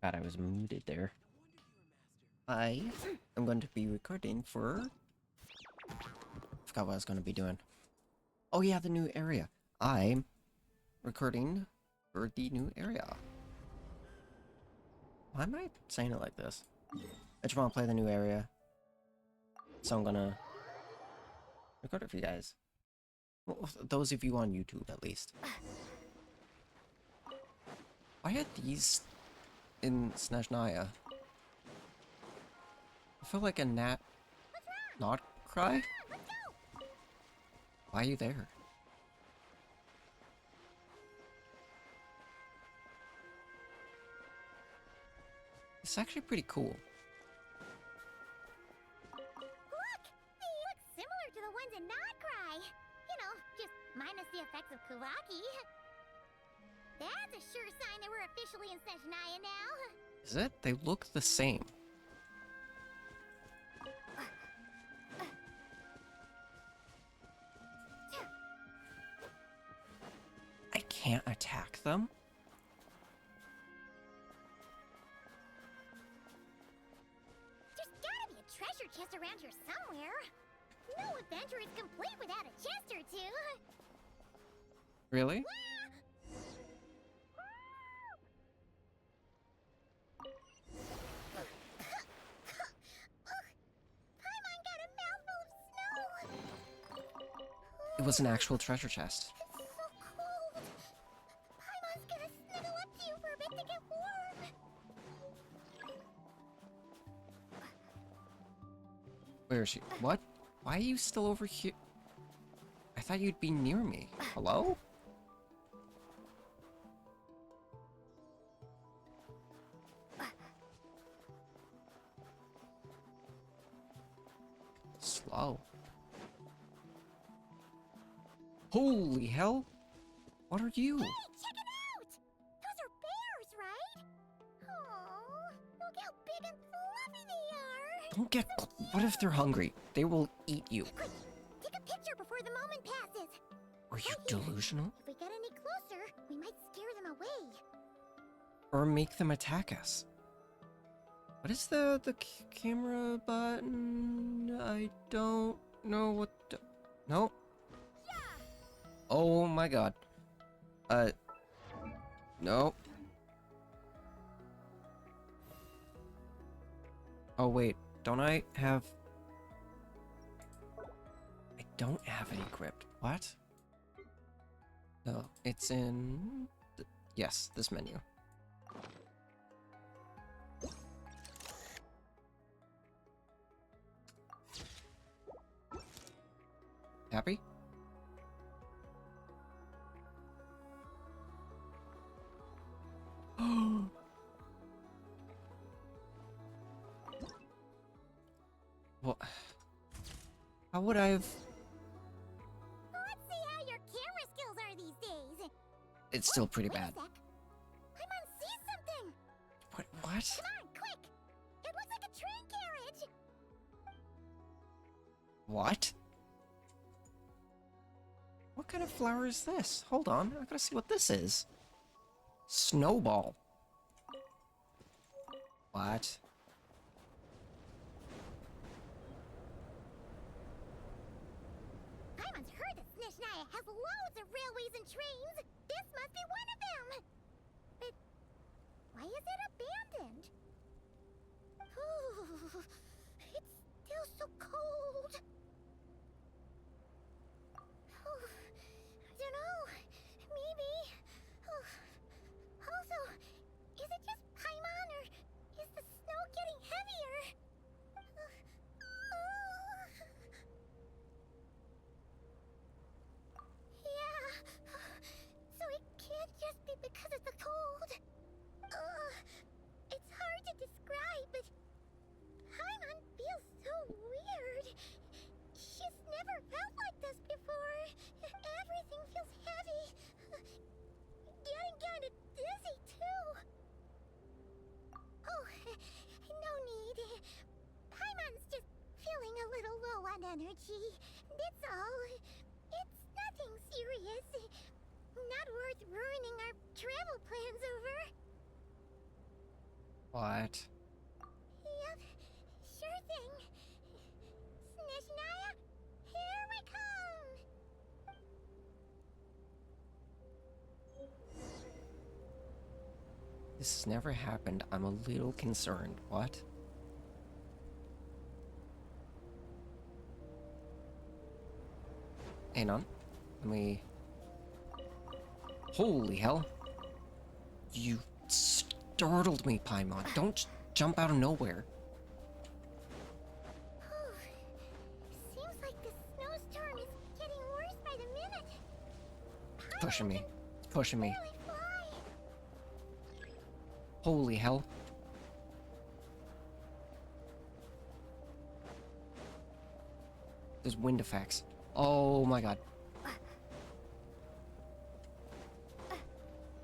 God, I was muted there. I am going to be recording for... Forgot what I was going to be doing. Oh yeah, the new area. I'm recording for the new area. Why am I saying it like this? I just want to play the new area. So I'm gonna record it for you guys. Well, those of you on YouTube, at least. Why are these in snezhnaya? I feel like a gnat not cry? Why are you there? It's actually pretty cool. Look! They look similar to the ones in Notcry. You know, just minus the effects of Kawaki. That's a sure sign that we're officially in snezhnaya now. Is it? They look the same. I can't attack them? There's gotta be a treasure chest around here somewhere. No adventure is complete without a chest or two. Really? Paimon got a mouthful of snow. It was an actual treasure chest. It's so cold. Paimon's gonna snuggle up to you for a bit to get warm. Where is she? What? Why are you still over here? I thought you'd be near me. Hello? Slow. Holy hell! What are you? Hey, check it out! Those are bears, right? Oh, look how big and fluffy they are. Don't get... What if they're hungry? They will eat you. Quick, take a picture before the moment passes. Are you delusional? If we get any closer, we might scare them away. Or make them attack us? What is the camera button? I don't know what the... No. Oh my god. No. Oh wait, don't I have... I don't have any equipped. What? No, it's in... Yes, this menu. Happy? Well, how would I have... Let's see how your camera skills are these days. It's still pretty bad. Wait a sec. Paimon sees something. What? Come on, quick. It looks like a train carriage. What? What kind of flower is this? Hold on, I gotta see what this is. Snowball. What? Paimon's heard that snezhnaya has loads of railways and trains. This must be one of them. But why is it abandoned? Ooh, it's still so cold. I don't know. Maybe. Also, is it just Paimon or is the snow getting heavier? Yeah. So it can't just be because of the cold. It's hard to describe, but Paimon feels so weird. She's never felt like this before. Everything feels heavy. Getting kinda dizzy, too. Oh, no need. Paimon's just feeling a little low on energy. That's all. It's nothing serious. Not worth ruining our travel plans over. What? Yep, sure thing. Snezhnaya, here we come! This has never happened. I'm a little concerned. What? Hang on. Let me... Holy hell. You startled me, Paimon. Don't jump out of nowhere. Seems like the snowstorm is getting worse by the minute. It's pushing me. It's pushing me. Barely fly. Holy hell. There's wind effects. Oh my god.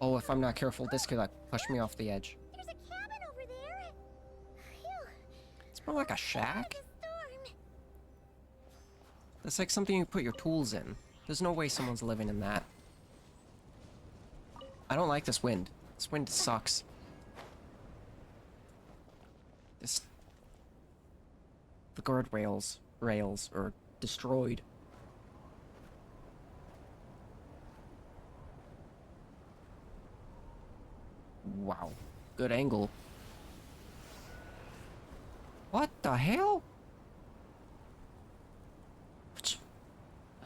Oh, if I'm not careful, this could like push me off the edge. There's a cabin over there. Phew. It's more like a shack. The storm. That's like something you put your tools in. There's no way someone's living in that. I don't like this wind. This wind sucks. The guardrails are destroyed. Wow. Good angle. What the hell?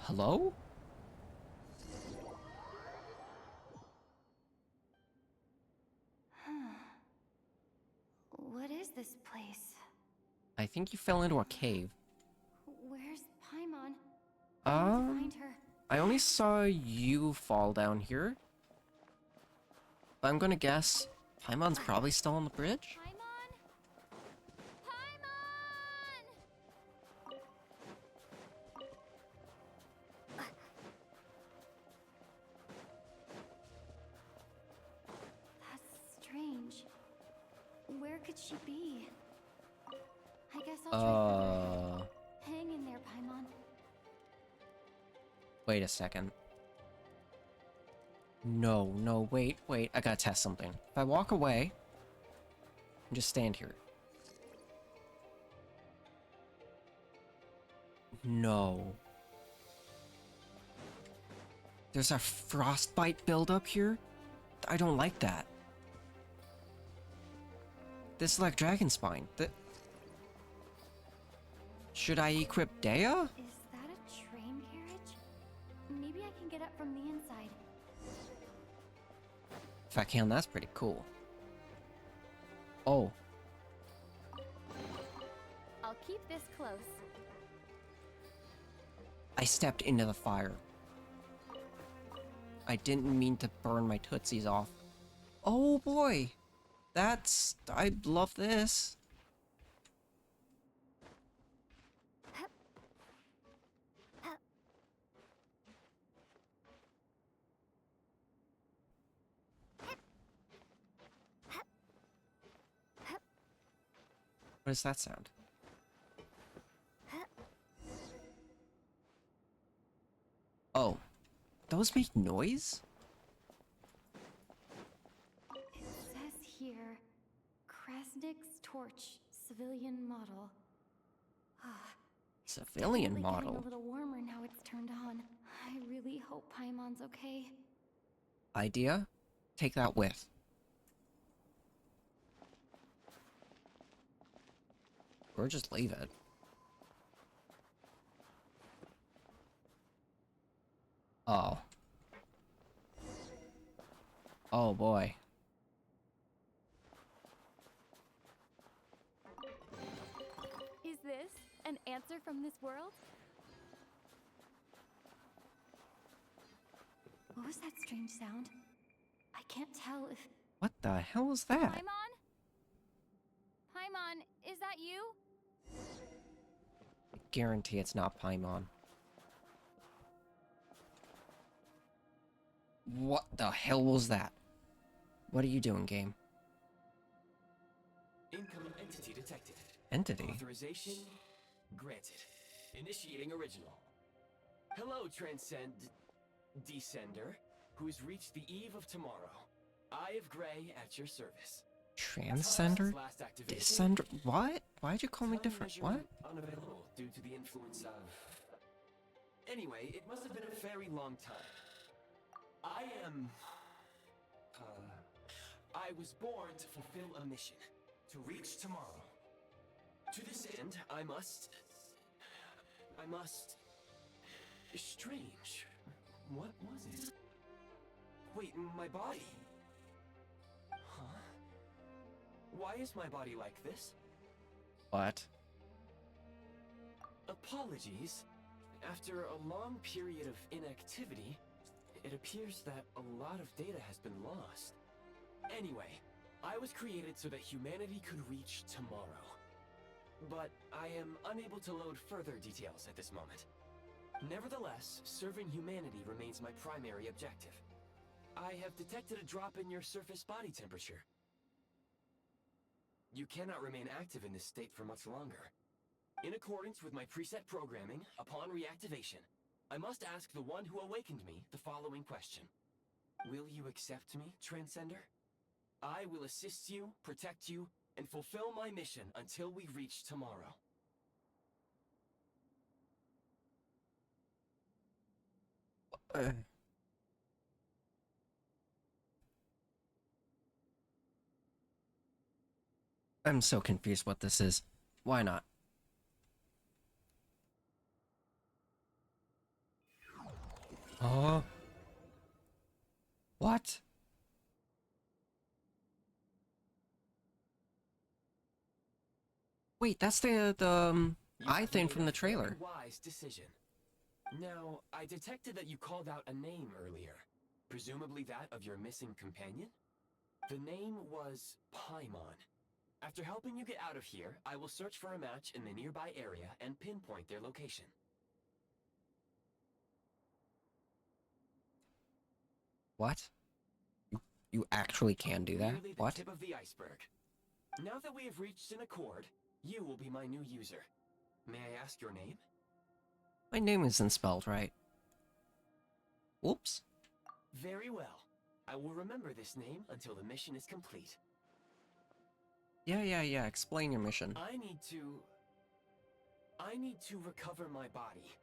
Hello? What is this place? I think you fell into a cave. Where's Paimon? I need to find her. I only saw you fall down here. I'm gonna guess Paimon's probably still on the bridge? Paimon? Paimon! That's strange. Where could she be? I guess I'll try further. Hang in there, Paimon. Wait a second. No, wait, I gotta test something. If I walk away, and just stand here. No. There's a frostbite buildup here? I don't like that. This is like Dragon Spine. Should I equip Dea? Is that a train carriage? Maybe I can get up from the inside. If I can, that's pretty cool. Oh. I'll keep this close. I stepped into the fire. I didn't mean to burn my tootsies off. Oh boy! I love this. What does that sound? Oh. Those make noise? It says here, Krasnik's torch, civilian model. Civilian It's model? getting a little warmer now it's turned on. I really hope Paimon's okay. Idea? Take that with. Or just leave it. Oh. Oh boy. Is this an answer from this world? What was that strange sound? I can't tell if... What the hell was that? Paimon? Paimon, is that you? I guarantee it's not Paimon. What the hell was that? What are you doing, game? Incoming entity detected. Entity? Authorization granted. Initiating original. Hello, Descender, who's reached the eve of tomorrow. Eye of Grey at your service. Transcender? Last activation. Descender? What? Why'd you call me different? What? Measurement Unavailable due to the influence of... Anyway, it must have been a very long time. I am... I was born to fulfill a mission. To reach tomorrow. To this end, I must... Strange. What was it? Wait, my body? Huh? Why is my body like this? What? Apologies. After a long period of inactivity, it appears that a lot of data has been lost. Anyway, I was created so that humanity could reach tomorrow. But I am unable to load further details at this moment. Nevertheless, serving humanity remains my primary objective. I have detected a drop in your surface body temperature. You cannot remain active in this state for much longer. In accordance with my preset programming, upon reactivation, I must ask the one who awakened me the following question. Will you accept me, Transcender? I will assist you, protect you, and fulfill my mission until we reach tomorrow. I'm so confused what this is. Why not? Oh. What? Wait, that's the eye thing from the trailer. Wise decision. Now, I detected that you called out a name earlier. Presumably that of your missing companion? The name was Paimon. After helping you get out of here, I will search for a match in the nearby area and pinpoint their location. What? You actually can do that? Merely the What? tip of the iceberg. Now that we have reached an accord, you will be my new user. May I ask your name? My name isn't spelled right. Whoops. Very well. I will remember this name until the mission is complete. Yeah. Explain your mission. I need to recover my body,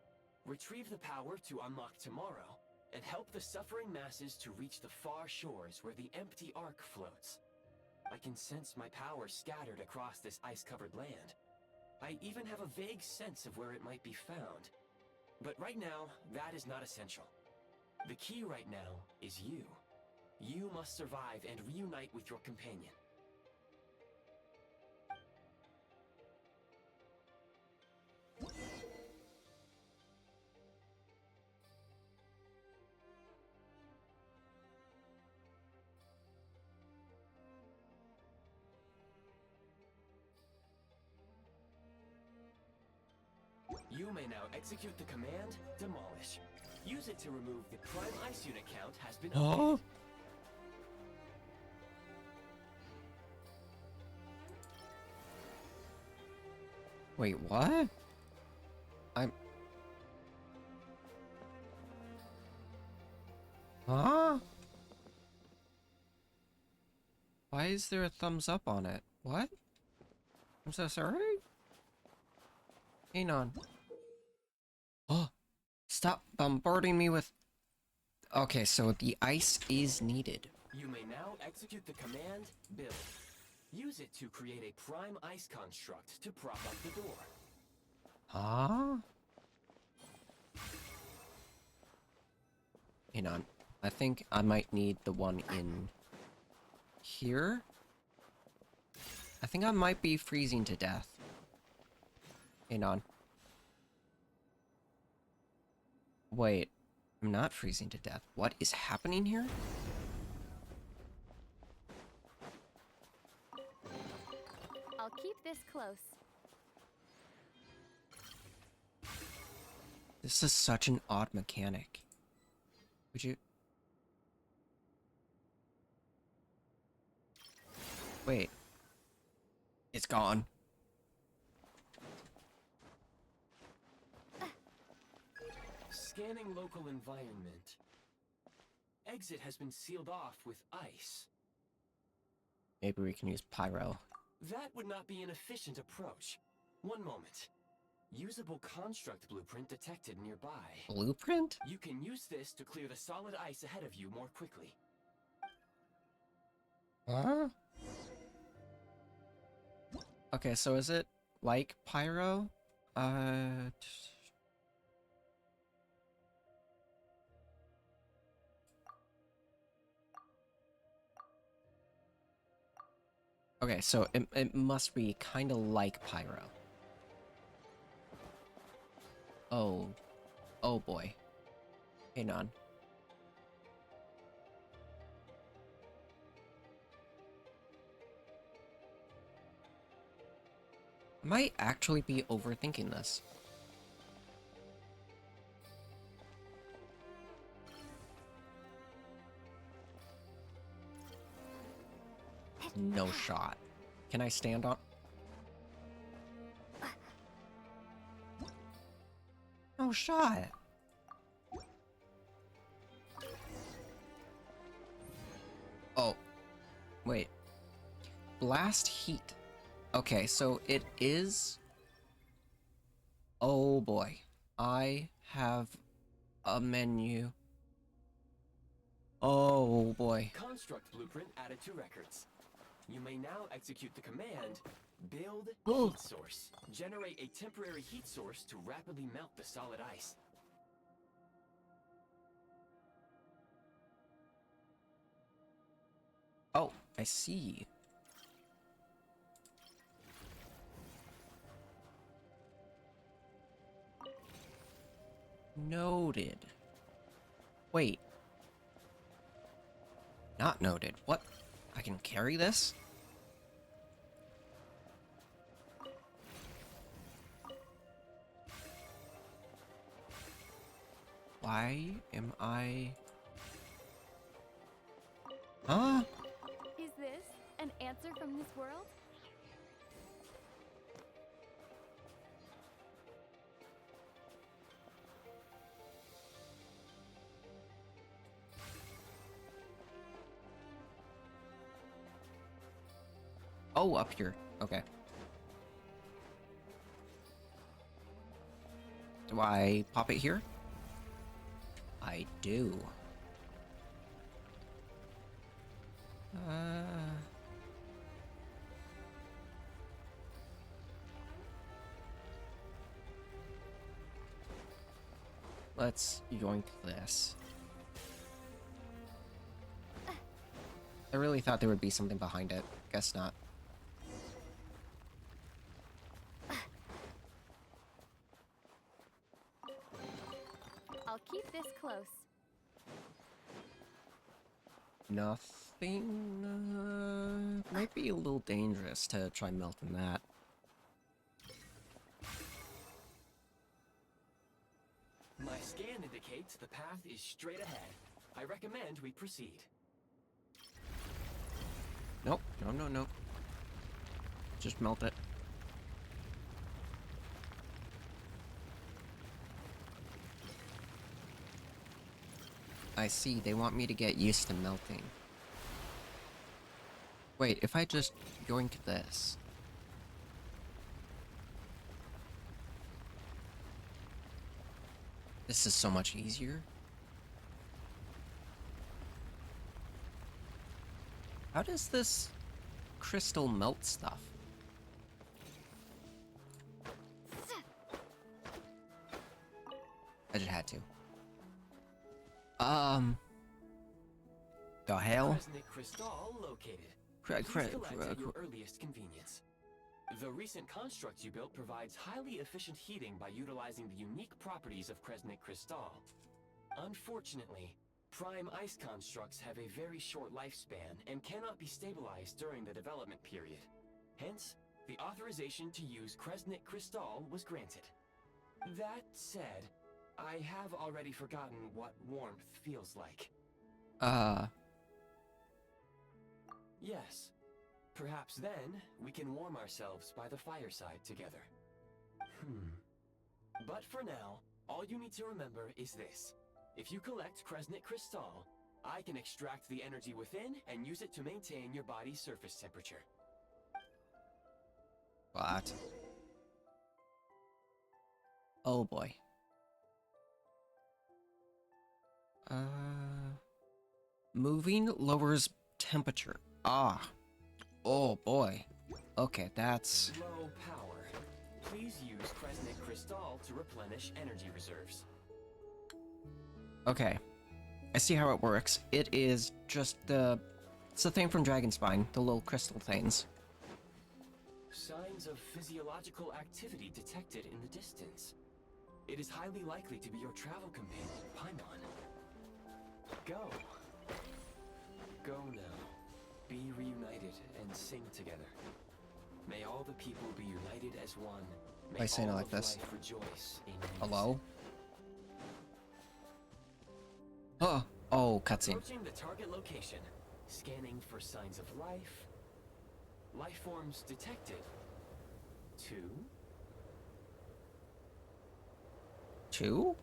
retrieve the power to unlock tomorrow, and help the suffering masses to reach the far shores where the empty ark floats. I can sense my power scattered across this ice-covered land. I even have a vague sense of where it might be found. But right now, that is not essential. The key right now is you. You must survive and reunite with your companion. You may now execute the command, Demolish. Use it to remove the Prime Ice Unit count has been updated. Oh. Wait, what? Huh? Why is there a thumbs up on it? What? I'm so sorry? Hang on. Oh! Stop bombarding me with... Okay, so the ice is needed. You may now execute the command, Build. Use it to create a Prime Ice construct to prop up the door. Huh? Hang on. I think I might need the one in here. I think I might be freezing to death. Hang on. Wait, I'm not freezing to death. What is happening here? I'll keep this close. This is such an odd mechanic. Would you... Wait. It's gone. Scanning local environment. Exit has been sealed off with ice. Maybe we can use pyro. That would not be an efficient approach. One moment. Usable construct blueprint detected nearby. Blueprint? You can use this to clear the solid ice ahead of you more quickly. Huh? Okay, so is it like pyro? Okay, so it must be kind of like pyro. Oh. Oh boy. Hang on. I might actually be overthinking this. No shot. Can I stand on? No shot. Oh. Wait. Blast heat. Okay, so it is... Oh boy. I have a menu. Oh boy. Construct blueprint added to records. You may now execute the command, build Oh. heat source. Generate a temporary heat source to rapidly melt the solid ice. Oh, I see. Noted. Wait. Not noted. What? I can carry this? Why am I... Huh? Is this an answer from this world? Oh, up here. Okay. Do I pop it here? I do. Let's yoink this. I really thought there would be something behind it. Guess not. I'll keep this close. Nothing. Might be a little dangerous to try melting that. My scan indicates the path is straight ahead. I recommend we proceed. Nope. No, no, no. Just melt it. I see. They want me to get used to melting. Wait, if I just yoink this... This is so much easier. How does this crystal melt stuff? I just had to. The hell? Kresnik Crystal located. Please collect at your earliest convenience. The recent construct you built provides highly efficient heating by utilizing the unique properties of Kresnik Crystal. Unfortunately, prime ice constructs have a very short lifespan and cannot be stabilized during the development period. Hence, the authorization to use Kresnik Crystal was granted. That said, I have already forgotten what warmth feels like. Yes. Perhaps then, we can warm ourselves by the fireside together. But for now, all you need to remember is this. If you collect Kresnik Crystal, I can extract the energy within and use it to maintain your body's surface temperature. What? Oh boy. Moving lowers temperature. Ah. Oh boy. Okay, that's... Low power. Please use Kresnik Crystal to replenish energy reserves. Okay. I see how it works. It is just the... It's the thing from Dragonspine, the little crystal things. Signs of physiological activity detected in the distance. It is highly likely to be your travel companion, Paimon. Go. Go now. Be reunited and sing together. May all the people be united as one. May By saying it all like of this. life rejoice in Hello? Oh, oh, cutscene. Approaching the target location. Scanning for signs of life. Life forms detected. 2. 2?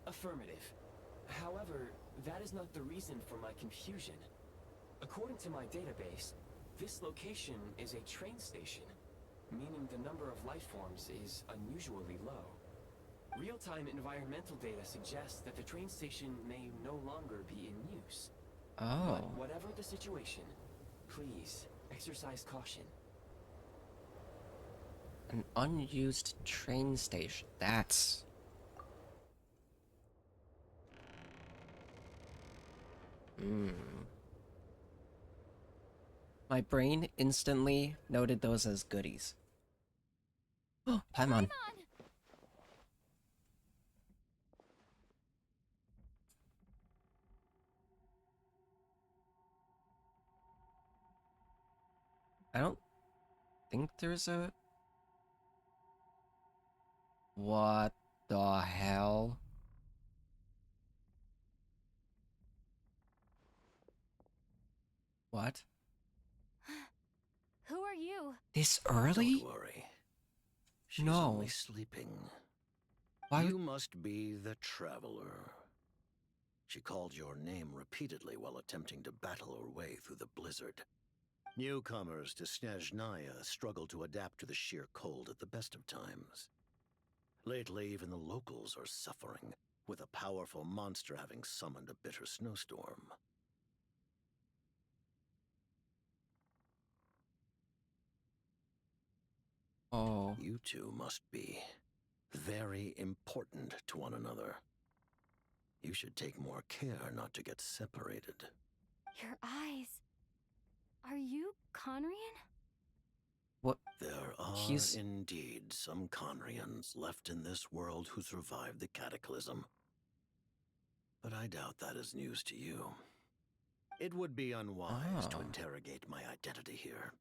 Affirmative. However, that is not the reason for my confusion. According to my database, this location is a train station, meaning the number of life forms is unusually low. Real-time environmental data suggests that the train station may no longer be in use. Oh. But whatever the situation, please exercise caution. An unused train station. That's... My brain instantly noted those as goodies. Oh, Paimon. I don't think there's a... What the hell? What? Who are you? This early? Don't worry. She's No. only sleeping. Why You must be the Traveler. She called your name repeatedly while attempting to battle her way through the blizzard. Newcomers to Snezhnaya struggle to adapt to the sheer cold at the best of times. Lately, even the locals are suffering, with a powerful monster having summoned a bitter snowstorm. Oh. You two must be very important to one another. You should take more care not to get separated. Your eyes. Are you Conrian? What? There are He's... indeed some Conrians left in this world who survived the cataclysm. But I doubt that is news to you. It would be unwise to Ah. interrogate my identity here.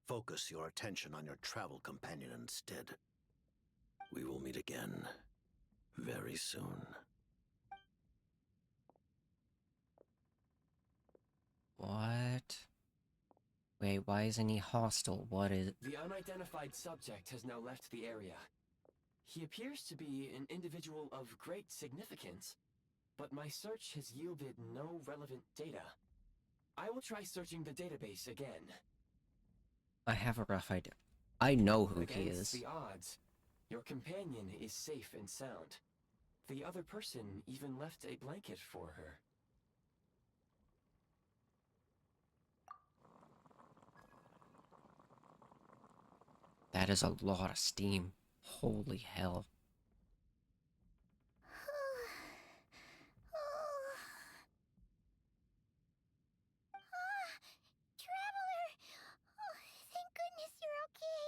Focus your attention on your travel companion instead. We will meet again very soon. What? Wait, why isn't he hostile? What is... The unidentified subject has now left the area. He appears to be an individual of great significance, but my search has yielded no relevant data. I will try searching the database again. I have a rough idea. I know who he Against is. the odds, your companion is safe and sound. The other person even left a blanket for her. That is a lot of steam. Holy hell. Traveler! Oh, thank goodness you're okay.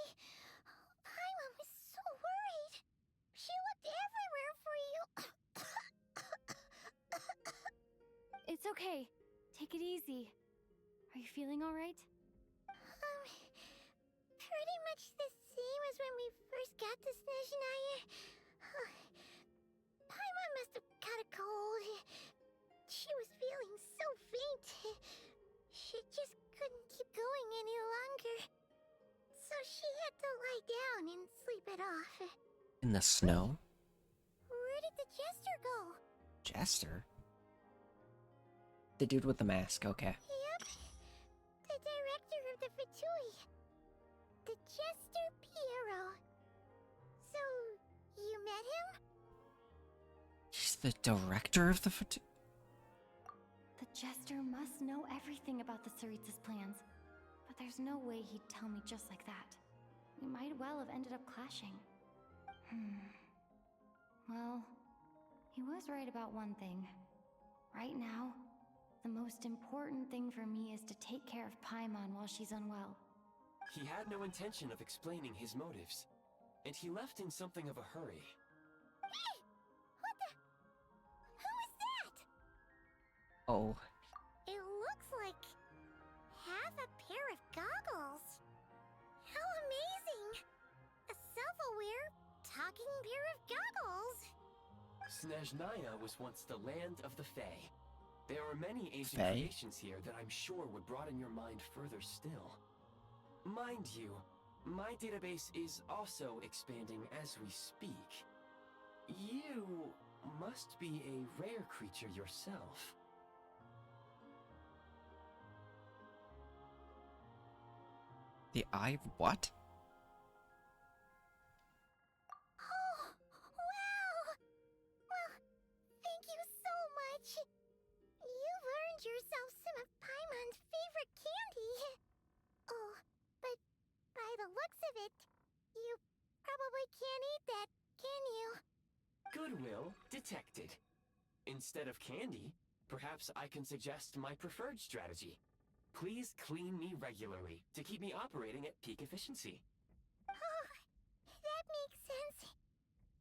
Paimon was so worried. She looked everywhere for you. It's okay. Take it easy. Are you feeling alright? Pretty much the same as when we first got to Snezhnaya. Paimon must have caught a cold. She was feeling so faint. She just couldn't keep going any longer. So she had to lie down and sleep it off. In the snow? Where did the jester go? Jester? The dude with the mask, okay. Yep. The director of the Fatui. The Jester Piero. So, you met him? He's the director of the The Jester must know everything about the Tsaritsa's plans. But there's no way he'd tell me just like that. We might well have ended up clashing. Well, he was right about one thing. Right now, the most important thing for me is to take care of Paimon while she's unwell. He had no intention of explaining his motives, and he left in something of a hurry. Hey! What the? Who is that? Oh. It looks like half a pair of goggles. How amazing! A self-aware, talking pair of goggles. Snezhnaya was once the land of the Fae. There are many ancient Fae? creations here that I'm sure would broaden your mind further still. Mind you, my database is also expanding as we speak. You must be a rare creature yourself. The Eye of what? Oh, wow! Well, thank you so much. You've earned yourself some of Paimon's favorite candy. Oh, but by the looks of it, you probably can't eat that, can you? Goodwill detected. Instead of candy, perhaps I can suggest my preferred strategy. Please clean me regularly to keep me operating at peak efficiency. Oh, that makes sense.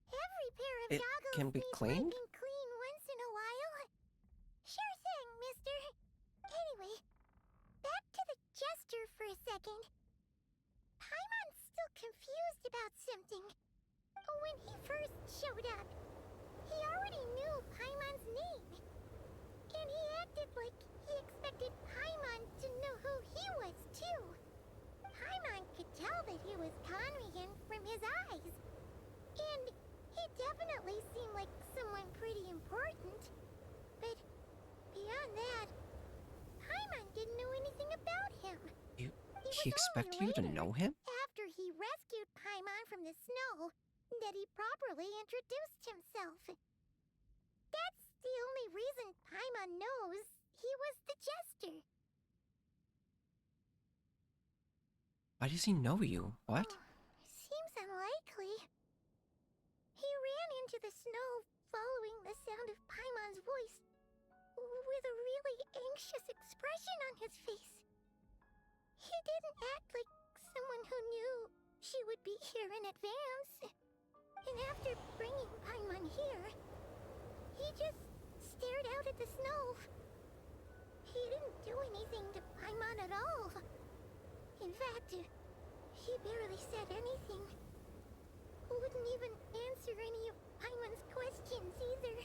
Every pair of It goggles can be needs cleaned? wiping clean once in a while. Sure thing, mister. Anyway, back to the Jester for a second. Paimon's still confused about something. When he first showed up, he already knew Paimon's name. And he acted like he expected Paimon to know who he was, too. Paimon could tell that he was Conrian from his eyes. And he definitely seemed like someone pretty important. But beyond that, Paimon didn't know anything about him. He expect you to know him? After he rescued Paimon from the snow, that he properly introduced himself. That's the only reason Paimon knows he was the Jester. Why does he know you? What? Seems unlikely. He ran into the snow following the sound of Paimon's voice, with a really anxious expression on his face. He didn't act like someone who knew she would be here in advance. And after bringing Paimon here, he just stared out at the snow. He didn't do anything to Paimon at all. In fact, he barely said anything. Wouldn't even answer any of Paimon's questions either.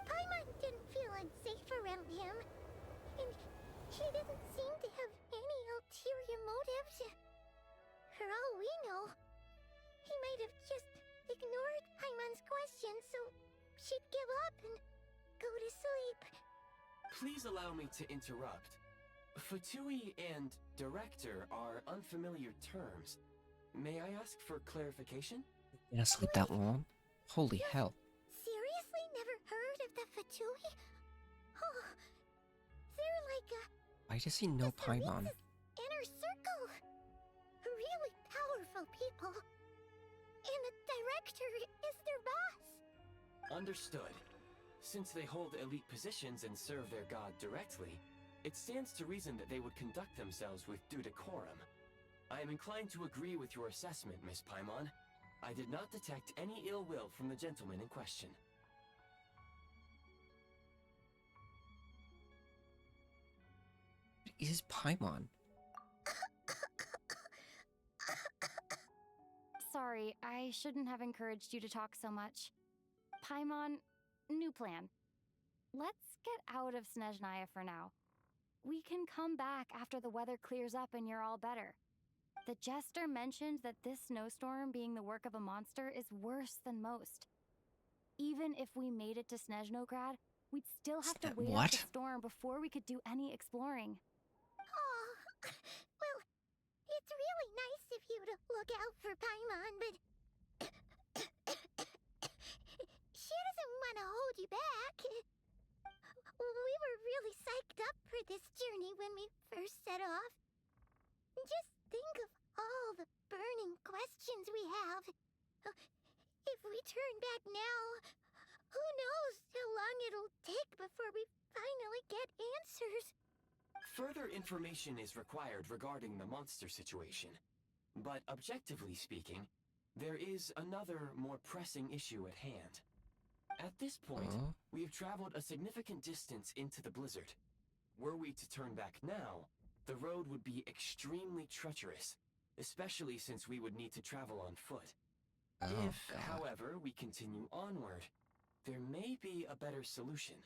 Paimon didn't feel unsafe around him, and he didn't seem to have any ulterior motives. For all we know, he might have just ignored Paimon's questions so she'd give up and go to sleep. Please allow me to interrupt. Fatui and director are unfamiliar terms. May I ask for clarification? Did I sleep that long? Holy hell. Seriously never heard of the Fatui? Oh, they're like a... Why does he know Paimon? Inner circle. Really powerful people. And the director is their boss. Understood. Since they hold elite positions and serve their god directly, it stands to reason that they would conduct themselves with due decorum. I am inclined to agree with your assessment, Miss Paimon. I did not detect any ill will from the gentleman in question. What is Paimon? Sorry, I shouldn't have encouraged you to talk so much. Paimon, new plan. Let's get out of Snezhnaya for now. We can come back after the weather clears up and you're all better. The Jester mentioned that this snowstorm being the work of a monster is worse than most. Even if we made it to Snezhnograd, We'd still have to That- wait out what? the storm before we could do any exploring. Oh, well, it's really nice of you to look out for Paimon, but she doesn't want to hold you back. We were really psyched up for this journey when we first set off. Just think of all the burning questions we have. If we turn back now, who knows how long it'll take before we finally get answers. Further information is required regarding the monster situation. But objectively speaking, there is another, more pressing issue at hand. At this point, Oh. we have traveled a significant distance into the blizzard. Were we to turn back now, the road would be extremely treacherous, especially since we would need to travel on foot. Oh, If, God. however, we continue onward, there may be a better solution.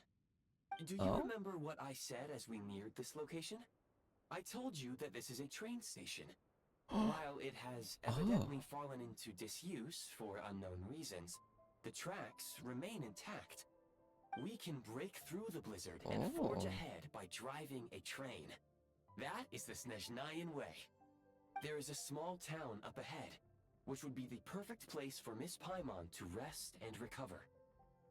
Do you Oh? remember what I said as we neared this location? I told you that this is a train station. While it has evidently fallen into disuse for unknown reasons, the tracks remain intact. We can break through the blizzard and forge Oh. ahead by driving a train. That is the Snezhnayan way. There is a small town up ahead, which would be the perfect place for Miss Paimon to rest and recover.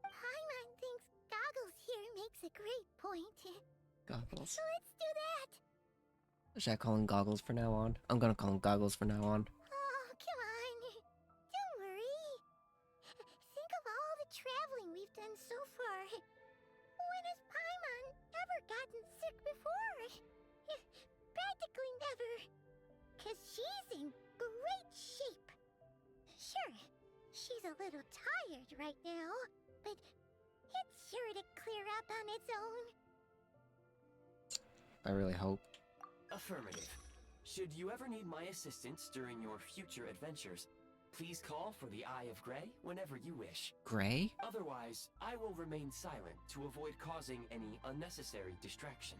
Paimon thinks Goggles here makes a great point. Goggles. So let's do that. Should I call him Goggles for now on? I'm gonna call him Goggles for now on. Oh, come on. Don't worry. Think of all the traveling we've done so far. When has Paimon ever gotten sick before? Practically never. 'Cause she's in great shape. Sure, she's a little tired right now, but it's sure to clear up on its own. I really hope. Affirmative. Should you ever need my assistance during your future adventures, please call for the Eye of Grey whenever you wish. Gray? Otherwise, I will remain silent to avoid causing any unnecessary distraction.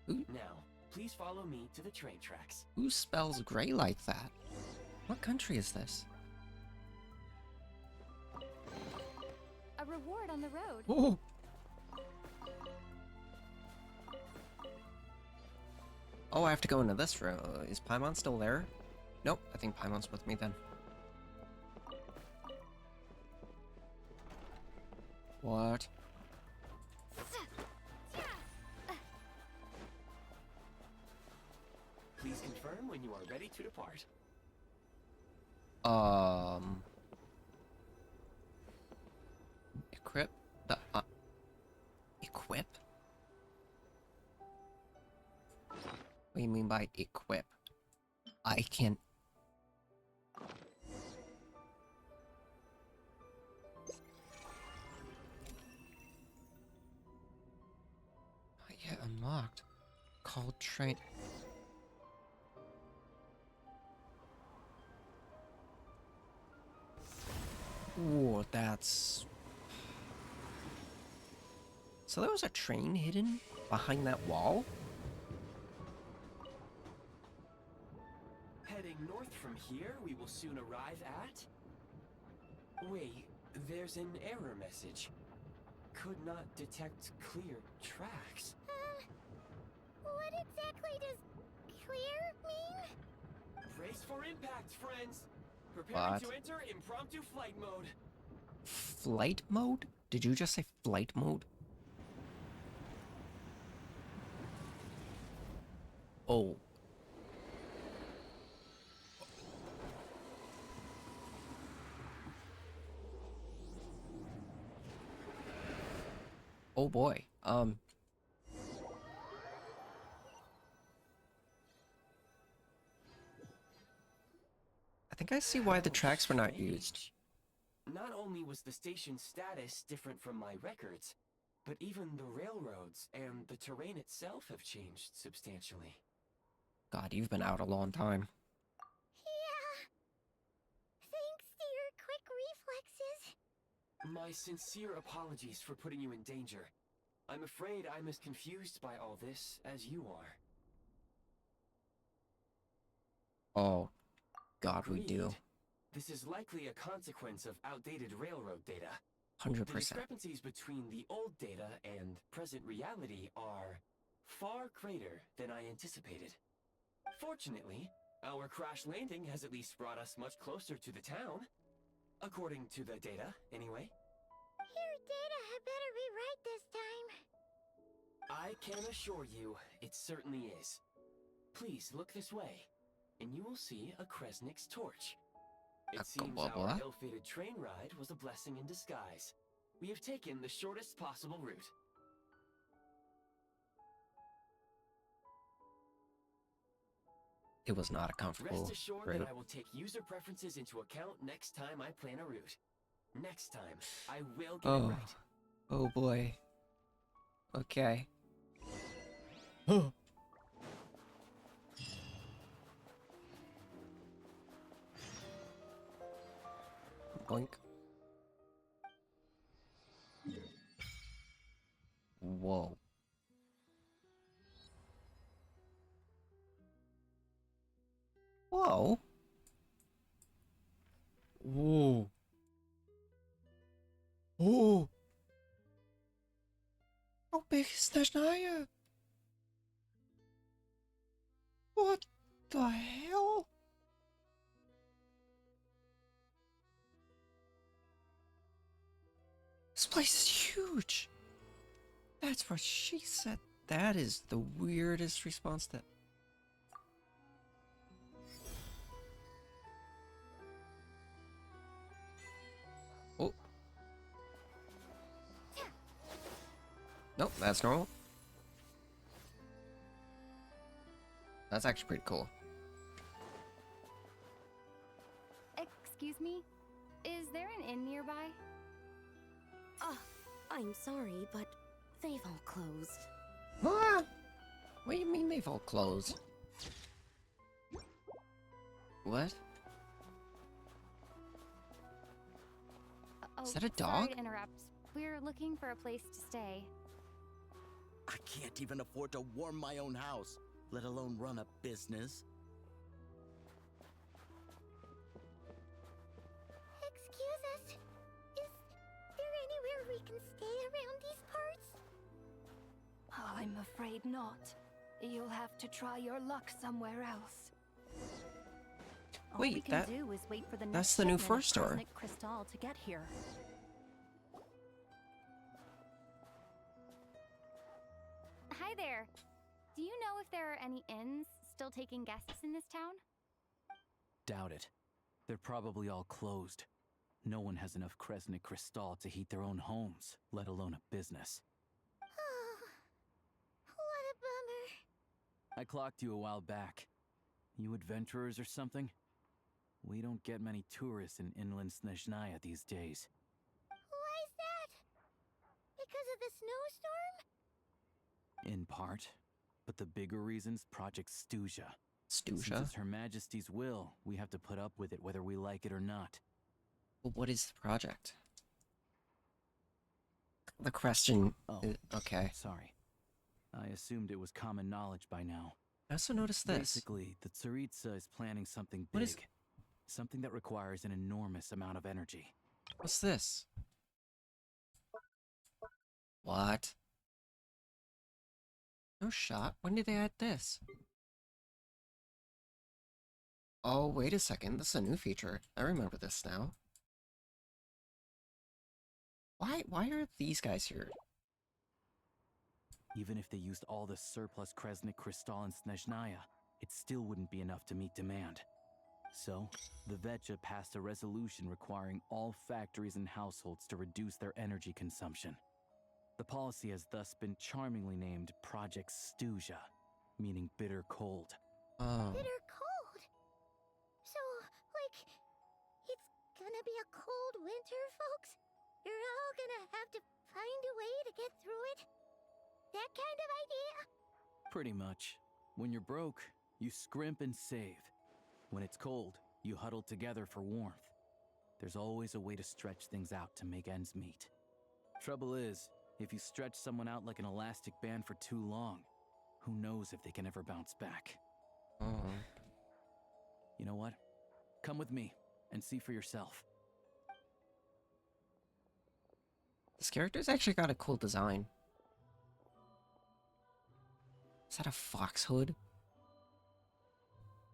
Ooh. Now, please follow me to the train tracks. Who spells gray like that? What country is this? A reward on the road. Oh! Oh, I have to go into this room. Is Paimon still there? Nope, I think Paimon's with me then. What? Please confirm when you are ready to depart. Equip the, equip? What do you mean by equip? I can... Not yet unlocked. Called train... Ooh, that's... So there was a train hidden behind that wall? Heading north from here, we will soon arrive at... Wait, there's an error message. Could not detect clear tracks. What exactly does clear mean? Brace for impact, friends! Preparing What? to enter impromptu flight mode. Flight mode? Did you just say flight mode? Oh. Oh boy. I think I see why the tracks were not used. Strange. Not only was the station's status different from my records, but even the railroads and the terrain itself have changed substantially. God, you've been out a long time. Yeah. Thanks to your quick reflexes. My sincere apologies for putting you in danger. I'm afraid I'm as confused by all this as you are. Oh, God, we do. Agreed. This is likely a consequence of outdated railroad data. 100%. The discrepancies between the old data and present reality are far greater than I anticipated. Fortunately, our crash landing has at least brought us much closer to the town. According to the data, anyway. Your data had better be right this time. I can assure you, it certainly is. Please look this way, and you will see a Kresnik's torch. It seems our ill-fated train ride was a blessing in disguise. We have taken the shortest possible route. It was not a comfortable Rest assured route. that I will take user preferences into account next time I plan a route. Next time, I will get it right. Oh boy. Okay. Oh. Boink. Whoa. Whoa. Whoa. Oh. How big is snezhnaya? What the hell? This place is huge. That's what she said. That is the weirdest response to... Oh. Nope, that's normal. That's actually pretty cool. Excuse me? Is there an inn nearby? I'm sorry, but they've all closed. What? What do you mean they've all closed? What? Oh, Is that a Sorry dog? to interrupt. We're looking for a place to stay. I can't even afford to warm my own house, let alone run a business. Excuse us. Is there anywhere we can stay around these parts? I'm afraid not. You'll have to try your luck somewhere else. All we Wait, can do is wait for the that's next the new shipment of first store. Cosmic Crystal to get here. Hi there. Do you know if there are any inns still taking guests in this town? Doubt it. They're probably all closed. No one has enough Kresnik Crystal to heat their own homes, let alone a business. Oh, what a bummer. I clocked you a while back. You adventurers or something? We don't get many tourists in inland snezhnaya these days. Why is that? Because of the snowstorm? In part. But the bigger reason's Project Stuzha. Since Stuzha? it's Her Majesty's will, we have to put up with it whether we like it or not. Well, what is the project? The question Oh, is... Okay. Sorry. I assumed it was common knowledge by now. I also noticed this. Basically, the Tsaritsa is planning something What big. is- Something that requires an enormous amount of energy. What's this? What? No shot? When did they add this? Oh, wait a second. This is a new feature. I remember this now. Why are these guys here? Even if they used all the surplus Kresnik Crystal in snezhnaya, it still wouldn't be enough to meet demand. So, the Vetja passed a resolution requiring all factories and households to reduce their energy consumption. The policy has thus been charmingly named Project Stuzha, meaning bitter cold. Oh. Bitter cold. So, like, it's gonna be a cold winter, folks? You're all gonna have to find a way to get through it? That kind of idea? Pretty much. When you're broke, you scrimp and save. When it's cold, you huddle together for warmth. There's always a way to stretch things out to make ends meet. Trouble is, if you stretch someone out like an elastic band for too long, who knows if they can ever bounce back. Oh. You know what? Come with me and see for yourself. This character's actually got a cool design. Is that a fox hood?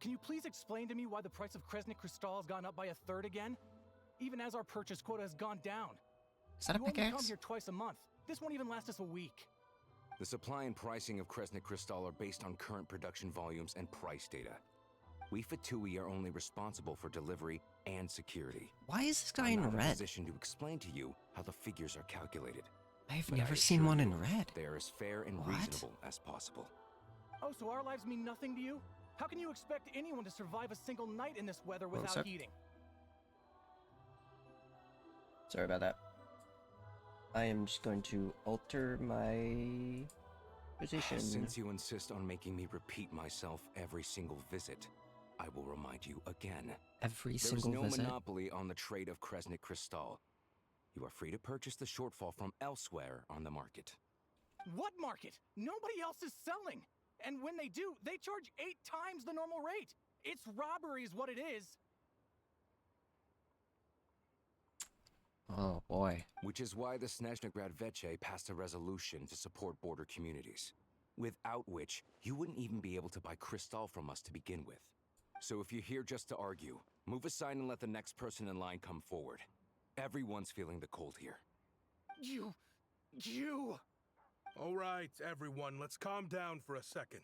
Can you please explain to me why the price of Kresnik Crystal has gone up by 1/3 again? Even as our purchase quota has gone down. Is that a You only come pickaxe? here twice a month. This won't even last us a week. The supply and pricing of Kresnik Crystal are based on current production volumes and price data. We Fatui are only responsible for delivery and security. Why is this guy I'm in not in a red? position to explain to you how the figures are calculated. I've But I never seen assure one you, in red. They are as fair and What? reasonable as possible. Oh, so our lives mean nothing to you? How can you expect anyone to survive a single night in this weather One without sec. heating? Sorry about that. I am just going to alter my position. Since you insist on making me repeat myself every single visit, I will remind you again. Every There's single no visit. monopoly on the trade of Kresnik Crystal. You are free to purchase the shortfall from elsewhere on the market. What market? Nobody else is selling. And when they do, they charge 8 times the normal rate. It's robbery is what it is. Oh boy. Which is why the Snezhnagrad Veche passed a resolution to support border communities, without which you wouldn't even be able to buy crystal from us to begin with. So if you're here just to argue, move aside and let the next person in line come forward. Everyone's feeling the cold here. You... All right, everyone, let's calm down for a second.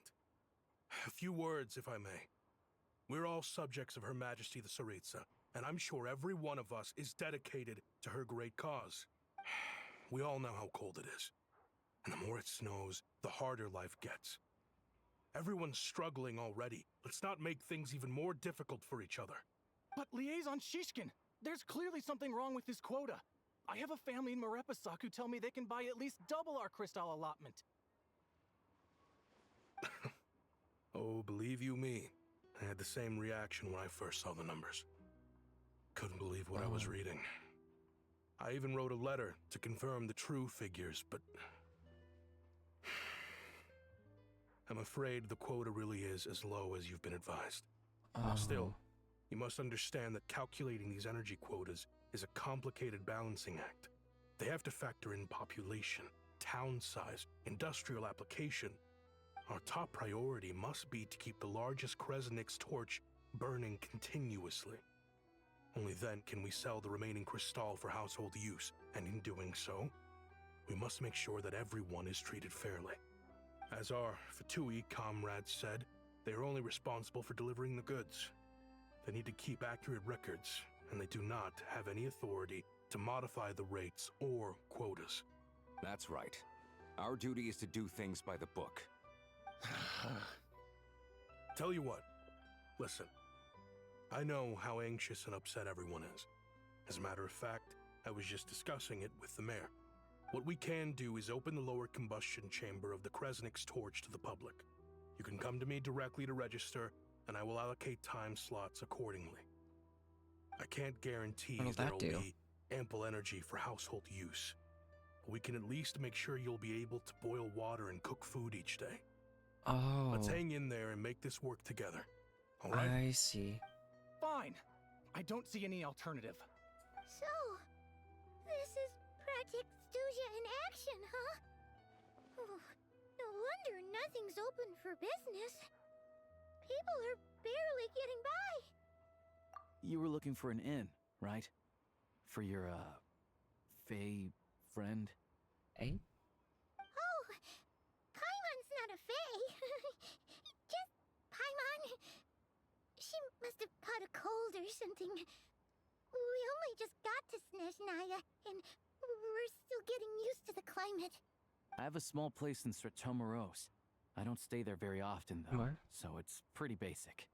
A few words, if I may. We're all subjects of Her Majesty the Tsaritsa, and I'm sure every one of us is dedicated to her great cause. We all know how cold it is. And the more it snows, the harder life gets. Everyone's struggling already. Let's not make things even more difficult for each other. But Liaison Shishkin, there's clearly something wrong with this quota. I have a family in Marepasak who tell me they can buy at least double our crystal allotment. Oh, believe you me, I had the same reaction when I first saw the numbers. Couldn't believe what I was reading. I even wrote a letter to confirm the true figures, but... I'm afraid the quota really is as low as you've been advised. Still, you must understand that calculating these energy quotas is a complicated balancing act. They have to factor in population, town size, industrial application. Our top priority must be to keep the largest Kresnik's torch burning continuously. Only then can we sell the remaining crystal for household use, and in doing so, we must make sure that everyone is treated fairly. As our Fatui comrades said, they are only responsible for delivering the goods. They need to keep accurate records, and they do not have any authority to modify the rates or quotas. That's right. Our duty is to do things by the book. Tell you what, listen. I know how anxious and upset everyone is. As a matter of fact, I was just discussing it with the mayor. What we can do is open the lower combustion chamber of the Kresnik's torch to the public. You can come to me directly to register, and I will allocate time slots accordingly. I can't guarantee What'll there that will do? be ample energy for household use. But we can at least make sure you'll be able to boil water and cook food each day. Oh, Let's hang in there and make this work together. All right? I see. Fine. I don't see any alternative. So, this is Project Stuja in action, huh? Oh, no wonder nothing's open for business. People are barely getting by. You were looking for an inn, right? For your, Fae friend? Eh? Oh, Paimon's not a fae. Just Paimon. She must have caught a cold or something. We only just got to snezhnaya, and we're still getting used to the climate. I have a small place in Stratomaros. I don't stay there very often, though, Where? so it's pretty basic.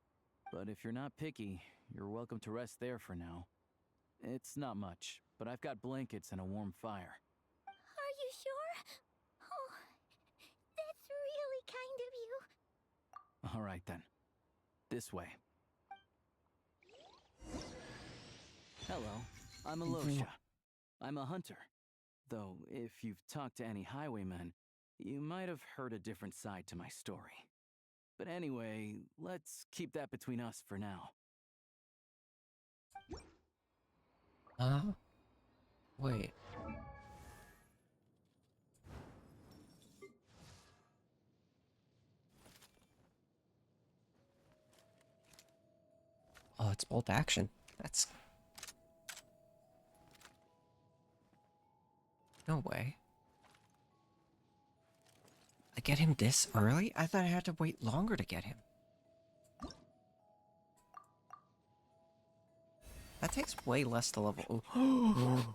But if you're not picky, you're welcome to rest there for now. It's not much, but I've got blankets and a warm fire. Are you sure? Oh, that's really kind of you. All right, then. This way. Hello, I'm Alosha. I'm a hunter. Though, if you've talked to any highwaymen, you might have heard a different side to my story. But anyway, let's keep that between us for now. Wait. it's bolt action. That's... No way. I get him this early? I thought I had to wait longer to get him. That takes way less to level. Oh.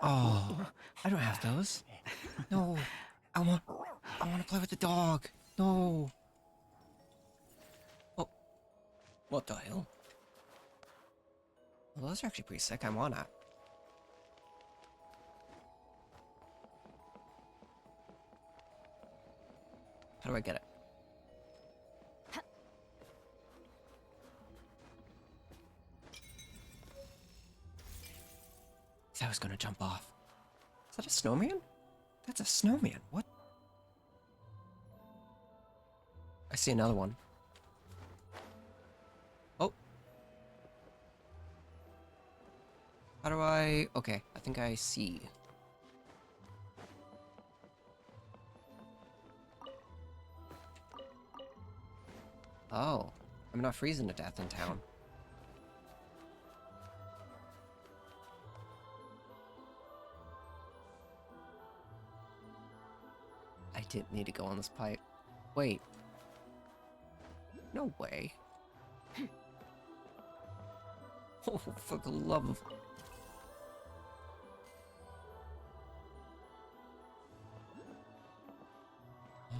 Oh, I don't have those. No, I want to play with the dog. No. Oh, what the hell? Well, those are actually pretty sick. I want that. How do I get it? I was gonna jump off. Is that a snowman? That's a snowman. What? I see another one. Oh. How do I... Okay, I think I see. Oh. I'm not freezing to death in town. I didn't need to go on this pipe. Wait. No way. Oh, for the love of...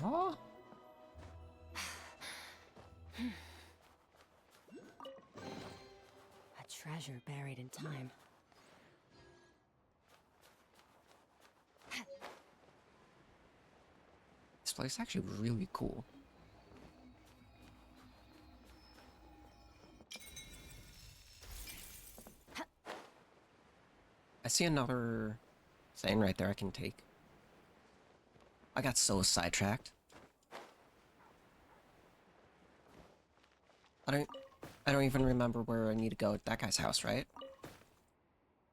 Huh? A treasure buried in time. This place is actually really cool. I see another thing right there I can take. I got so sidetracked. I don't even remember where I need to go at that guy's house, right?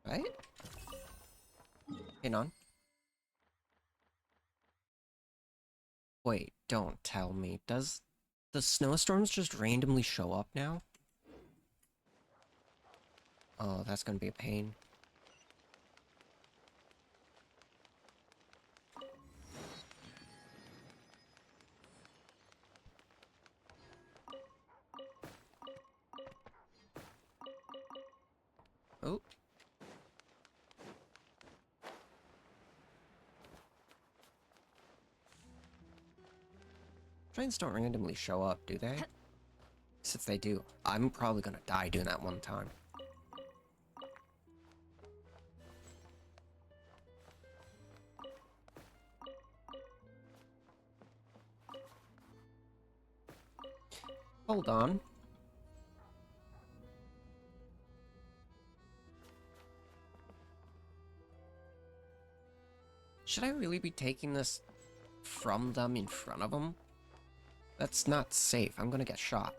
Right? Hang on. Wait, don't tell me. Does the snowstorms just randomly show up now? Oh, that's gonna be a pain. Oh. Trains don't randomly show up, do they? If they do, I'm probably gonna die doing that one time. Hold on. Should I really be taking this from them in front of them? That's not safe. I'm gonna get shot.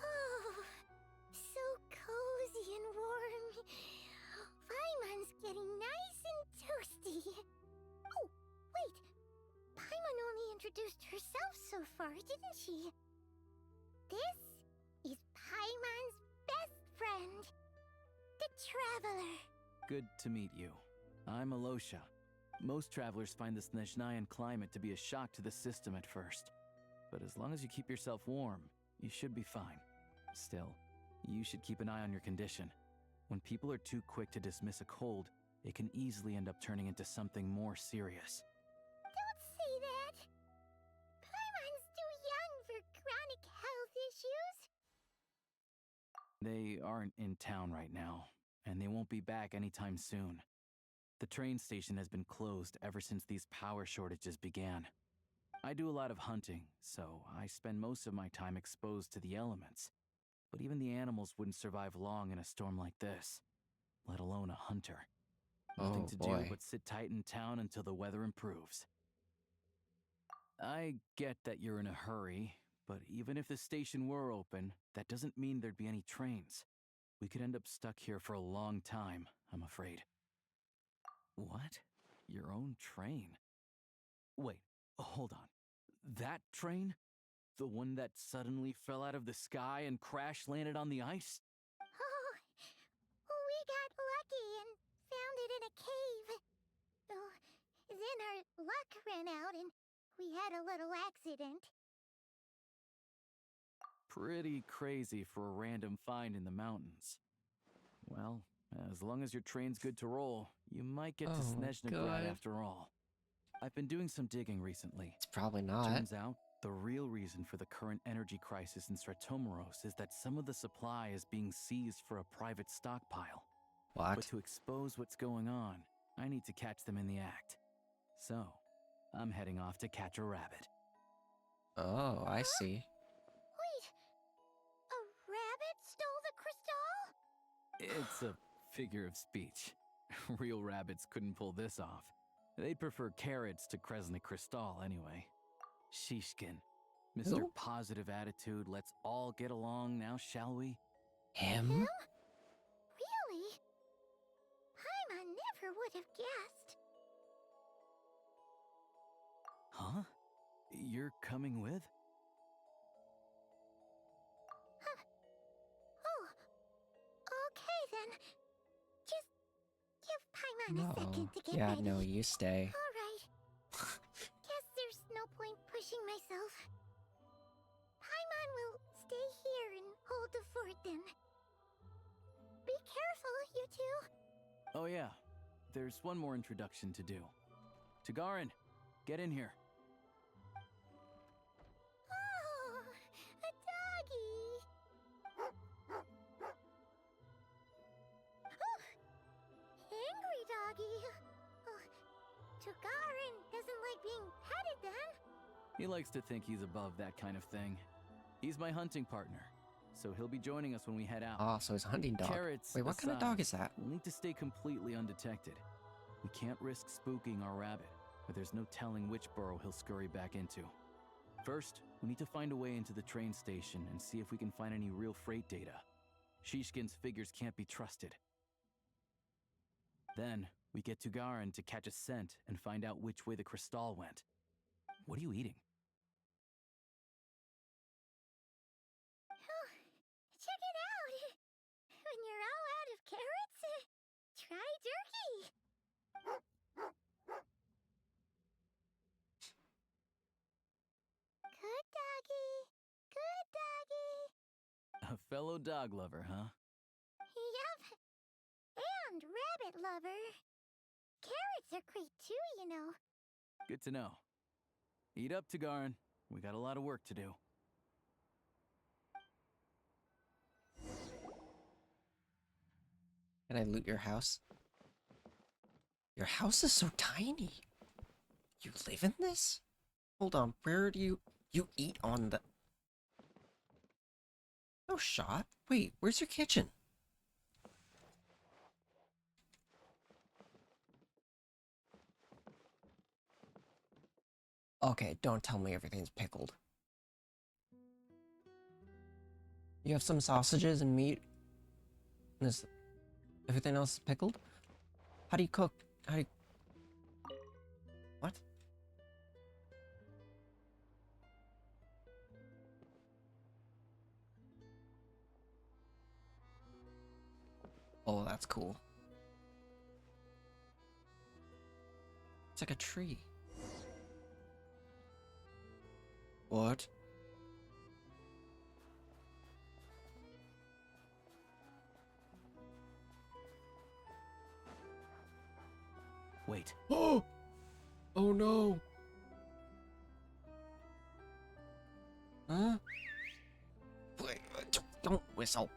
Oh, so cozy and warm. Paimon's getting nice and toasty. Oh, wait. Paimon only introduced herself so far, didn't she? This is Paimon's best friend, the Traveler. Good to meet you. I'm Alosha. Most travelers find the Snezhnayan climate to be a shock to the system at first. But as long as you keep yourself warm, you should be fine. Still, you should keep an eye on your condition. When people are too quick to dismiss a cold, it can easily end up turning into something more serious. Don't say that. Paimon's too young for chronic health issues. They aren't in town right now, and they won't be back anytime soon. The train station has been closed ever since these power shortages began. I do a lot of hunting, so I spend most of my time exposed to the elements. But even the animals wouldn't survive long in a storm like this, let alone a hunter. Nothing to do but sit tight in town until the weather improves. I get that you're in a hurry, but even if the station were open, that doesn't mean there'd be any trains. We could end up stuck here for a long time, I'm afraid. What? Your own train? Wait, hold on. That train? The one that suddenly fell out of the sky and crash-landed on the ice? Oh, we got lucky and found it in a cave. Oh, then our luck ran out and we had a little accident. Pretty crazy for a random find in the mountains. Well, as long as your train's good to roll, you might get to Snezhnaya after all. I've been doing some digging recently. It's probably not. Turns out, the real reason for the current energy crisis in Stratomeros is that some of the supply is being seized for a private stockpile. What? But to expose what's going on, I need to catch them in the act. So, I'm heading off to catch a rabbit. Oh, I see. Wait, a rabbit stole the crystal? It's a figure of speech. Real rabbits couldn't pull this off. They'd prefer carrots to Kresnik Crystal anyway. Shishkin. Mr. Who? Positive Attitude, let's all get along now, shall we? Him? Really? Paimon never would have guessed. Huh? You're coming with? Oh, okay then. Just give Paimon a second to get ready. No, you stay. All right. Guess there's no point pushing myself. Paimon will stay here and hold the fort then. Be careful, you two. Oh yeah, there's one more introduction to do. Tagarin, get in here. Oh, a doggy. Oh, angry doggy. Oh, Tagarin doesn't like being petted then. He likes to think he's above that kind of thing. He's my hunting partner, so he'll be joining us when we head out. Oh, so he's a hunting dog. Carrots Wait, what kind of aside, dog is that? We'll need to stay completely undetected. We can't risk spooking our rabbit, but there's no telling which burrow he'll scurry back into. First, we need to find a way into the train station and see if we can find any real freight data. Shishkin's figures can't be trusted. Then, we get Tugarin to catch a scent and find out which way the crystal went. What are you eating? Oh, check it out. When you're all out of carrots, try jerky. Good doggy. Good doggy. A fellow dog lover, huh? Yep. And rabbit lover. Carrots are great too, you know. Good to know. Eat up, Tugarin. We got a lot of work to do. Can I loot your house? Your house is so tiny. You live in this? Hold on, where do you eat on the... No shot. Wait, where's your kitchen? Okay, don't tell me everything's pickled. You have some sausages and meat? And this... Everything else is pickled? How do you cook? How do you... What? Oh, that's cool. It's like a tree. What? Wait. Oh! Oh no! Huh? Wait, don't whistle.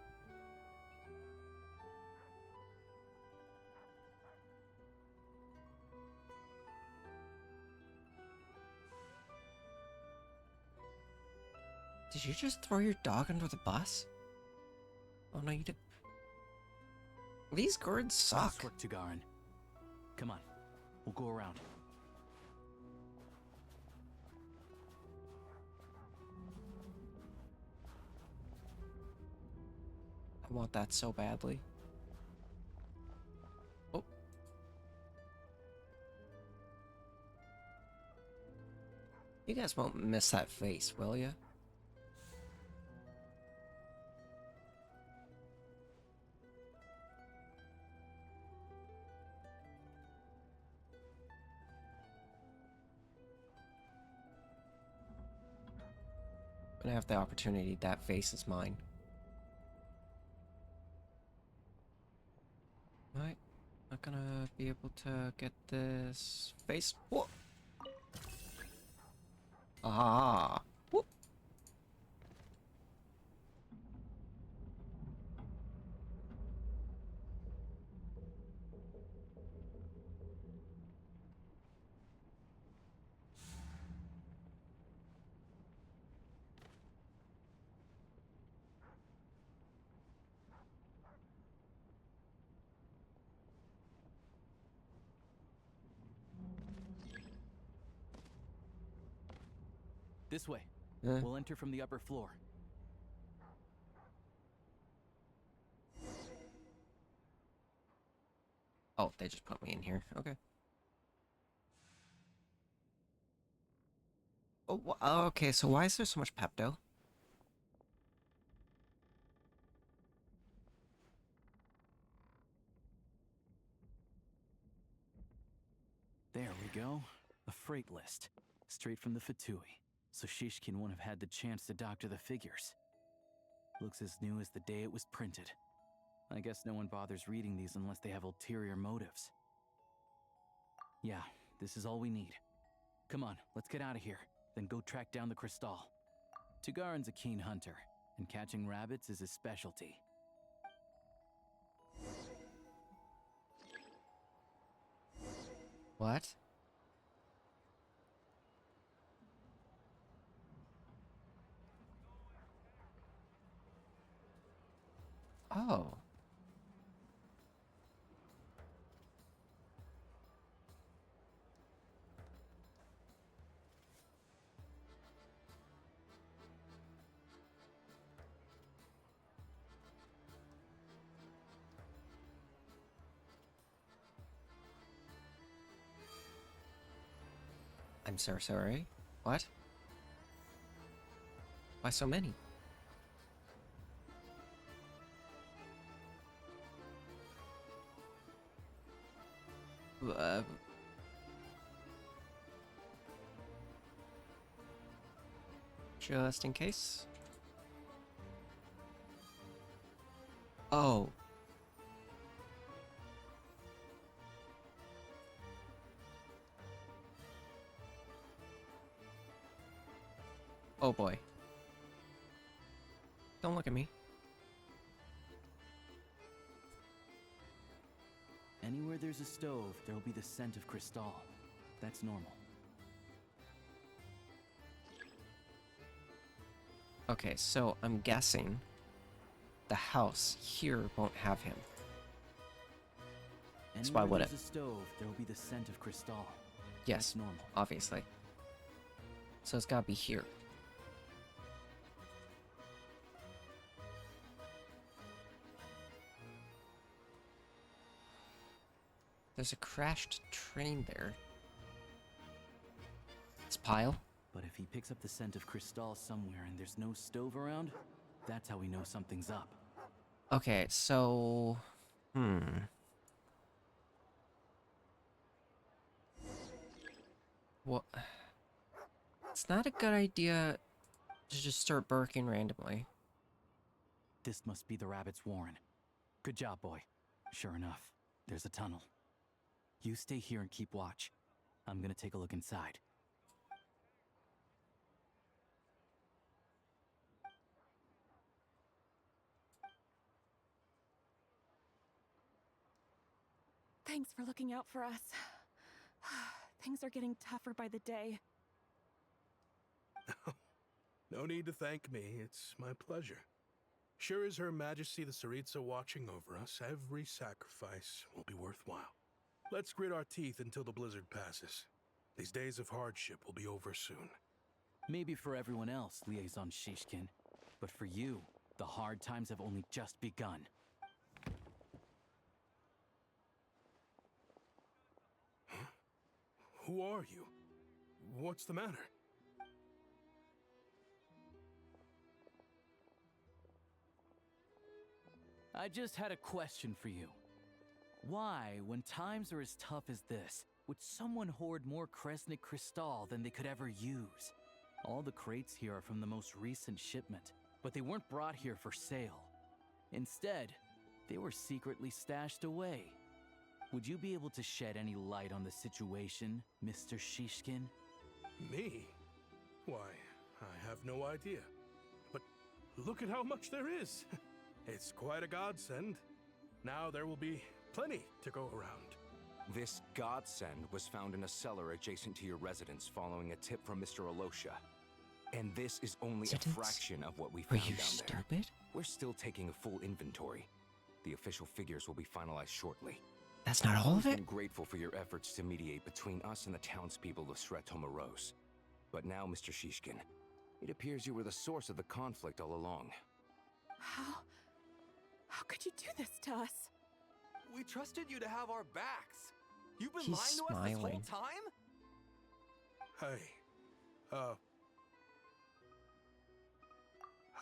Did you just throw your dog under the bus? Oh no, you did. These guards suck. Nice work, Tugarin. Come on, we'll go around. I want that so badly. Oh. You guys won't miss that face, will ya? When I have the opportunity, that face is mine. Right, not gonna be able to get this face. Whoa. Ah. Whoop. This way. Eh. We'll enter from the upper floor. Oh, they just put me in here. Okay. Oh, okay, so why is there so much Pepto? There we go. A freight list. Straight from the Fatui. So Shishkin won't have had the chance to doctor the figures. Looks as new as the day it was printed. I guess no one bothers reading these unless they have ulterior motives. Yeah, this is all we need. Come on, let's get out of here. Then go track down the Crystal. Tugarin's a keen hunter, and catching rabbits is his specialty. What? Oh. I'm so sorry. What? Why so many? Just in case. Oh. Oh boy. Don't look at me. Anywhere there's a stove, there'll be the scent of Crystal. That's normal. Okay, so I'm guessing the house here won't have him. So why would it? There's a stove, there'll be the scent of Crystal. Yes, That's normal. obviously. So it's gotta be here. There's a crashed train there. This pile? But if he picks up the scent of Crystal somewhere and there's no stove around, that's how we know something's up. Okay, so... Well... It's not a good idea to just start barking randomly. This must be the rabbit's warren. Good job, boy. Sure enough, there's a tunnel. You stay here and keep watch. I'm gonna take a look inside. Thanks for looking out for us. Things are getting tougher by the day. No need to thank me. It's my pleasure. Sure as Her Majesty the Tsaritsa watching over us, every sacrifice will be worthwhile. Let's grit our teeth until the blizzard passes. These days of hardship will be over soon. Maybe for everyone else, Liaison Shishkin, but for you, the hard times have only just begun. Huh? Who are you? What's the matter? I just had a question for you. Why, when times are as tough as this, would someone hoard more Kresnik Crystal than they could ever use? All the crates here are from the most recent shipment, but they weren't brought here for sale. Instead, they were secretly stashed away. Would you be able to shed any light on the situation, Mr. Shishkin? Me? Why, I have no idea. But look at how much there is. It's quite a godsend. Now there will be plenty to go around. This godsend was found in a cellar adjacent to your residence following a tip from Mr. Alosha. And this is only a fraction of what we found down there. Are you stupid? We're still taking a full inventory. The official figures will be finalized shortly. That's not all of it? I'm grateful for your efforts to mediate between us and the townspeople of Sretomaros. But now, Mr. Shishkin, it appears you were the source of the conflict all along. How could you do this to us? We trusted you to have our backs. You've been He's lying to us this whole smiling. time? Hey,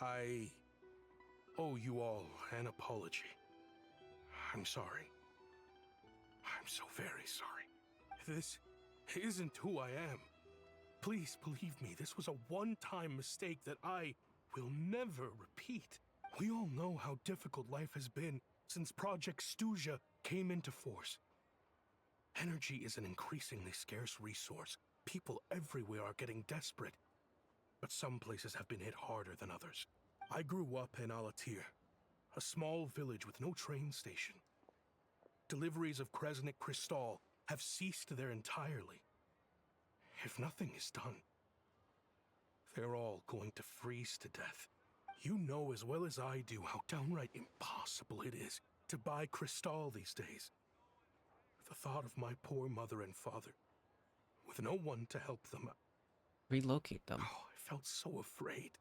I owe you all an apology. I'm sorry. I'm so very sorry. This isn't who I am. Please believe me, this was a one-time mistake that I will never repeat. We all know how difficult life has been since Project Stuja came into force. Energy is an increasingly scarce resource. People everywhere are getting desperate. But some places have been hit harder than others. I grew up in Alatir, a small village with no train station. Deliveries of Kresnik Crystal have ceased there entirely. If nothing is done, they're all going to freeze to death. You know as well as I do how downright impossible it is to buy Crystal these days. The thought of my poor mother and father, with no one to help them, Relocate them. I felt so afraid.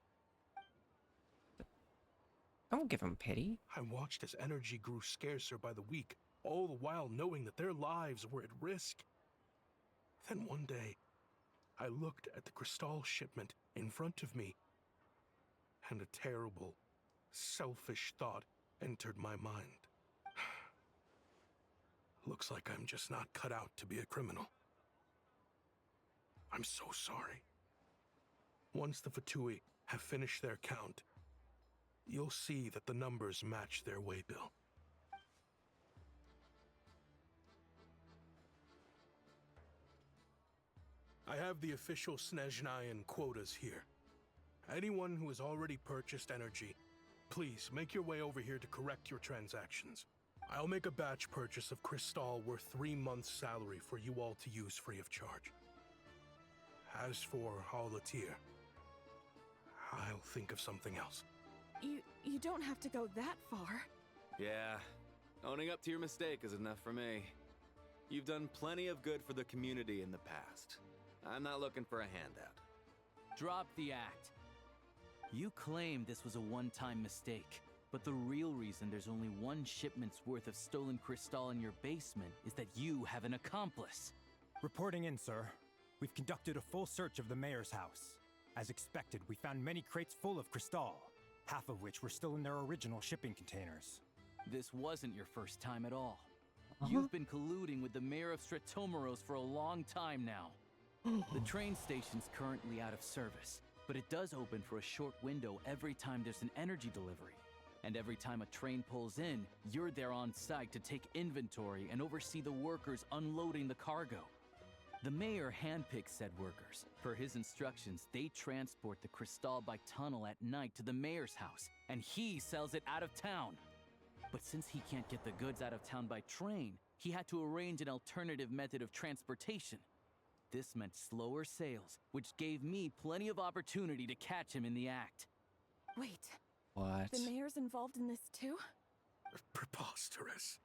Don't give them pity. I watched as energy grew scarcer by the week, all the while knowing that their lives were at risk. Then one day, I looked at the Crystal shipment in front of me, and a terrible, selfish thought entered my mind. Looks like I'm just not cut out to be a criminal. I'm so sorry. Once the Fatui have finished their count, you'll see that the numbers match their waybill. I have the official Snezhnayan quotas here. Anyone who has already purchased energy, please make your way over here to correct your transactions. I'll make a batch purchase of Crystal worth 3 months' salary for you all to use free of charge. As for Alatir, I'll think of something else. You don't have to go that far. Yeah, owning up to your mistake is enough for me. You've done plenty of good for the community in the past. I'm not looking for a handout. Drop the act. You claim this was a one-time mistake, but the real reason there's only one shipment's worth of stolen Crystal in your basement is that you have an accomplice. Reporting in, sir. We've conducted a full search of the mayor's house. As expected, we found many crates full of Crystal, half of which were still in their original shipping containers. This wasn't your first time at all. You've been colluding with the mayor of Sretomaros for a long time now. The train station's currently out of service, but it does open for a short window every time there's an energy delivery. And every time a train pulls in, you're there on site to take inventory and oversee the workers unloading the cargo. The mayor handpicks said workers. Per his instructions, they transport the Crystal by tunnel at night to the mayor's house, and he sells it out of town. But since he can't get the goods out of town by train, he had to arrange an alternative method of transportation. this meant slower sales, which gave me plenty of opportunity to catch him in the act. Wait, What? the mayor's involved in this too? Preposterous.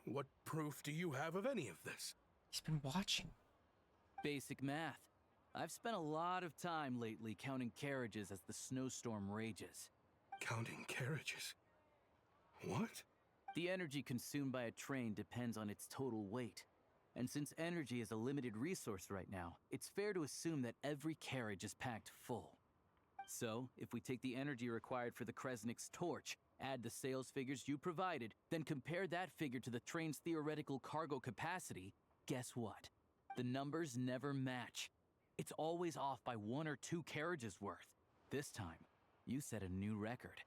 What proof do you have of any of this? He's been watching. Basic math. I've spent a lot of time lately counting carriages as the snowstorm rages. Counting carriages? What? The energy consumed by a train depends on its total weight. And since energy is a limited resource right now, it's fair to assume that every carriage is packed full. So, if we take the energy required for the Kresnik's torch, add the sales figures you provided, then compare that figure to the train's theoretical cargo capacity, guess what? The numbers never match. It's always off by 1 or 2 carriages worth. This time, you set a new record.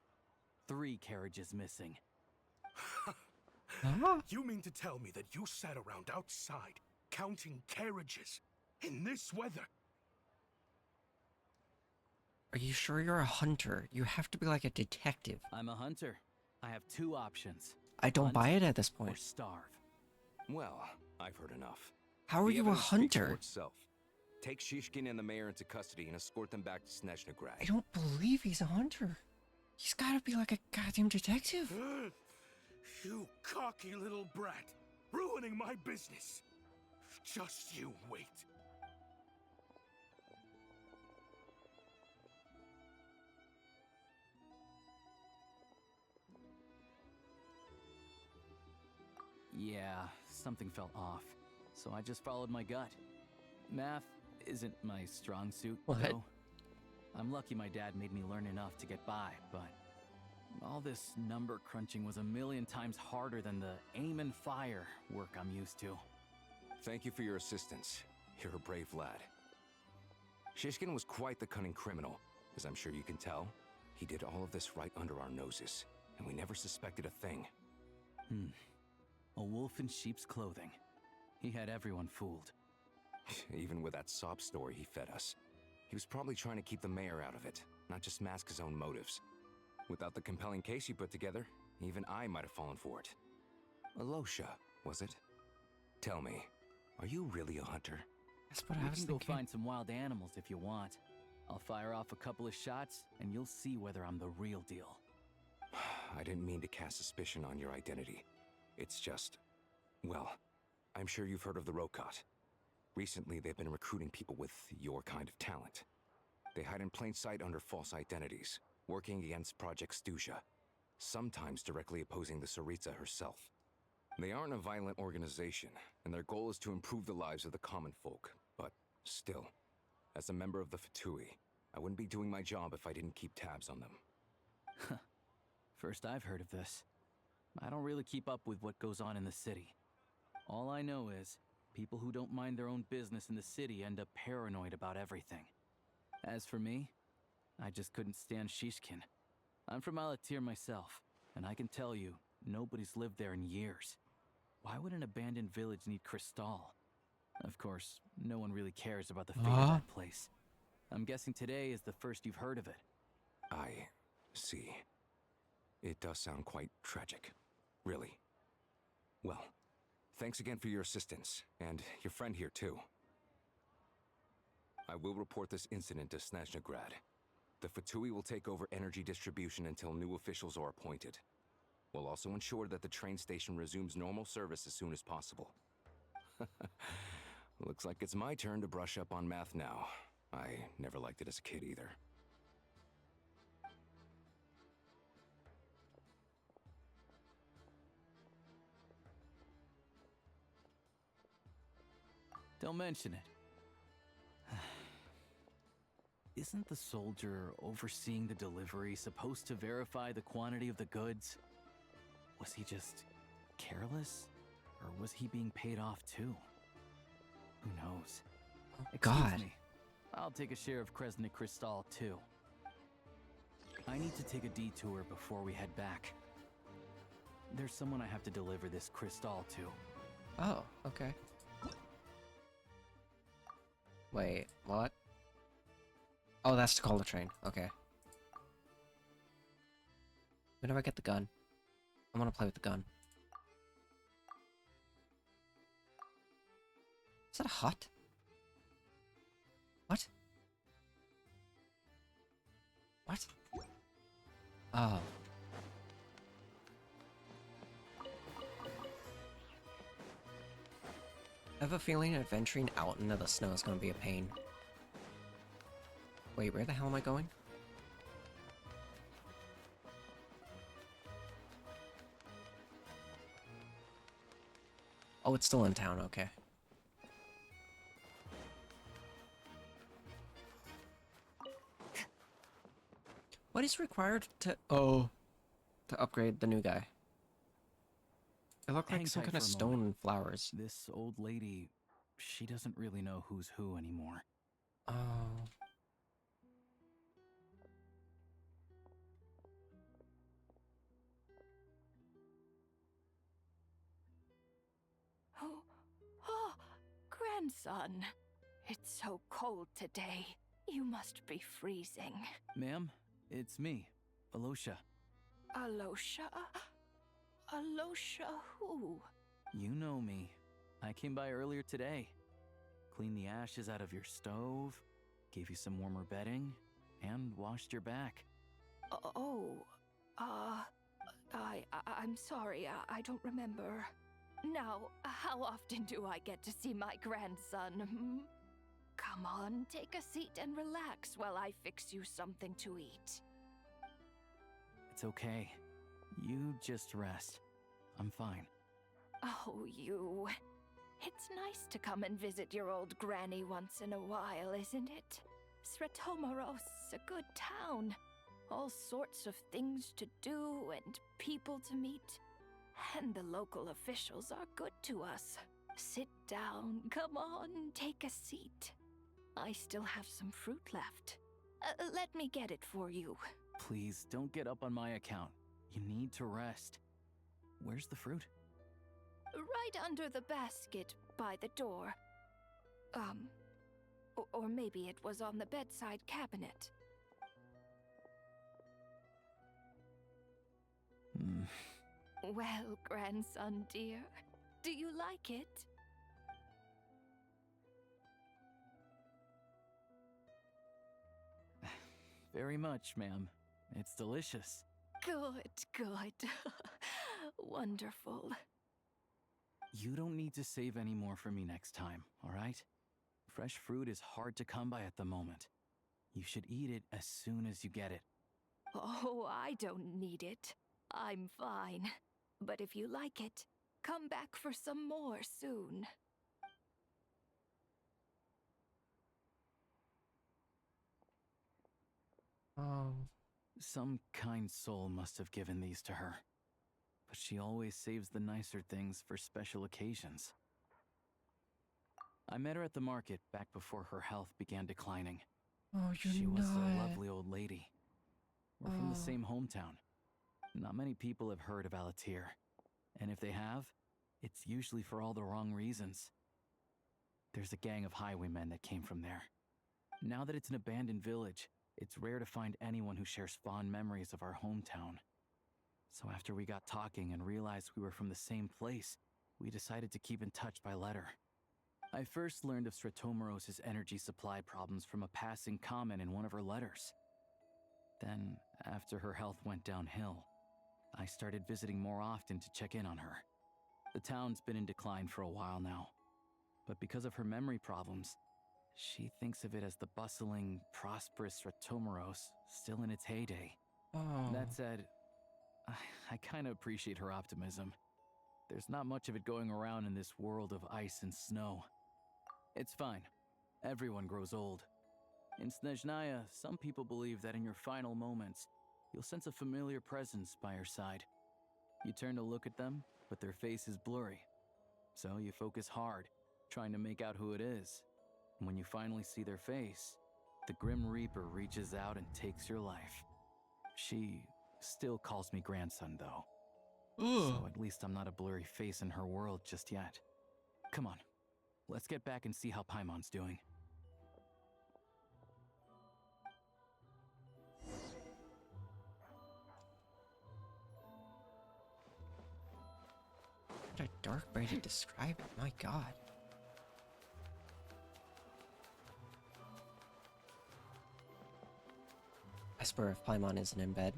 3 carriages missing. You mean to tell me that you sat around outside, counting carriages, in this weather? Are you sure you're a hunter? You have to be like a detective. I'm a hunter. I have 2 options. I don't Hunt buy it at this or point. starve. Well, I've heard enough. How are The you a evidence speaks for hunter? itself. Take Shishkin and the mayor into custody and escort them back to Snezhnegrad. I don't believe he's a hunter. He's gotta be like a goddamn detective. You cocky little brat, ruining my business. Just you wait. Yeah, something felt off. So I just followed my gut. Math isn't my strong suit, What? though. I'm lucky my dad made me learn enough to get by, but all this number crunching was a million times harder than the aim and fire work I'm used to. Thank you for your assistance. You're a brave lad. Shishkin was quite the cunning criminal, as I'm sure you can tell. He did all of this right under our noses, and we never suspected a thing. A wolf in sheep's clothing. He had everyone fooled. Even with that sob story he fed us. He was probably trying to keep the mayor out of it, not just mask his own motives. Without the compelling case you put together, even I might have fallen for it. Alosha, was it? Tell me, are you really a hunter? That's what I We was can go thinking. find some wild animals if you want. I'll fire off a couple of shots, and you'll see whether I'm the real deal. I didn't mean to cast suspicion on your identity. It's just... well, I'm sure you've heard of the Rokot. Recently, they've been recruiting people with your kind of talent. They hide in plain sight under false identities, working against Project Stusha, sometimes directly opposing the Tsaritsa herself. They aren't a violent organization, and their goal is to improve the lives of the common folk. But still, as a member of the Fatui, I wouldn't be doing my job if I didn't keep tabs on them. First I've heard of this. I don't really keep up with what goes on in the city. All I know is, people who don't mind their own business in the city end up paranoid about everything. As for me, I just couldn't stand Shishkin. I'm from Alatir myself, and I can tell you, nobody's lived there in years. Why would an abandoned village need Crystal? Of course, no one really cares about the fate of that place. I'm guessing today is the first you've heard of it. I see. It does sound quite tragic. Really. Well, thanks again for your assistance, and your friend here too. I will report this incident to Snezhnegrad. The Fatui will take over energy distribution until new officials are appointed. We'll also ensure that the train station resumes normal service as soon as possible. Looks like it's my turn to brush up on math now. I never liked it as a kid either. Don't mention it. Isn't the soldier overseeing the delivery supposed to verify the quantity of the goods? Was he just careless? Or was he being paid off too? Who knows? God. Excuse me. I'll take a share of Kresnik Crystal too. I need to take a detour before we head back. There's someone I have to deliver this crystal to. Oh, okay. Wait, what? Oh, that's to call the train. Okay. When do I get the gun? I want to play with the gun. Is that a hut? Oh. I have a feeling adventuring out into the snow is gonna be a pain. Wait, where the hell am I going? Oh, it's still in town, okay. What is required to upgrade the new guy? It looked like Hang some tight kind of for a stone moment. and flowers. This old lady, she doesn't really know who's who anymore. Oh. Oh, grandson. It's so cold today. You must be freezing. Ma'am, it's me, Alosha. Alosha? Alosha who? You know me. I came by earlier today. Cleaned the ashes out of your stove, gave you some warmer bedding, and washed your back. I'm sorry, I don't remember. Now, how often do I get to see my grandson? Hmm? Come on, take a seat and relax while I fix you something to eat. It's okay. You just rest. I'm fine. Oh, you. It's nice to come and visit your old granny once in a while, isn't it? Sretomoros, a good town. All sorts of things to do and people to meet. And the local officials are good to us. Sit down, come on, take a seat. I still have some fruit left. Let me get it for you. Please, don't get up on my account. You need to rest. Where's the fruit? Right under the basket by the door. Or maybe it was on the bedside cabinet. Well, grandson dear, do you like it? Very much, ma'am. It's delicious. Good. Wonderful. You don't need to save any more for me next time, all right? Fresh fruit is hard to come by at the moment. You should eat it as soon as you get it. Oh, I don't need it. I'm fine. But if you like it, come back for some more soon. Oh. Some kind soul must have given these to her. But she always saves the nicer things for special occasions. I met her at the market back before her health began declining. Oh, She was a lovely old lady. We're from the same hometown. Not many people have heard of Alatir. And if they have, it's usually for all the wrong reasons. There's a gang of highwaymen that came from there. Now that it's an abandoned village, it's rare to find anyone who shares fond memories of our hometown. So after we got talking and realized we were from the same place, we decided to keep in touch by letter. I first learned of Sretomoros' energy supply problems from a passing comment in one of her letters. Then, after her health went downhill, I started visiting more often to check in on her. The town's been in decline for a while now, but because of her memory problems, she thinks of it as the bustling, prosperous Sretomoros still in its heyday. That said, I kind of appreciate her optimism. There's not much of it going around in this world of ice and snow. It's fine. Everyone grows old. In Snezhnaya, some people believe that in your final moments, you'll sense a familiar presence by your side. You turn to look at them, but their face is blurry. So you focus hard, trying to make out who it is. And when you finally see their face, the Grim Reaper reaches out and takes your life. She still calls me grandson, though. So at least I'm not a blurry face in her world just yet. Come on, let's get back and see how Paimon's doing. What a dark way to describe it, my god. I swear if Paimon isn't in bed,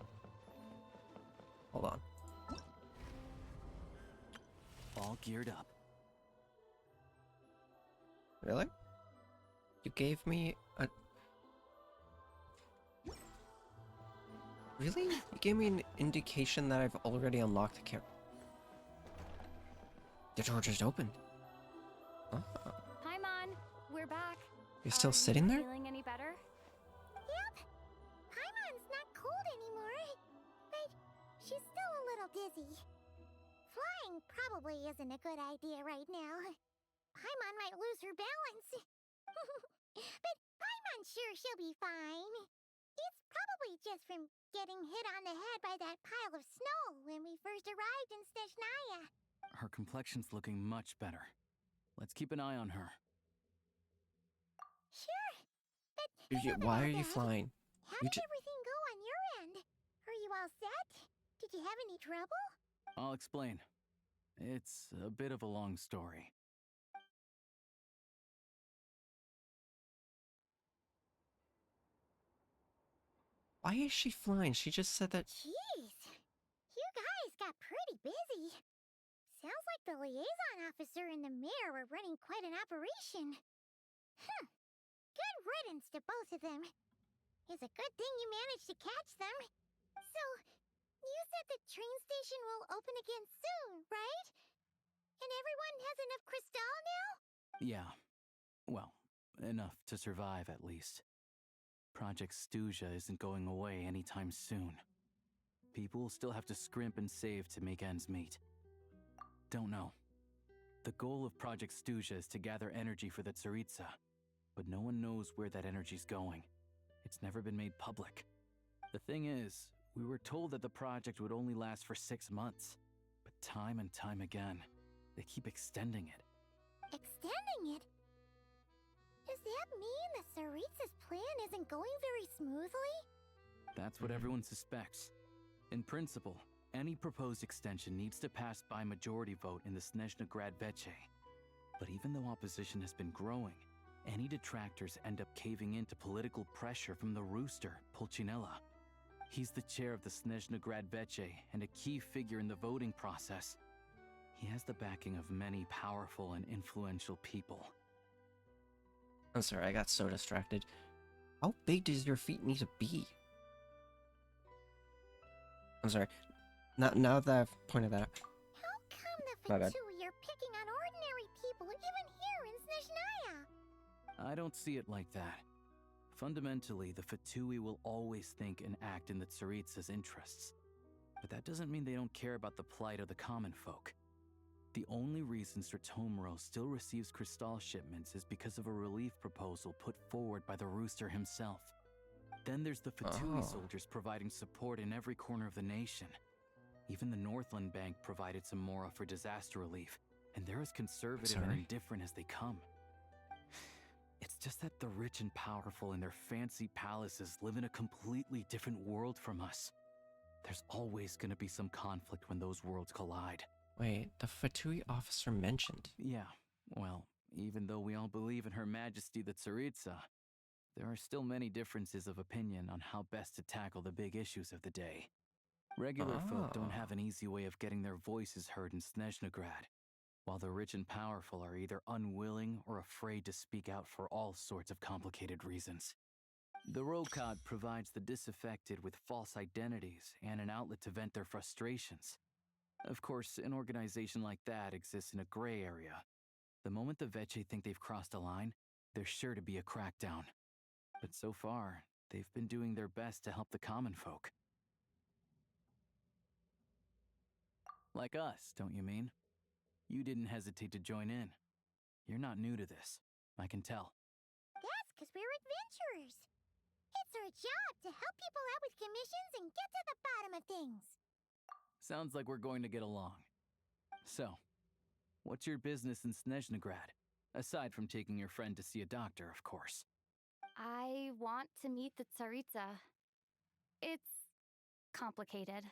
Hold on. All geared up. Really? You gave me a... Really? You gave me an indication that I've already unlocked the character. The door just opened. Oh. Paimon, we're back. You're still Are sitting you there? Feeling any better? Yep. Paimon's not cold anymore, but she's still a little dizzy. Flying probably isn't a good idea right now. Paimon might lose her balance. But Paimon's sure she'll be fine. It's probably just from getting hit on the head by that pile of snow when we first arrived in Snezhnaya. Her complexion's looking much better. Let's keep an eye on her. Sure, but Why are you flying? How You did everything go on your end? Are you all set? Did you have any trouble? I'll explain. It's a bit of a long story. Why is she flying? She just said that... Jeez, you guys got pretty busy. Sounds like the liaison officer and the mayor were running quite an operation. Good riddance to both of them. It's a good thing you managed to catch them. So, you said the train station will open again soon, right? And everyone has enough crystal now? Yeah. Well, enough to survive at least. Project Stuja isn't going away anytime soon. People will still have to scrimp and save to make ends meet. Don't know. The goal of Project Stuja is to gather energy for the Tsaritsa, but no one knows where that energy's going. It's never been made public. The thing is, we were told that the project would only last for 6 months, but time and time again, they keep extending it. Extending it? Does that mean the Tsaritsa's plan isn't going very smoothly? That's what everyone suspects. In principle, any proposed extension needs to pass by majority vote in the snezhnaya Veche. But even though opposition has been growing, any detractors end up caving into political pressure from the rooster, Pulcinella. He's the chair of the snezhnaya Veche and a key figure in the voting process. He has the backing of many powerful and influential people. I'm sorry, I got so distracted. How big does your feet need to be? I'm sorry. Now that I've pointed that out. How come the My bad. Fatui are picking on ordinary people even here in Snezhnaya? I don't see it like that. Fundamentally, the Fatui will always think and act in the Tsaritsa's interests. But that doesn't mean they don't care about the plight of the common folk. The only reason Stratomero still receives crystal shipments is because of a relief proposal put forward by the Rooster himself. Then there's the Fatui soldiers providing support in every corner of the nation. Even the Northland Bank provided some mora for disaster relief, and they're as conservative and indifferent as they come. It's just that the rich and powerful in their fancy palaces live in a completely different world from us. There's always going to be some conflict when those worlds collide. Wait, the Fatui officer mentioned. Yeah, well, even though we all believe in Her Majesty the Tsaritsa, there are still many differences of opinion on how best to tackle the big issues of the day. Regular folk don't have an easy way of getting their voices heard in Snezhnaya, while the rich and powerful are either unwilling or afraid to speak out for all sorts of complicated reasons. The Rokad provides the disaffected with false identities and an outlet to vent their frustrations. Of course, an organization like that exists in a gray area. The moment the Veche think they've crossed a line, there's sure to be a crackdown. But so far, they've been doing their best to help the common folk. Like us, don't you mean? You didn't hesitate to join in. You're not new to this, I can tell. That's because we're adventurers. It's our job to help people out with commissions and get to the bottom of things. Sounds like we're going to get along. So, what's your business in Snezhnaya? Aside from taking your friend to see a doctor, of course. I want to meet the Tsaritsa. It's complicated.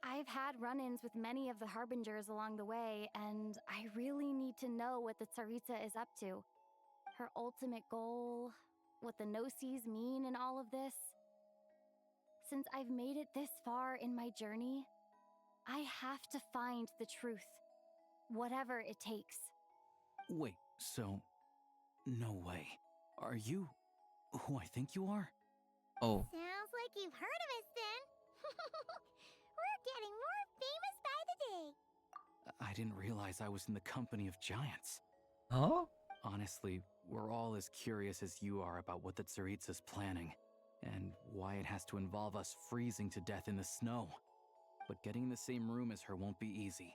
I've had run-ins with many of the Harbingers along the way, and I really need to know what the Tsaritsa is up to. Her ultimate goal, what the no-sees mean in all of this. since I've made it this far in my journey, I have to find the truth, whatever it takes. Wait, so... No way. Are you who I think you are? Oh. Sounds like you've heard of us then. We're getting more famous by the day. I didn't realize I was in the company of giants. Huh? Honestly, we're all as curious as you are about what the Tsaritsa's planning, and why it has to involve us freezing to death in the snow. But getting in the same room as her won't be easy.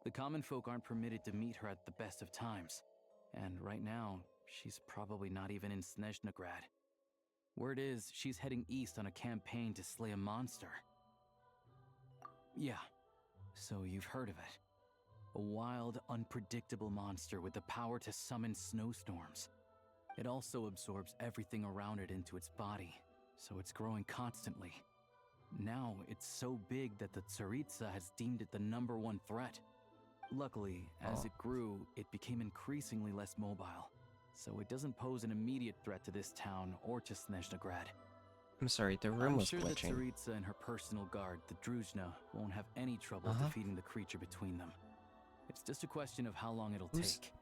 The common folk aren't permitted to meet her at the best of times, and right now, she's probably not even in Snezhnagrad. Word is, she's heading east on a campaign to slay a monster. Yeah, so you've heard of it. A wild, unpredictable monster with the power to summon snowstorms. It also absorbs everything around it into its body, so it's growing constantly. Now, it's so big that the Tsaritsa has deemed it the #1 threat. Luckily, as it grew, it became increasingly less mobile, so it doesn't pose an immediate threat to this town or to Snezhnagrad. I'm sorry, the room I'm was sure glitching. the Tsaritsa and her personal guard, the Druzhna, won't have any trouble defeating the creature between them. It's just a question of how long it'll take.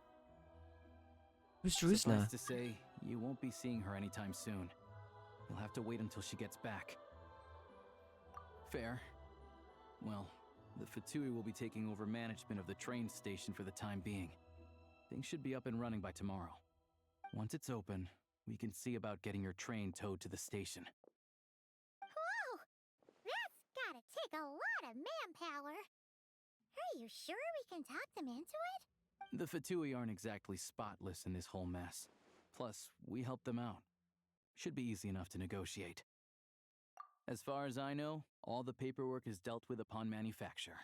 Who's Druzhna? Suffice to say, you won't be seeing her anytime soon. You'll have to wait until she gets back. Fair. Well, the Fatui will be taking over management of the train station for the time being. Things should be up and running by tomorrow. Once it's open, we can see about getting your train towed to the station. Whoa! That's gotta take a lot of manpower. Are you sure we can talk them into it? The Fatui aren't exactly spotless in this whole mess. Plus, we helped them out. Should be easy enough to negotiate. As far as I know, all the paperwork is dealt with upon manufacture.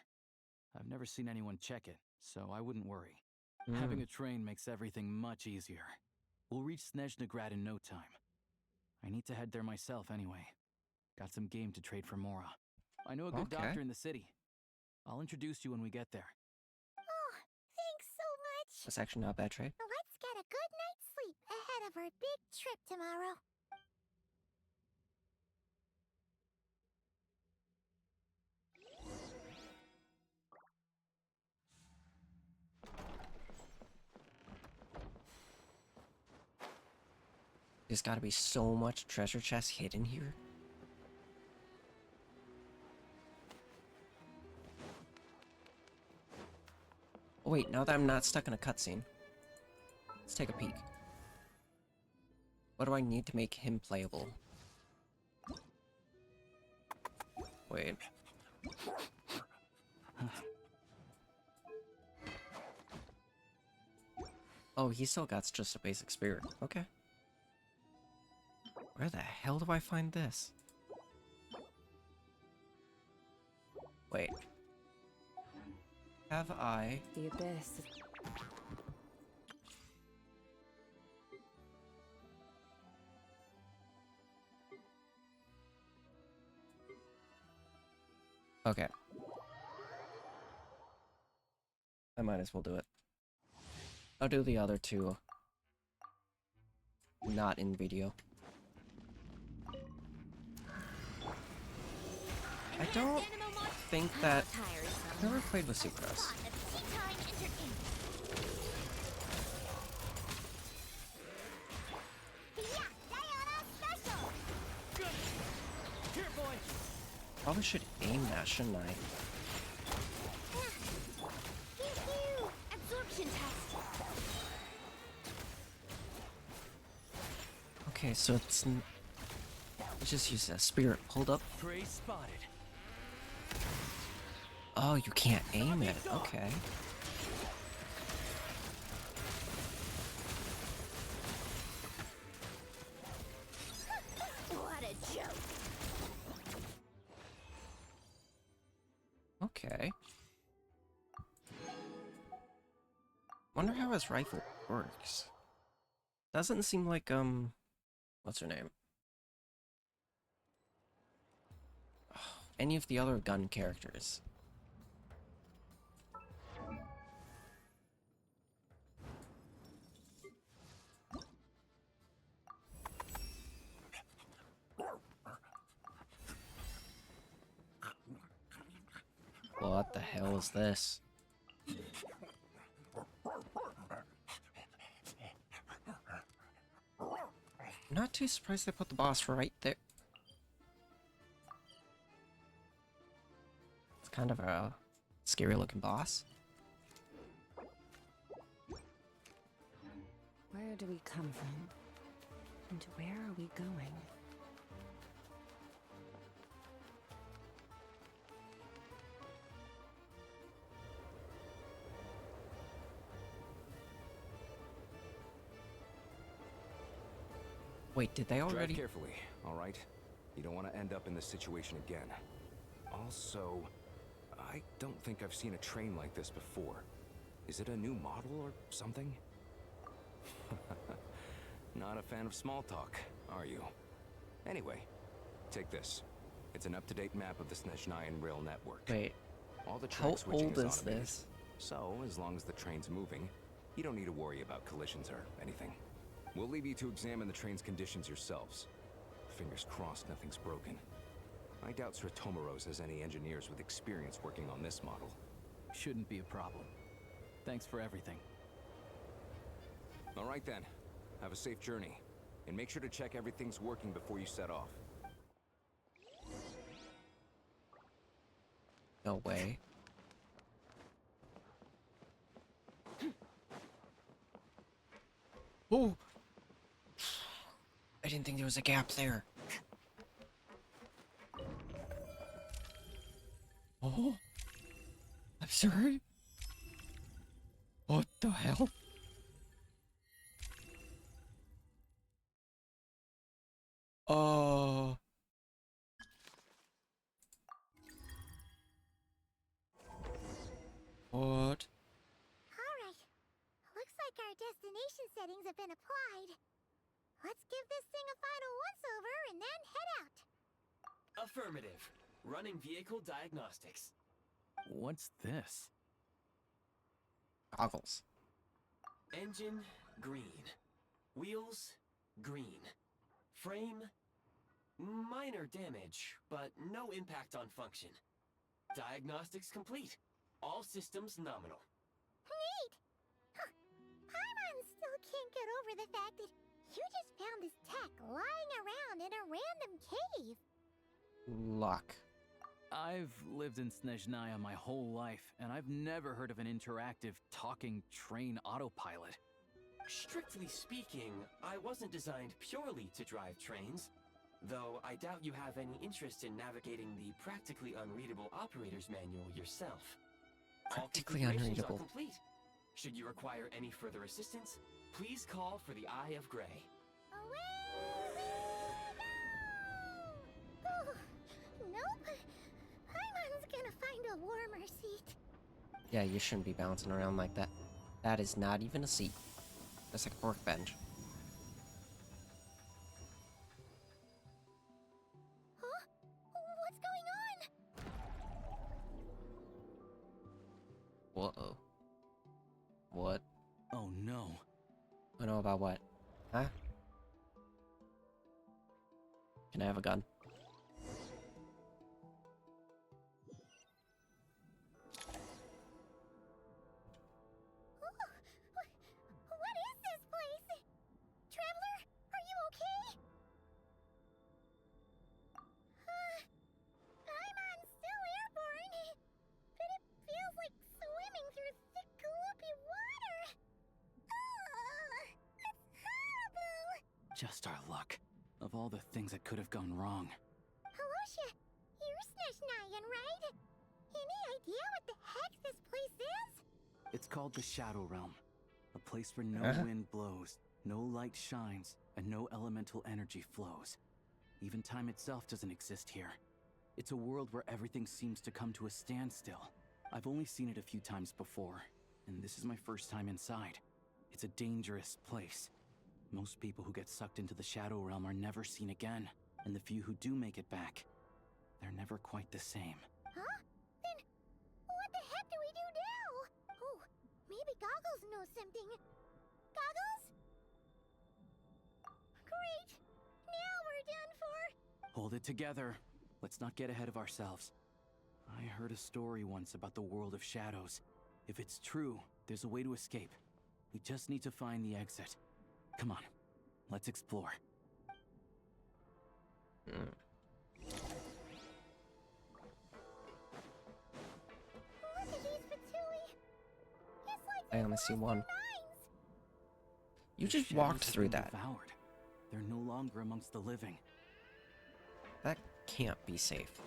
I've never seen anyone check it, so I wouldn't worry. Having a train makes everything much easier. We'll reach Snezhnagrad in no time. I need to head there myself anyway. Got some game to trade for Mora. I know a good doctor in the city. I'll introduce you when we get there. Oh, thanks so much. That's actually not a bad trade. Let's get a good night's sleep ahead of our big trip tomorrow. There's gotta be so much treasure chest hidden here. Oh wait, now that I'm not stuck in a cutscene, let's take a peek. What do I need to make him playable? Wait. Oh, he still got just a basic spirit. Okay. Where the hell do I find this? Wait. Have I... The abyss. Okay. I might as well do it. I'll do the other two. Not in video. I don't think that... I've never played with Sucrose. Probably should aim that, shouldn't I? Okay, so it's... Let's just use a spirit pulled up. Prey spotted. Oh, you can't aim it. Okay. What a joke. Okay. Wonder how his rifle works. Doesn't seem like, what's her name? Oh, any of the other gun characters. What the hell is this? Not too surprised they put the boss right there. It's kind of a scary looking boss. Where do we come from? And where are we going? Wait, did they already? Drive carefully, all right? You don't want to end up in this situation again. Also, I don't think I've seen a train like this before. Is it a new model or something? Not a fan of small talk, are you? Anyway, take this. It's an up-to-date map of the Snezhnayan rail network. Wait, all the how track switching old is automated. this? So, as long as the train's moving, you don't need to worry about collisions or anything. We'll leave you to examine the train's conditions yourselves. Fingers crossed nothing's broken. I doubt Sratomaros has any engineers with experience working on this model. Shouldn't be a problem. Thanks for everything. All right then. Have a safe journey. And make sure to check everything's working before you set off. No way. Oh! I didn't think there was a gap there. Oh! I'm sorry? What the hell? Oh. What? Alright. Looks like our destination settings have been applied. Let's give this thing a final once-over and then head out. Affirmative. Running vehicle diagnostics. What's this? Goggles. Engine, green. Wheels, green. Frame, minor damage, but no impact on function. Diagnostics complete. All systems nominal. Neat! Huh. Paimon still can't get over the fact that you just found this tech lying around in a random cave. Luck. I've lived in Snezhnaya my whole life, and I've never heard of an interactive, talking train autopilot. Strictly speaking, I wasn't designed purely to drive trains, though I doubt you have any interest in navigating the practically unreadable operator's manual yourself. Practically All configurations unreadable. are complete. Should you require any further assistance, please call for the Eye of Grey. Oh, nope. Paimon's gonna find a warmer seat. Yeah, you shouldn't be bouncing around like that. That is not even a seat. That's like a workbench. Huh? What's going on? Whoa. What? Oh no. I know about what? Huh? Can I have a gun? What is this place? Traveler, are you okay? Paimon's still airborne, but it feels like swimming through thick, gloopy water. It's horrible. Just our luck. Of all the things that could have gone wrong. Halosha, you're Snezhnayan, right? Any idea what the heck this place is? It's called the Shadow Realm. A place where no wind blows, no light shines, and no elemental energy flows. Even time itself doesn't exist here. It's a world where everything seems to come to a standstill. I've only seen it a few times before, and this is my first time inside. It's a dangerous place. Most people who get sucked into the Shadow Realm are never seen again, and the few who do make it back, they're never quite the same. Huh? Then what the heck do we do now? Oh, maybe Goggles knows something. Goggles? Great! Now we're done for! Hold it together. Let's not get ahead of ourselves. I heard a story once about the world of shadows. If it's true, there's a way to escape. We just need to find the exit. Come on, let's explore. Mm. Look at these Fatui. It's like I they've only see lost one. their minds. You The just shadows walked have through been that. devoured. They're no longer amongst the living. That can't be safe.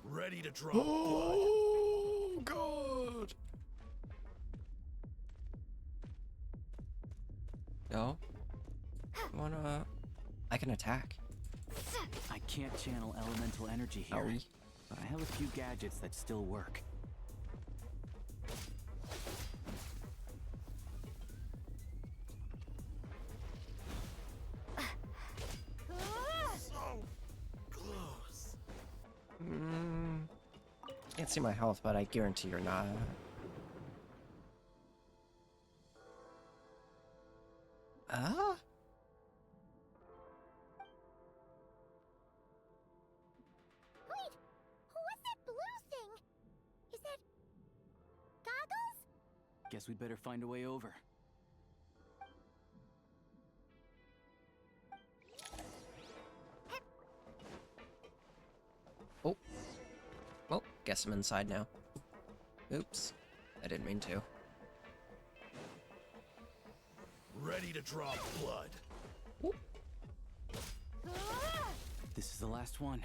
Ready to draw blood. Oh, God. No. I can attack. I can't channel elemental energy here, Owie. but I have a few gadgets that still work. So close. Can't see my health, but I guarantee you're not. Ah? Wait, what's that blue thing? Is that goggles? Guess we'd better find a way over. Oh. Well, guess I'm inside now. Oops. I didn't mean to. Ready to draw blood. This is the last one.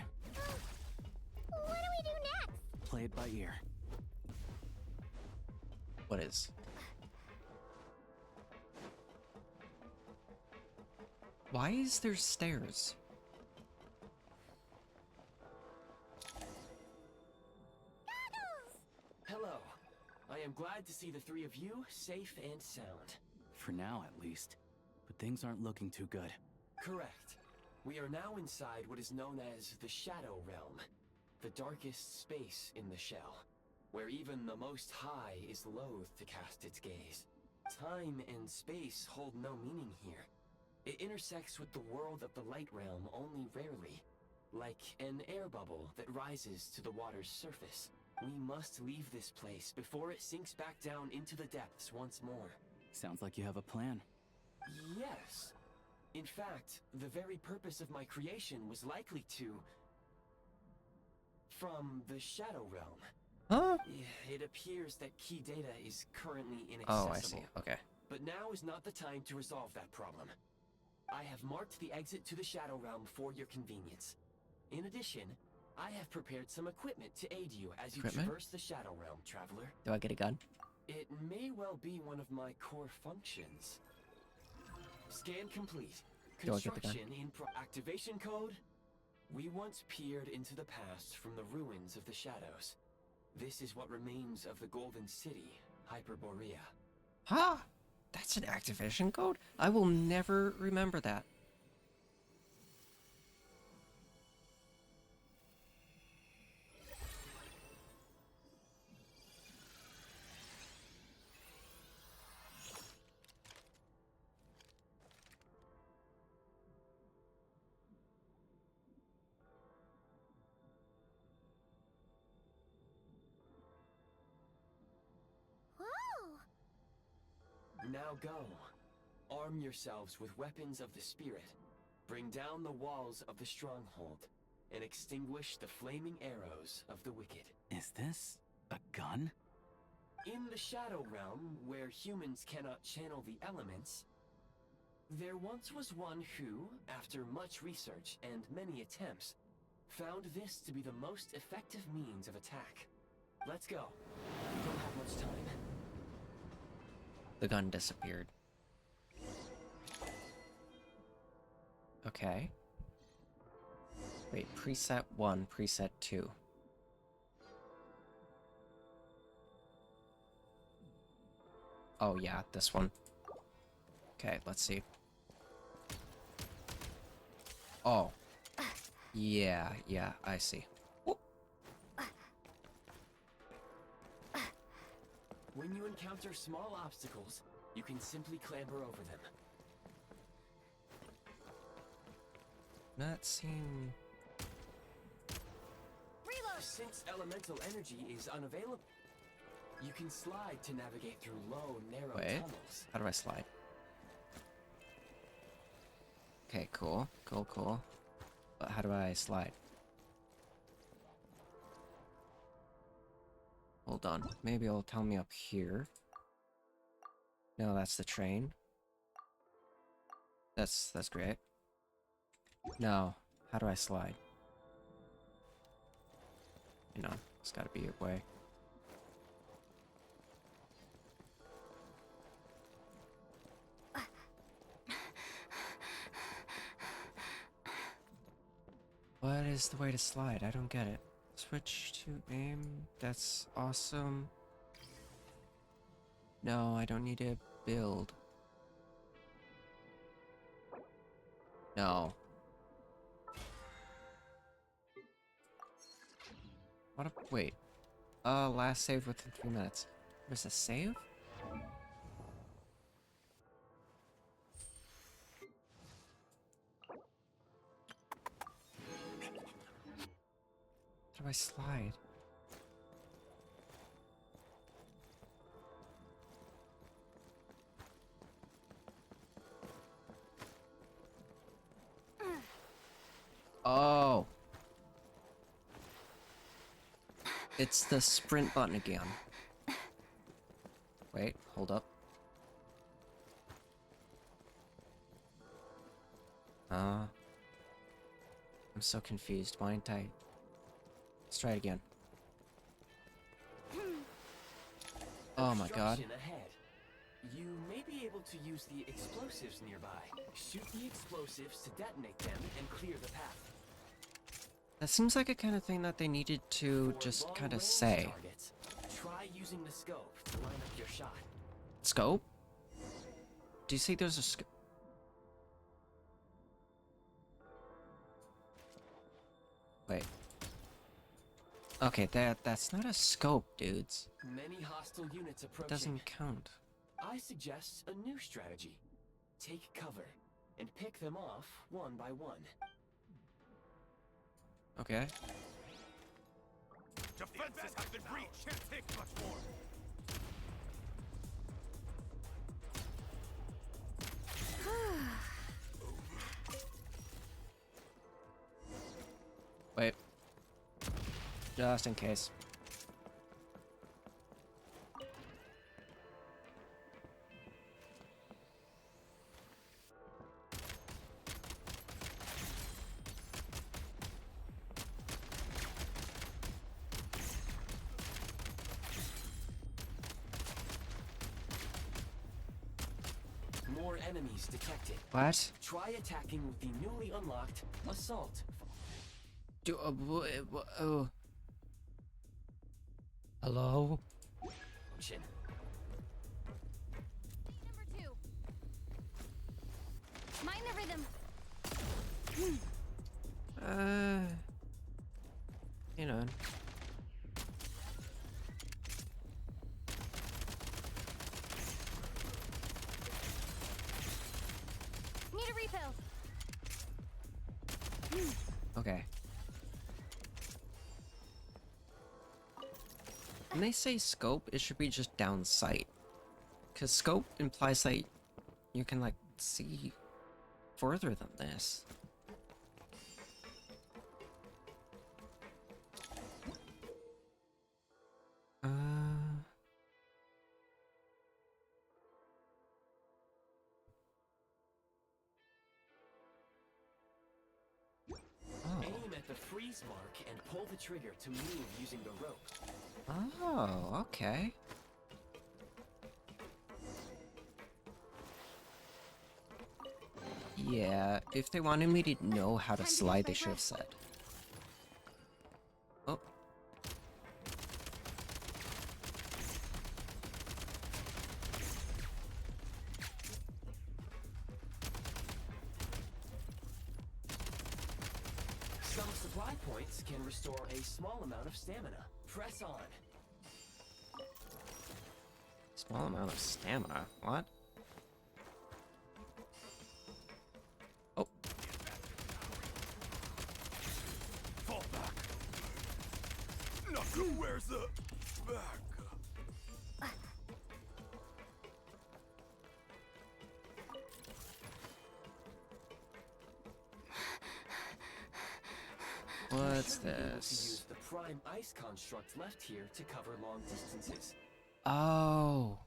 What do we do next? Play it by ear. What is? Why is there stairs? Hello. I am glad to see the three of you safe and sound. For now, at least. But things aren't looking too good. Correct. We are now inside what is known as the Shadow Realm, the darkest space in the shell, where even the Most High is loath to cast its gaze. Time and space hold no meaning here. It intersects with the world of the Light Realm only rarely, like an air bubble that rises to the water's surface. We must leave this place before it sinks back down into the depths once more. Sounds like you have a plan. Yes. In fact, the very purpose of my creation was likely to... from the Shadow Realm. Huh? It appears that key data is currently inaccessible. Oh, I see. Okay. But now is not the time to resolve that problem. I have marked the exit to the Shadow Realm for your convenience. In addition, I have prepared some equipment to aid you as you traverse the Shadow Realm, traveler. Do I get a gun? It may well be one of my core functions. Scan complete. Do I get the gun? Construction in activation code. We once peered into the past from the ruins of the shadows. This is what remains of the Golden City, Hyperborea. Huh? That's an activation code? I will never remember that. Now go. Arm yourselves with weapons of the spirit. Bring down the walls of the stronghold and extinguish the flaming arrows of the wicked. Is this a gun? In the Shadow Realm, where humans cannot channel the elements, there once was one who, after much research and many attempts, found this to be the most effective means of attack. Let's go. We don't have much time. The gun disappeared. Okay. Wait, preset 1, preset 2. Oh yeah, this one. Okay, let's see. Oh. Yeah, I see. When you encounter small obstacles, you can simply clamber over them. Not seem... Since elemental energy is unavailable, you can slide to navigate through low, narrow tunnels. How do I slide? Okay, cool. Cool. But how do I slide? Hold on. Maybe it'll tell me up here. No, that's the train. That's great. No. How do I slide? You know, it's gotta be a way. What is the way to slide? I don't get it. Switch to aim. That's awesome. No, I don't need to build. No. What a wait. Last save within 3 minutes. There's a save? How do I slide? Oh. It's the sprint button again. Wait, hold up. I'm so confused. Why ain't I... Let's try it again. Oh my god. Ahead. You may be able to use the explosives nearby. Shoot the explosives to detonate them and clear the path. That seems like a kind of thing that they needed to just kind of say. Targets, try using the scope to line up your shot. Scope? Do you see there's a scope? Wait. Okay, that's not a scope, dudes. Many hostile units approaching. It doesn't count. I suggest a new strategy. Take cover and pick them off one by one. Okay. Defenses have been breached. Can't take much more. Wait. Just in case. More enemies detected. What? Try attacking with the newly unlocked assault. Oh. Hello? Chin. Number 2. Mind the rhythm. You know. Need a refill. Okay. When they say scope, it should be just down sight. Because scope implies that you can, like, see further than this. Aim at the freeze mark and pull the trigger to move using the rope. Oh, okay. Yeah, if they wanted me to know how to slide, they should have said. Oh. Some supply points can restore a small amount of stamina. Press on. Small amount of stamina. What? Oh. Fall back. What's You should be able to this? use the prime ice construct left here to cover long distances. Oh.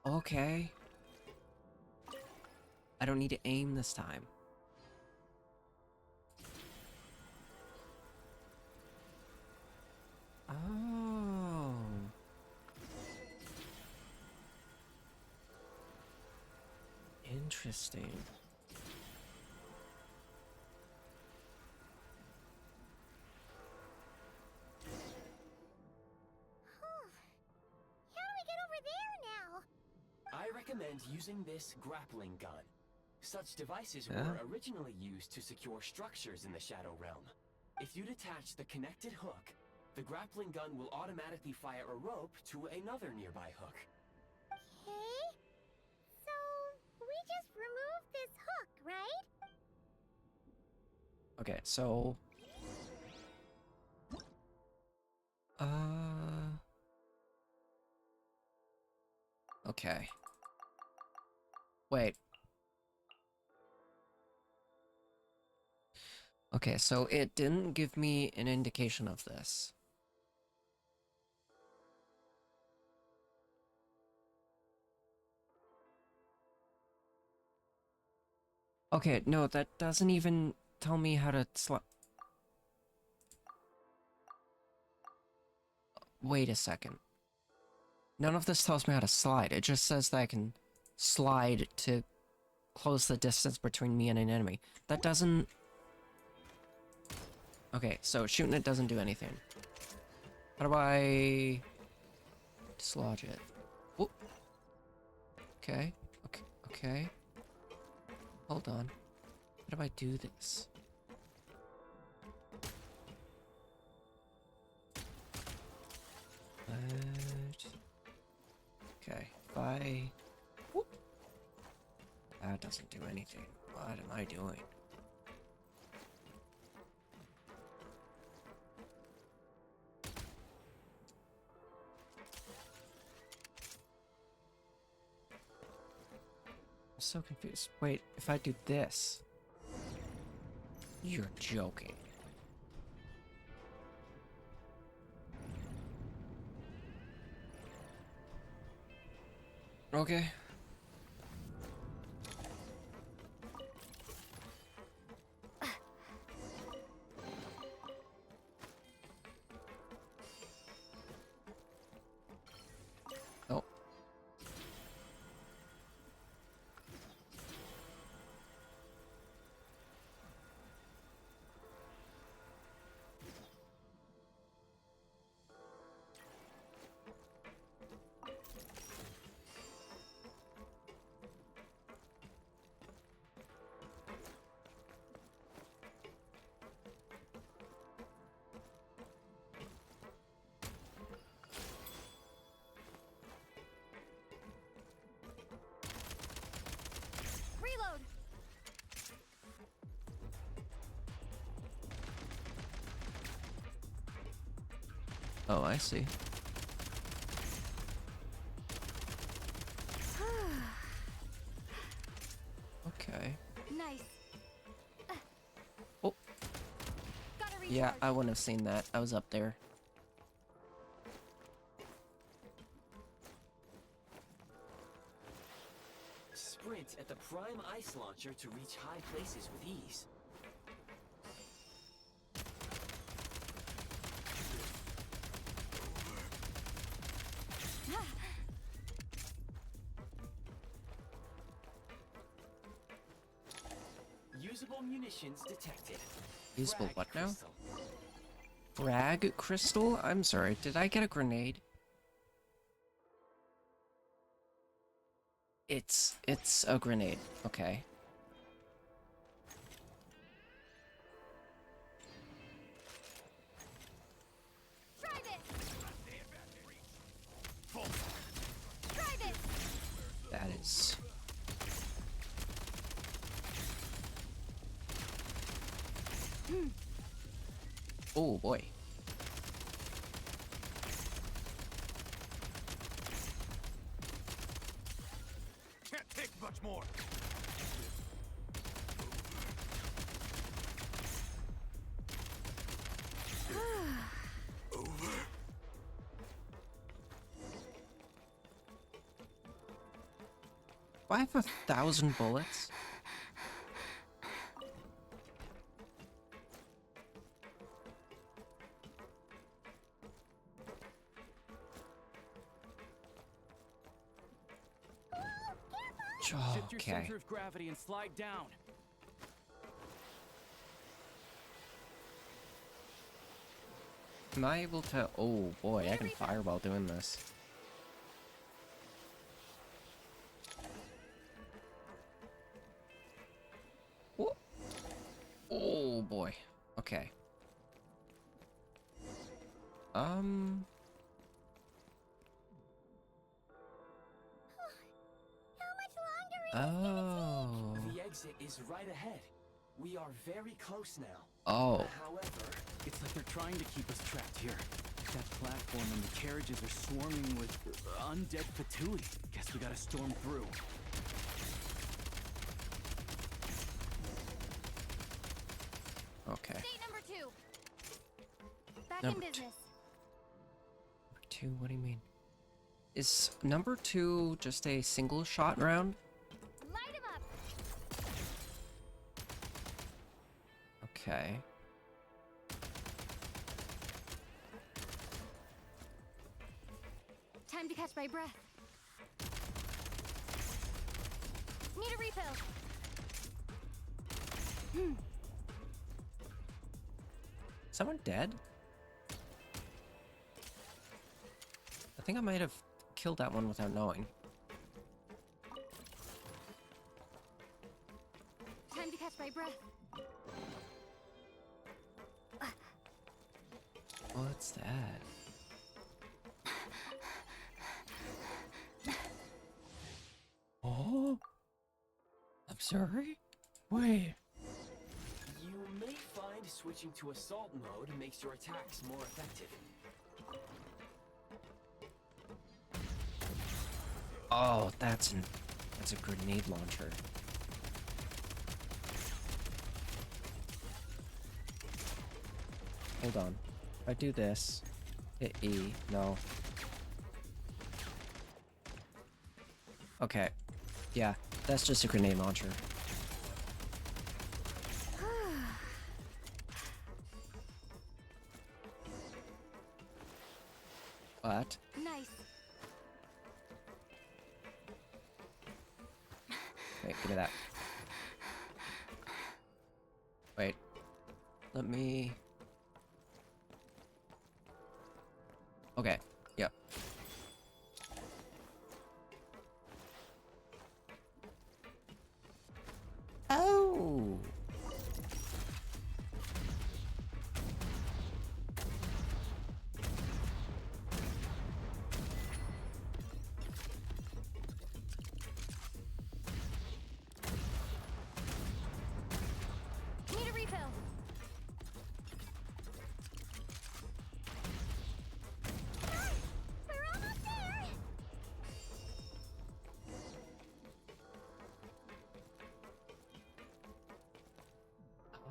Okay. I don't need to aim this time. Oh. Interesting. How do we get over there now? I recommend using this grappling gun. Such devices Yeah. were originally used to secure structures in the Shadow Realm. If you detach the connected hook, the grappling gun will automatically fire a rope to another nearby hook. Okay. So, we just remove this hook, right? Okay, so... Okay. Wait. Okay, so it didn't give me an indication of this. Okay, no, that doesn't even tell me how to Wait a second. None of this tells me how to slide. It just says that I can slide to close the distance between me and an enemy. That doesn't... Okay, so shooting it doesn't do anything. How do I dislodge it? Oh. Okay. Okay. Okay. Hold on. How do I do this? Okay. If I... Whoop. That doesn't do anything. What am I doing? I'm so confused. Wait, if I do this... You're joking. Okay. Oh. Reload. Oh, I see. Okay. Nice. Oh. Gotta Yeah, recharge. I wouldn't have seen that. I was up there. Sprint at the prime ice launcher to reach high places with ease. Usable munitions detected. Usable Frag what now? crystal. Frag crystal? I'm sorry, did I get a grenade? It's a grenade. Okay. Try this. Try this. That is... Oh boy. Do I have 1,000 bullets? Shift your Okay. center of gravity and slide down. Am I able to... Oh boy, I can fireball doing this. Whoa. Oh boy. Okay. Oh. The exit is right ahead. We are very close now. Oh. However, It's like they're trying to keep us trapped here. That platform and the carriages are swarming with undead Fatui. Guess we gotta storm through. Okay. State number 2. Back Number in business. Number 2, what do you mean? Is number 2 just a single shot round? Light 'em up. Okay. Time to catch my breath. Need a refill. Someone dead? I think I might have killed that one without knowing. Time to catch my breath. What's that? Oh? I'm sorry? Wait. you may find switching to assault mode makes your attacks more effective. Oh, that's a grenade launcher. Hold on. If I do this, hit E, no. Okay. Yeah, that's just a grenade launcher. What? Nice. Wait, give me that. Wait. Let me... Okay, yep. Oh! Need a refill. We're almost there.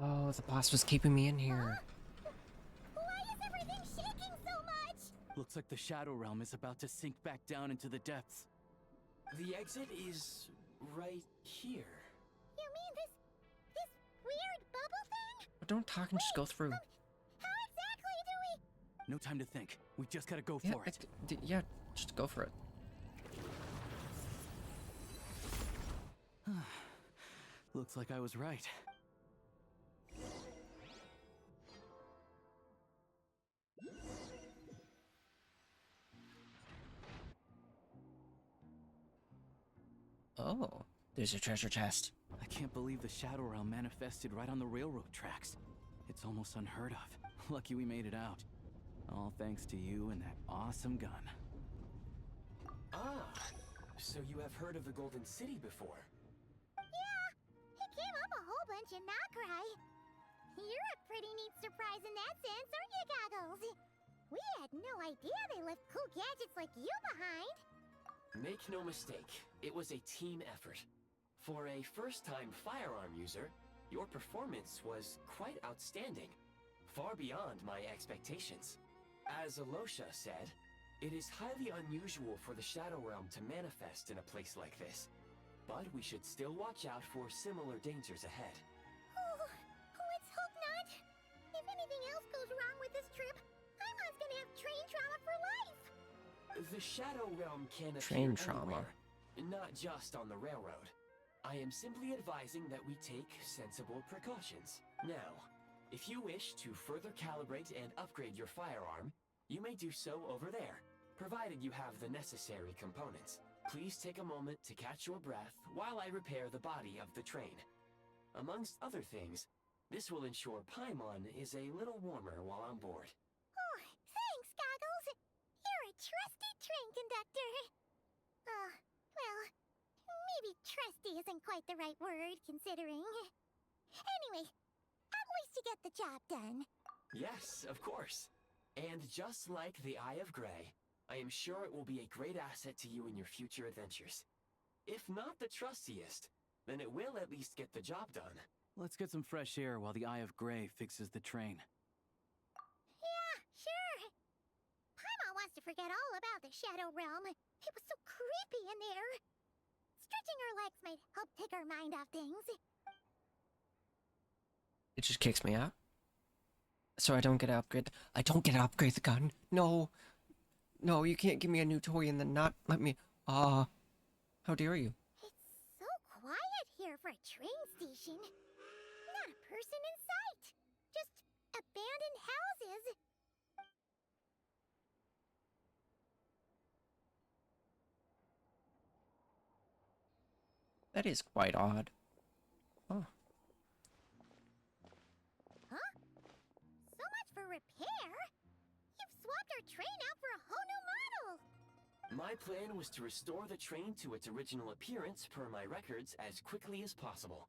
Oh, the boss was keeping me in here. Why is everything shaking so much? Looks like the Shadow Realm is about to sink back down into the depths. The exit is right here. You mean this weird bubble thing? But don't talk and just go through. How exactly do we... No time to think. We just gotta go Yeah, for it. yeah, just go for it. Looks like I was right. Oh, there's a treasure chest. I can't believe the Shadow Realm manifested right on the railroad tracks. It's almost unheard of. Lucky we made it out. All thanks to you and that awesome gun. Ah, so you have heard of the Golden City before? Yeah, it came up a whole bunch in Nocrai. You're a pretty neat surprise in that sense, aren't you, Goggles? We had no idea they left cool gadgets like you behind. Make no mistake, it was a team effort. For a first-time firearm user, your performance was quite outstanding, far beyond my expectations. As Alosha said, it is highly unusual for the Shadow Realm to manifest in a place like this. but we should still watch out for similar dangers ahead. Oh, let's hope not. If anything else goes wrong with this trip, Paimon's gonna have train trauma for life. The Shadow Realm can Train appear trauma. anywhere, not just on the railroad. I am simply advising that we take sensible precautions. Now, if you wish to further calibrate and upgrade your firearm, you may do so over there, provided you have the necessary components. Please take a moment to catch your breath while I repair the body of the train. Amongst other things, this will ensure Paimon is a little warmer while on board. Oh, thanks, Goggles. You're a trusty train conductor. Well, maybe trusty isn't quite the right word, considering. Anyway, at least you get the job done. Yes, of course. And just like the Eye of Grey, I am sure it will be a great asset to you in your future adventures. If not the trustiest, then it will at least get the job done. Let's get some fresh air while the Eye of Grey fixes the train. Yeah, sure. Paimon wants to forget all about the Shadow Realm. It was so creepy in there. Stretching her legs might help take her mind off things. It just kicks me out. So I don't get to upgrade. I don't get to upgrade the gun. No. No, you can't give me a new toy and then not let me. How dare you? It's so quiet here for a train station. Not a person in sight. Just abandoned houses. That is quite odd. Huh. Huh? So much for repair. You've swapped our train out for a whole new model. My plan was to restore the train to its original appearance per my records as quickly as possible.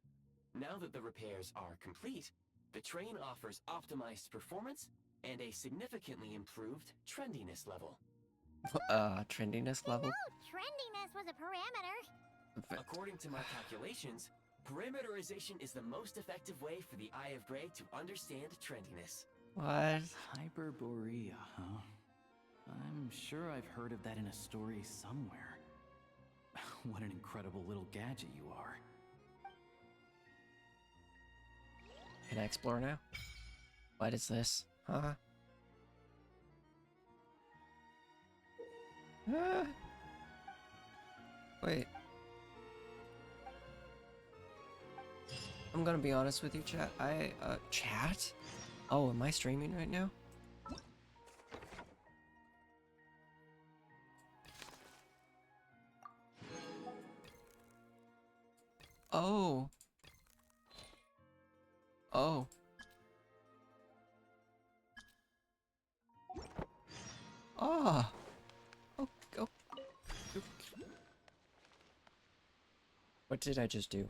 Now that the repairs are complete, the train offers optimized performance and a significantly improved trendiness level. Trendiness level? No, trendiness was a parameter. According to my calculations, parameterization is the most effective way for the Eye of Grey to understand trendiness. What? Hyperborea, huh? I'm sure I've heard of that in a story somewhere. What an incredible little gadget you are. Can I explore now? What is this? Huh? Wait. I'm gonna be honest with you, chat. Chat? Oh, am I streaming right now? Oh. Oh. Ah. Oh, oh. What did I just do?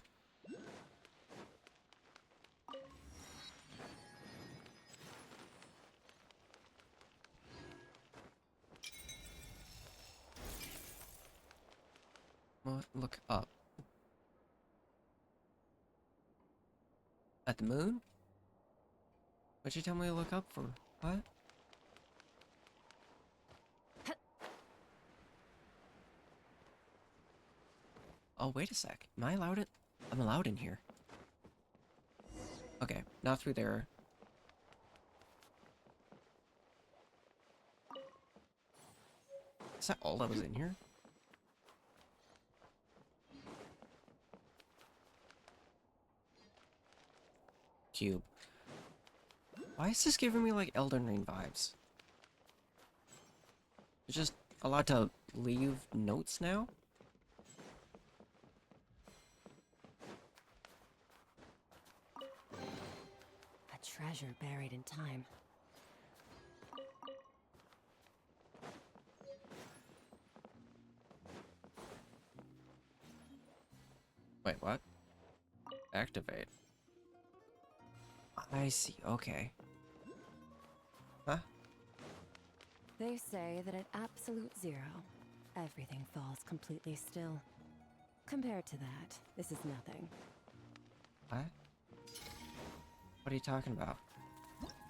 Well, look up. At the moon? What'd you tell me to look up for? What? Oh, wait a sec. Am I allowed it? I'm allowed in here. Okay, not through there. Is that all that was in here? Cube. Why is this giving me like Elden Ring vibes? You're just allowed to leave notes now? A treasure buried in time. Wait, what? Activate. I see, okay. Huh? They say that at absolute zero, everything falls completely still. Compared to that, this is nothing. What? What are you talking about?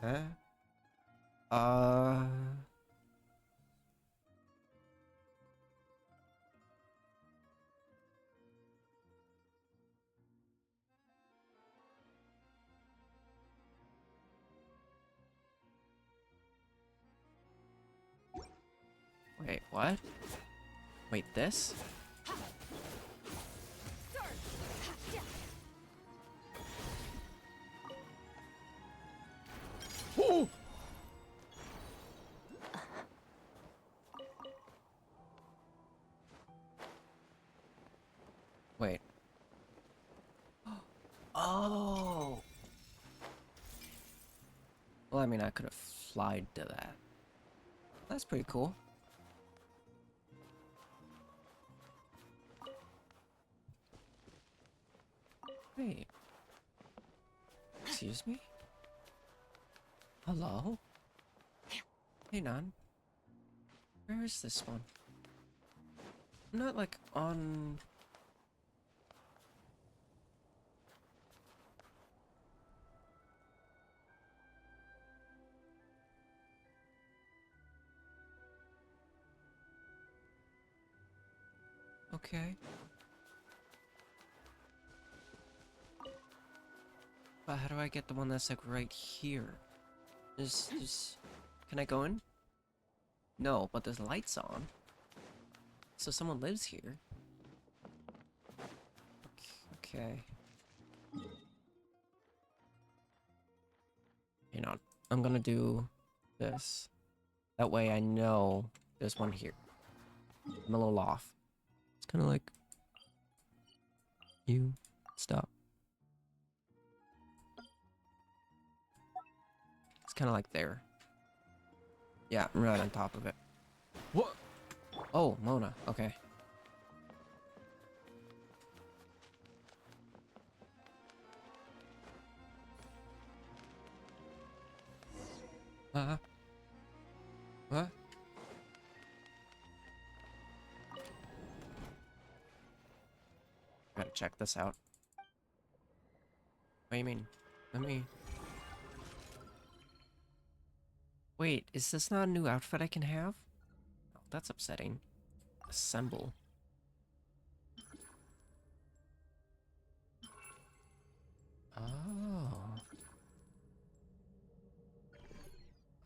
Huh? Wait, what? Wait, this? Whoa! Wait. Oh! Well, I mean, I could have flied to that. That's pretty cool. Wait. Excuse me? Hello? Hey, Nan. Where is this one? I'm not, like, on... Okay. But how do I get the one that's like right here? Can I go in? No, but there's lights on. So someone lives here. Okay. Hang on. I'm gonna do this. That way I know there's one here. I'm a little off. It's kind of like... You. Stop. It's kind of like there. Yeah, I'm right on top of it. What? Oh, Mona. Okay. What? Gotta check this out. What do you mean? Let me... Wait, is this not a new outfit I can have? Oh, that's upsetting. Assemble. Oh.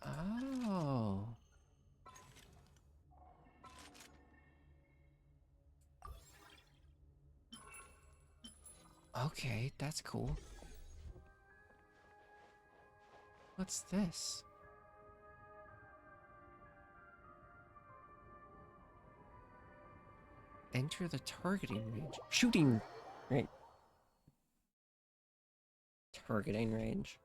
Oh. Okay, that's cool. What's this? Enter the targeting range. Shooting range. Targeting range.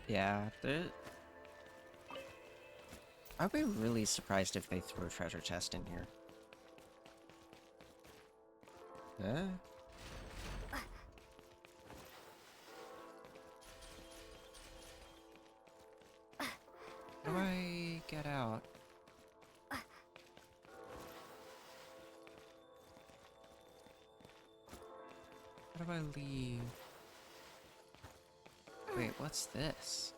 Yeah, I'd be really surprised if they throw a treasure chest in here. Huh? How do I get out? How do I leave? Wait, what's this?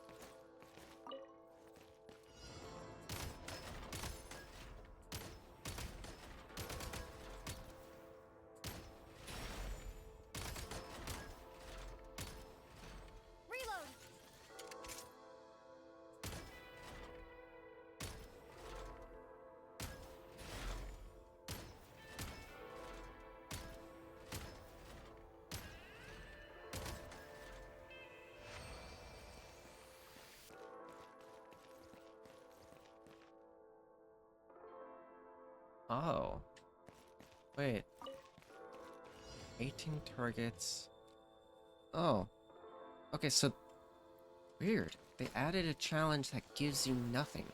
Reload. Oh. Wait. 18 targets. Oh. Okay, so... Weird. They added a challenge that gives you nothing.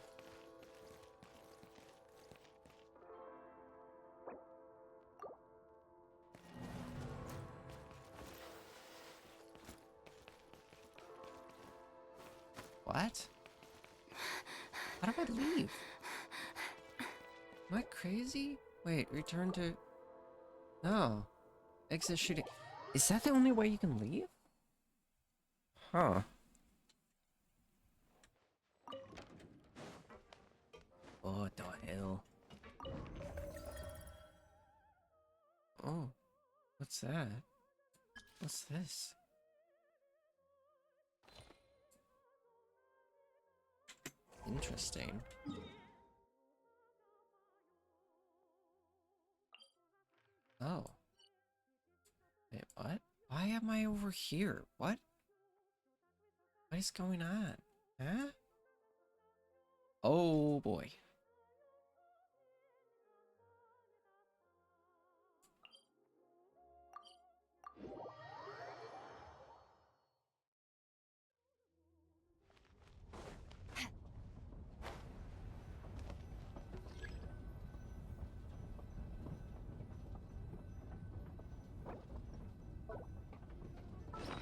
What? How do I leave? Am I crazy? Wait, return to... No. Exit shooting. Is that the only way you can leave? Huh. What the hell? Oh. What's that? What's this? Interesting. Oh. Wait, what? Why am I over here? What? What is going on? Huh? Oh boy.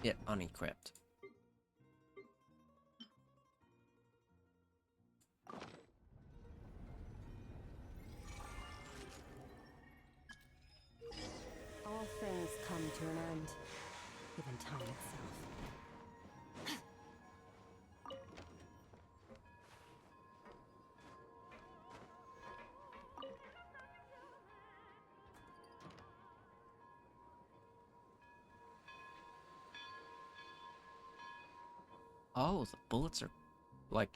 It unequipped. All things come to an end, even time itself. Oh, the bullets are like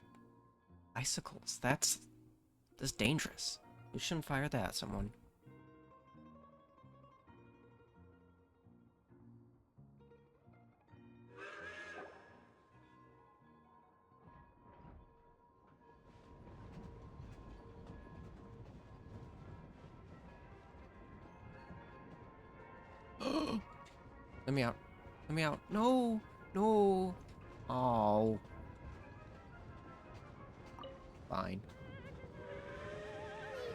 icicles. That's dangerous. You shouldn't fire that at someone. Let me out. Let me out. No. No. Oh. Fine.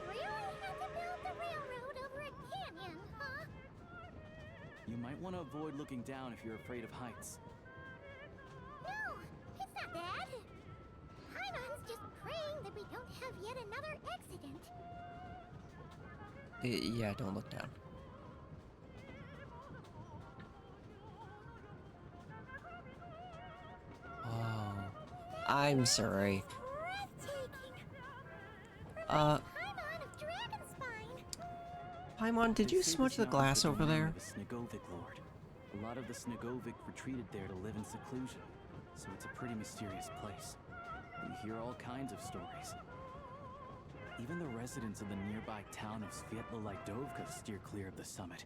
We really had to build the railroad over a canyon, huh? You might want to avoid looking down if you're afraid of heights. No, it's not bad. Paimon's just praying that we don't have yet another accident. Yeah, don't look down. Oh. I'm sorry. Paimon, did you smudge the glass over there? The Snegovic Lord. A lot of the Snegovic retreated there to live in seclusion, so it's a pretty mysterious place. We hear all kinds of stories. Even the residents of the nearby town of Svietlo-Lidovka steer clear of the summit,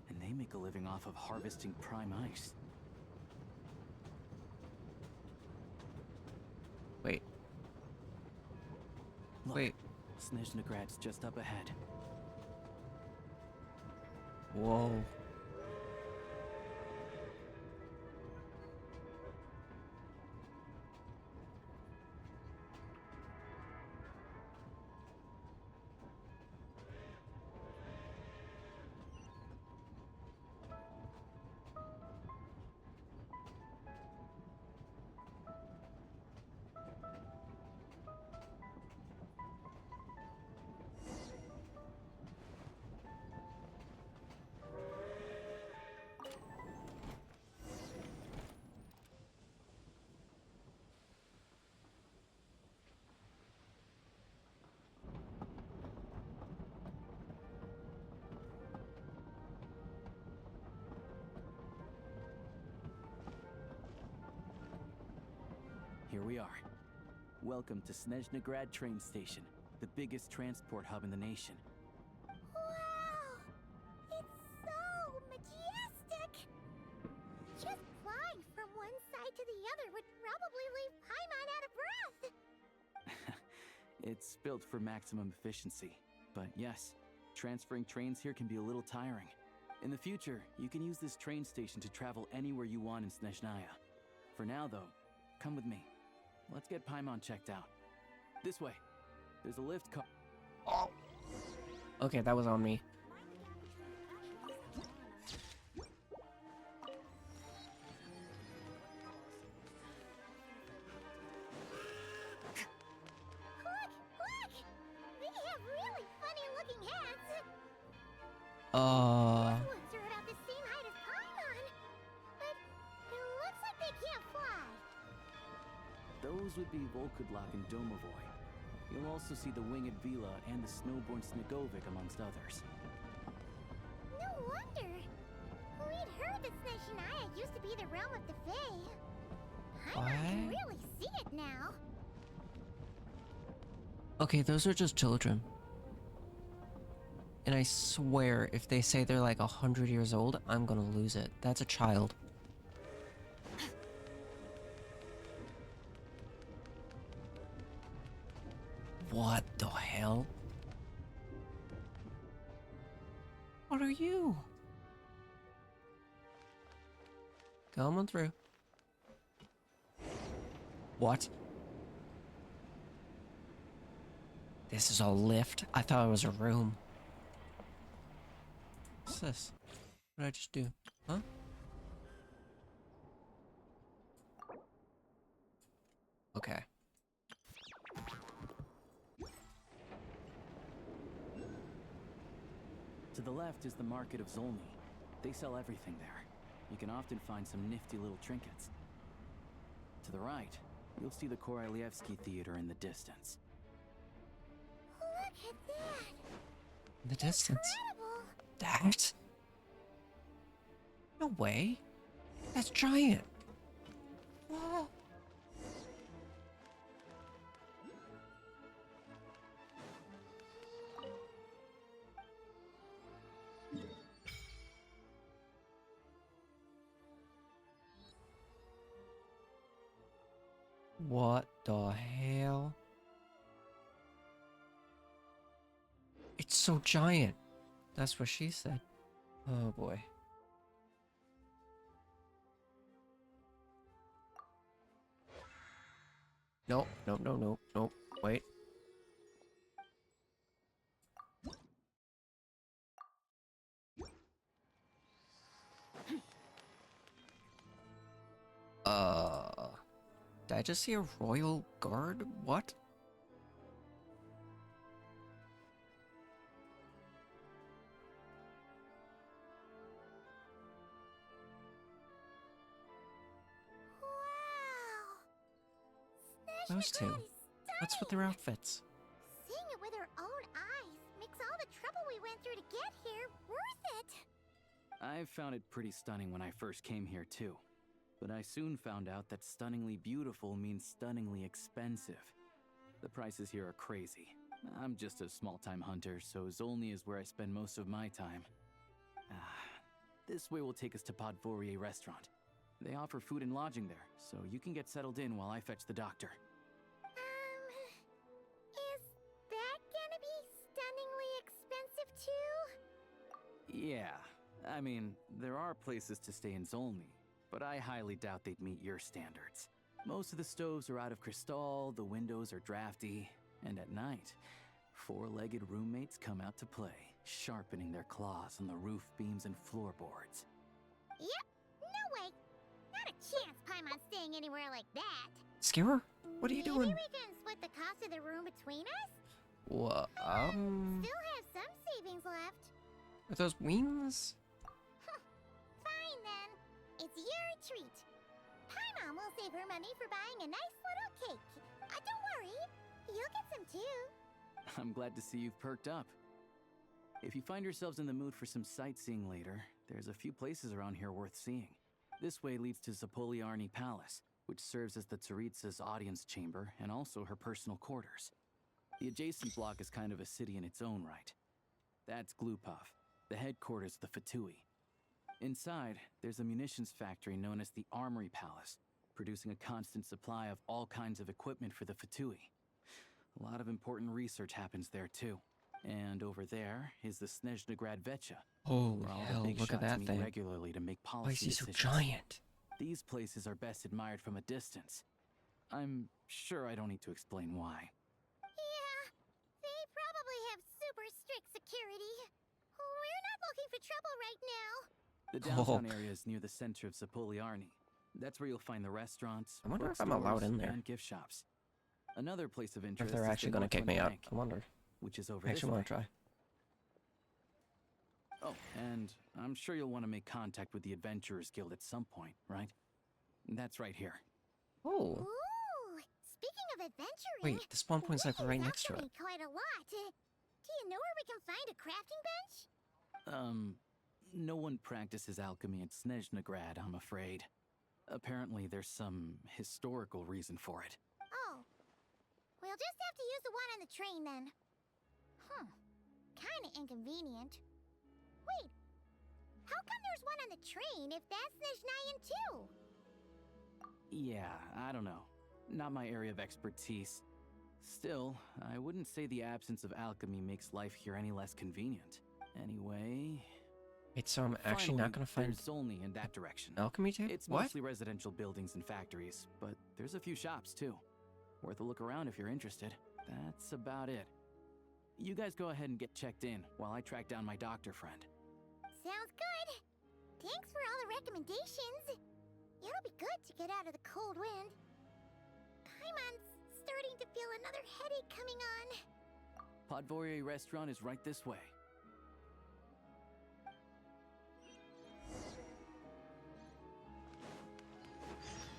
and they make a living off of harvesting prime ice. Wait. Look, wait. Snezhnagrad's just up ahead. Whoa. Here we are. Welcome to Snezhnagrad train station, the biggest transport hub in the nation. Wow! It's so majestic! Just flying from one side to the other would probably leave Paimon out of breath! It's built for maximum efficiency, but yes, transferring trains here can be a little tiring. In the future, you can use this train station to travel anywhere you want in Snezhnaya. For now, though, come with me. Let's get Paimon checked out. This way. There's a lift car. Oh. Okay, that was on me. Ones are about the same height as Paimon, but it looks like they can't fly. Those would be Volkudlak and Domovoy. You'll also see the winged Vila and the snowborn Snegovic amongst others. No wonder. We'd heard that snezhnaya used to be the realm of the Fae. Paimon can really see it now. Okay, those are just children. And I swear, if they say they're like 100 years old, I'm gonna lose it. That's a child. What the hell? What are you? Coming through. What? This is a lift? I thought it was a room. What's this? What did I just do? Huh? Okay. To the left is the Market of Zolny. They sell everything there. You can often find some nifty little trinkets. To the right, you'll see the Korolievsky Theater in the distance. Look at that! In the distance. Incredible! That? No way. That's giant. Whoa. What the hell? It's so giant. That's what she said. Oh boy. Nope, nope, nope, nope, nope. Wait. Did I just see a royal guard? What? Wow! Those two. What's with their outfits? Seeing it with our own eyes makes all the trouble we went through to get here worth it. I found it pretty stunning when I first came here too. But I soon found out that stunningly beautiful means stunningly expensive. The prices here are crazy. I'm just a small-time hunter, so Zolny is where I spend most of my time. This way will take us to Podvorier restaurant. They offer food and lodging there, so you can get settled in while I fetch the doctor. Is that gonna be stunningly expensive too? Yeah, I mean, there are places to stay in Zolny, but I highly doubt they'd meet your standards. Most of the stoves are out of crystal, the windows are drafty, and at night, four-legged roommates come out to play, sharpening their claws on the roof beams and floorboards. Yep, no way. Not a chance Paimon's staying anywhere like that. Skewer? What are you doing? Maybe we can split the cost of the room between us? What? Still have some savings left. Are those wings? Fine then. It's your treat. Paimon will save her money for buying a nice little cake. Don't worry, you'll get some too. I'm glad to see you've perked up. If you find yourselves in the mood for some sightseeing later, there's a few places around here worth seeing. This way leads to Zapoliarny Palace, which serves as the Tsaritsa's audience chamber and also her personal quarters. The adjacent block is kind of a city in its own right. That's Glupov, the headquarters of the Fatui. Inside, there's a munitions factory known as the Armory Palace, producing a constant supply of all kinds of equipment for the Fatui. A lot of important research happens there too. And over there is the Snezhnagrad Vecha. Holy where all hell, the big look at shots that meet thing. regularly to make policy Why is he so decisions. giant? These places are best admired from a distance. I'm sure I don't need to explain why. Yeah, they probably have super strict security. We're not looking for trouble right now. The downtown area is near the center of Zapoliarny. That's where you'll find the restaurants, I wonder if I'm allowed bookstores, in there. and gift shops. Another place of Or interest if they're is actually the gonna kick me Northwind out. Bank, I wonder. which is over I this actually way. want to try. Oh, and I'm sure you'll want to make contact with the Adventurers Guild at some point, right? That's right here. Oh. Ooh, speaking of adventuring... Wait, the spawn point's like right next to it. Quite a lot. Do you know where we can find a crafting bench? No one practices alchemy at Snezhnagrad, I'm afraid. Apparently there's some historical reason for it. Oh. We'll just have to use the one on the train then. Kinda inconvenient. Wait, how come there's one on the train if that's Snezhnayan too? Yeah, I don't know. Not my area of expertise. Still, I wouldn't say the absence of alchemy makes life here any less convenient. Anyway... Wait, so I'm actually not gonna find... There's only in that direction. Alchemy too? It's What? mostly residential buildings and factories, but there's a few shops too. Worth a look around if you're interested. That's about it. You guys go ahead and get checked in while I track down my doctor friend. Sounds good. Thanks for all the recommendations. It'll be good to get out of the cold wind. Paimon's starting to feel another headache coming on. Podvorye restaurant is right this way.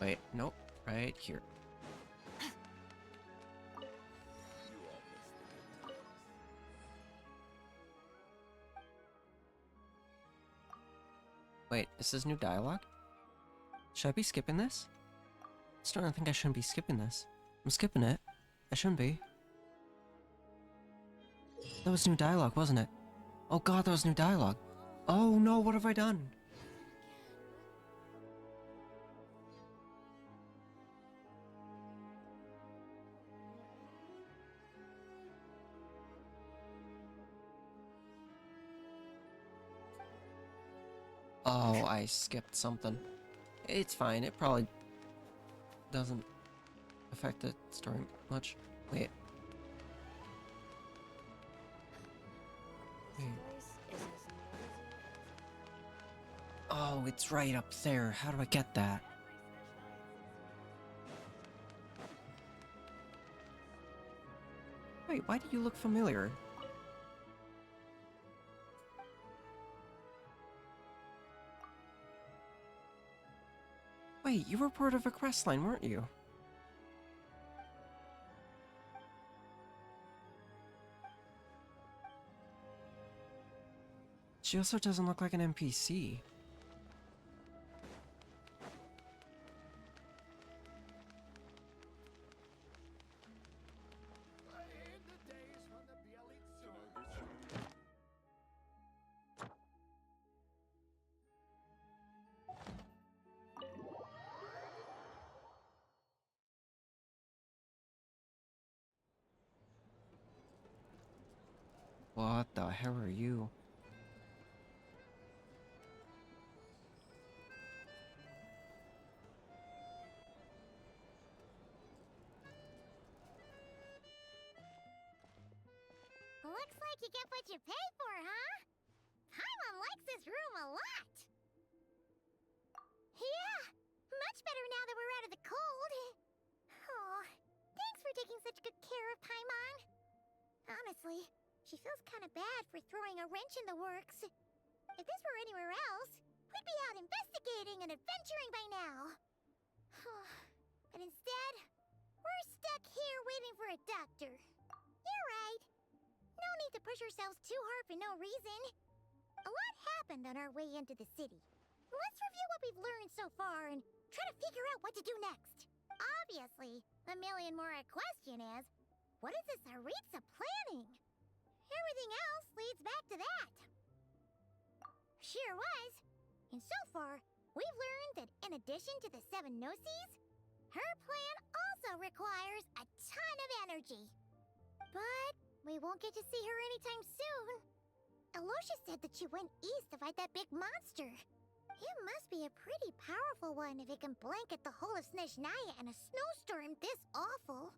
Wait, nope. Right here. Wait, is this new dialogue? Should I be skipping this? I still don't think I shouldn't be skipping this. I'm skipping it. I shouldn't be. That was new dialogue, wasn't it? Oh god, that was new dialogue. Oh no, what have I done? Oh, I skipped something. It's fine, it probably doesn't affect the story much. Wait. Oh, it's right up there. How do I get that? Wait, why do you look familiar? Wait, you were part of a quest line, weren't you? She also doesn't look like an NPC. What the hell are you? Looks like you get what you pay for, huh? Paimon likes this room a lot. Yeah, much better now that we're out of the cold. Oh, thanks for taking such good care of Paimon. Honestly, she feels kind of bad for throwing a wrench in the works. If this were anywhere else, we'd be out investigating and adventuring by now. But instead, we're stuck here waiting for a doctor. You're right. No need to push ourselves too hard for no reason. A lot happened on our way into the city. Let's review what we've learned so far and try to figure out what to do next. Obviously, the million-more question is, what is this Achaidh planning? Everything else leads back to that. Sure was. And so far, we've learned that in addition to the 7 Gnosis, her plan also requires a ton of energy. But we won't get to see her anytime soon. Alosha said that she went east to fight that big monster. It must be a pretty powerful one if it can blanket the whole of Snezhnaya in a snowstorm this awful.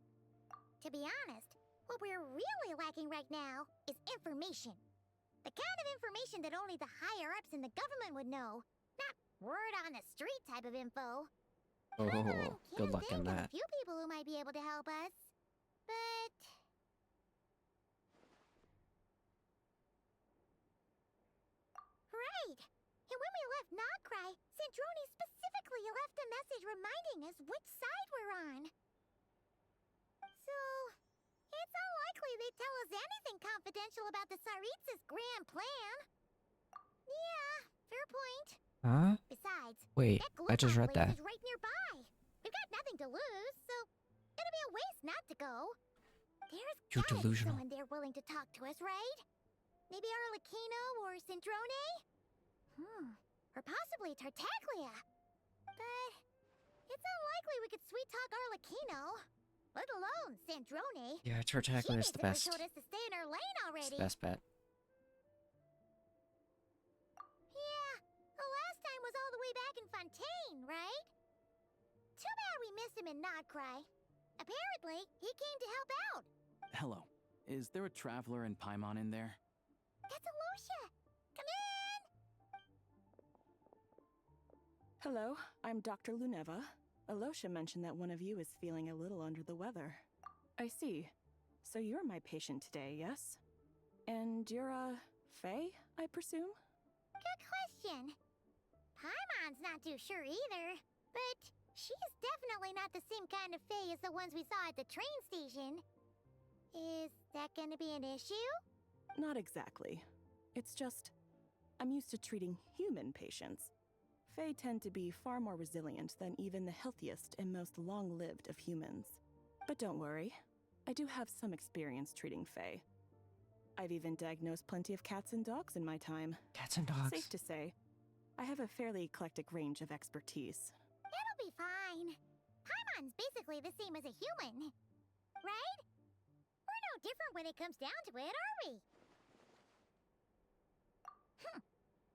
To be honest, what we're really lacking right now is information. The kind of information that only the higher-ups in the government would know. Not word-on-the-street type of info. Oh, good luck in that. A few people who might be able to help us. But... right! And when we left Nocrai, Sandrone specifically left a message reminding us which side we're on. So, it's unlikely they'd tell us anything confidential about the Tsaritsas' grand plan. Yeah, fair point. Huh? Besides, Wait, that I just read place that. is right nearby. We've got nothing to lose, so it'd be a waste not to go. There's You're gotta be delusional. someone there willing to talk to us, right? Maybe Arlecchino or Sandrone? Or possibly Tartaglia. But it's unlikely we could sweet-talk Arlecchino, let alone Sandrone. Yeah, Tartaglia is the best. She told us to stay in her lane It's already. the best bet. Yeah, the last time was all the way back in Fontaine, right? Too bad we missed him in Nocrai. Apparently, he came to help out. Hello. Is there a traveler in Paimon in there? That's Alosha! Come in! Hello, I'm Dr. Luneva. Alosha mentioned that one of you is feeling a little under the weather. I see. So you're my patient today, yes? And you're, Faye, I presume? Good question. Paimon's not too sure either, but she's definitely not the same kind of Fae as the ones we saw at the train station. Is that gonna be an issue? Not exactly. It's just, I'm used to treating human patients. Fae tend to be far more resilient than even the healthiest and most long-lived of humans. But don't worry, I do have some experience treating Fae. I've even diagnosed plenty of cats and dogs in my time. Cats and dogs. Safe to say, I have a fairly eclectic range of expertise. It'll be fine. Paimon's basically the same as a human. Right? We're no different when it comes down to it, are we?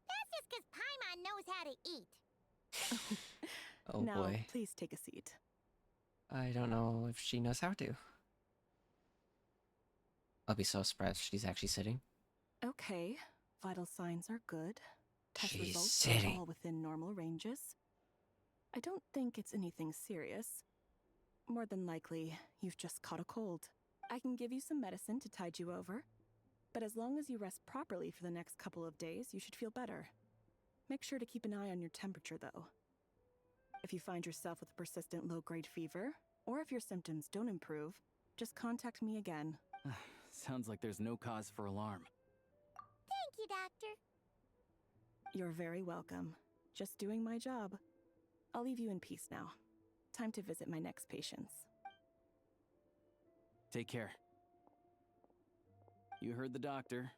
That's just because Paimon knows how to eat. Oh now, boy. please take a seat. I don't know if she knows how to. I'll be so surprised she's actually sitting. Okay, vital signs are good. Test She's results sitting. are all within normal ranges. I don't think it's anything serious. More than likely, you've just caught a cold. I can give you some medicine to tide you over, but as long as you rest properly for the next couple of days, you should feel better. Make sure to keep an eye on your temperature, though. If you find yourself with persistent low-grade fever, or if your symptoms don't improve, just contact me again. Sounds like there's no cause for alarm. Thank you, Doctor. You're very welcome. Just doing my job. I'll leave you in peace now. Time to visit my next patients. Take care. You heard the doctor.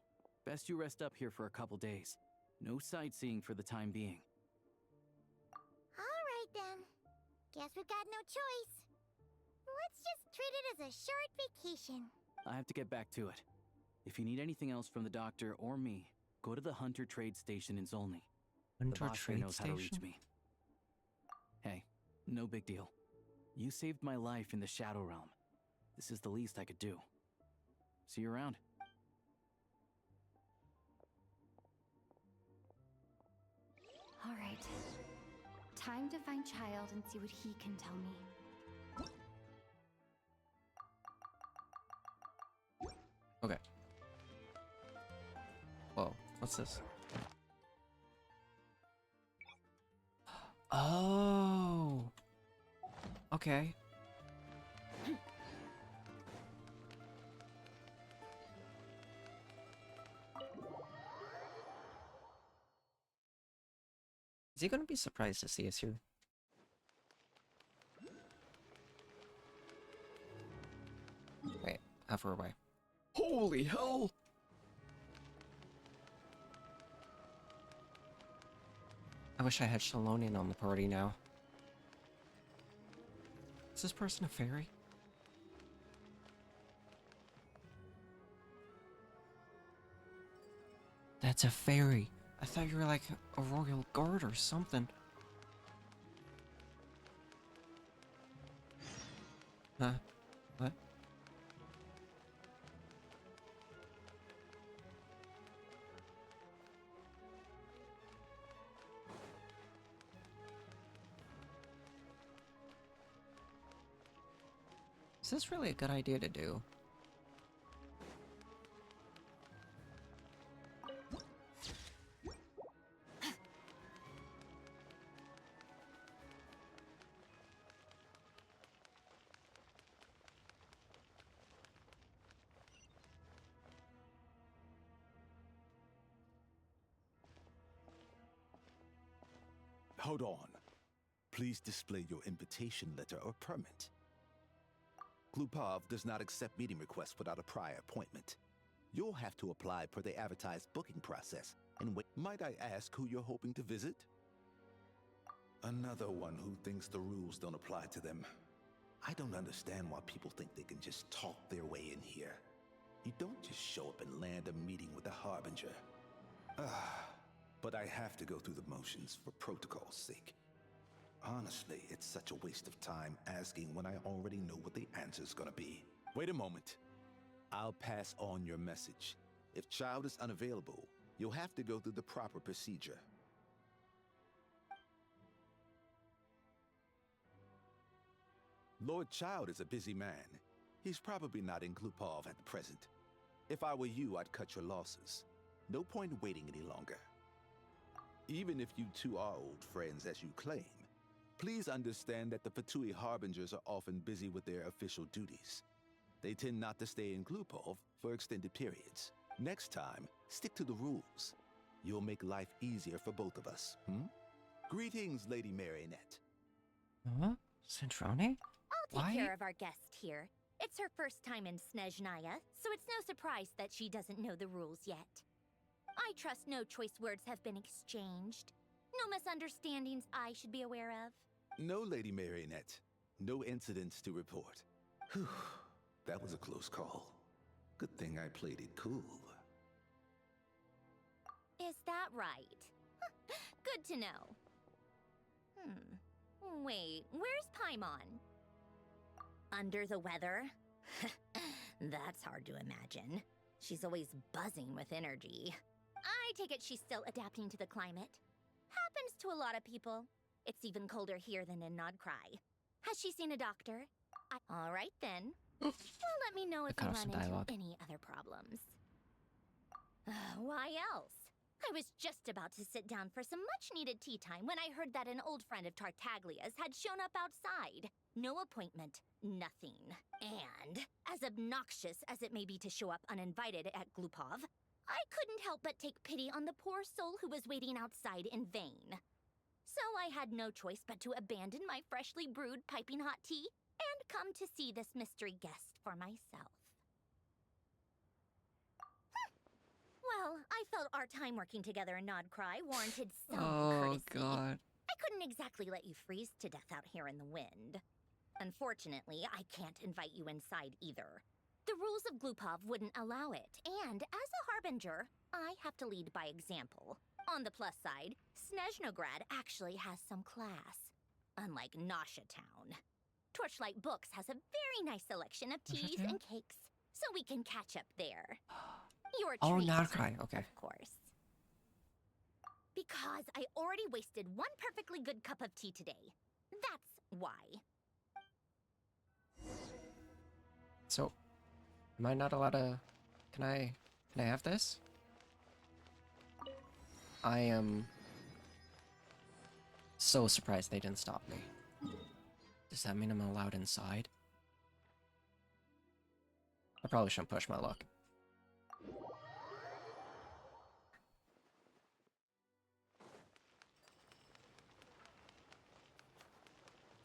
Best you rest up here for a couple days. No sightseeing for the time being. All right, then. Guess we've got no choice. Let's just treat it as a short vacation. I have to get back to it. If you need anything else from the doctor or me, go to the Hunter Trade Station in Zolny. The Hunter boss there Trade knows how to reach Station? me. Hey, no big deal. You saved my life in the Shadow Realm. This is the least I could do. See you around. All right. Time to find Child and see what he can tell me. Okay. Whoa, what's this? Oh. Okay. Is he gonna be surprised to see us here? Wait, how far away? Holy hell! I wish I had Shalonian on the party now. Is this person a fairy? That's a fairy. I thought you were like a royal guard or something. Huh? What? Is this really a good idea to do? Hold on. Please display your invitation letter or permit. Glupov does not accept meeting requests without a prior appointment. You'll have to apply per the advertised booking process. And wait, might I ask who you're hoping to visit? Another one who thinks the rules don't apply to them. I don't understand why people think they can just talk their way in here. You don't just show up and land a meeting with a harbinger. But I have to go through the motions for protocol's sake. Honestly, it's such a waste of time asking when I already know what the answer's gonna be. Wait a moment. I'll pass on your message. If Child is unavailable, you'll have to go through the proper procedure. Lord Child is a busy man. He's probably not in Glupov at the present. If I were you, I'd cut your losses. No point in waiting any longer. Even if you two are old friends as you claim, please understand that the Fatui Harbingers are often busy with their official duties. They tend not to stay in Glupov for extended periods. Next time, stick to the rules. You'll make life easier for both of us, Greetings, Lady Marionette. Huh? Centrone? I'll take care of our guest here. It's her first time in Snezhnaya, so it's no surprise that she doesn't know the rules yet. I trust no choice words have been exchanged. No misunderstandings I should be aware of. No, Lady Marionette. No incidents to report. Whew. That was a close call. Good thing I played it cool. Is that right? Good to know. Wait, where's Paimon? Under the weather? That's hard to imagine. She's always buzzing with energy. I take it she's still adapting to the climate. Happens to a lot of people. It's even colder here than in Nodcry. Has she seen a doctor? All right then. Well, let me know if you run into any other problems. Why else? I was just about to sit down for some much-needed tea time when I heard that an old friend of Tartaglia's had shown up outside. No appointment, nothing. And, as obnoxious as it may be to show up uninvited at Glupov, I couldn't help but take pity on the poor soul who was waiting outside in vain. So I had no choice but to abandon my freshly brewed piping hot tea and come to see this mystery guest for myself. Well, I felt our time working together in Nodcry warranted some courtesy. God. I couldn't exactly let you freeze to death out here in the wind. Unfortunately, I can't invite you inside either. The rules of Glupov wouldn't allow it, and as a harbinger, I have to lead by example. On the plus side, Snezhnograd actually has some class, unlike Nasha Town. Torchlight Books has a very nice selection of teas and cakes, so we can catch up there. Your treat, Nodcry, okay. of course. Because I already wasted one perfectly good cup of tea today. That's why. So, am I not allowed to... Can I have this? I am so surprised they didn't stop me. Does that mean I'm allowed inside? I probably shouldn't push my luck.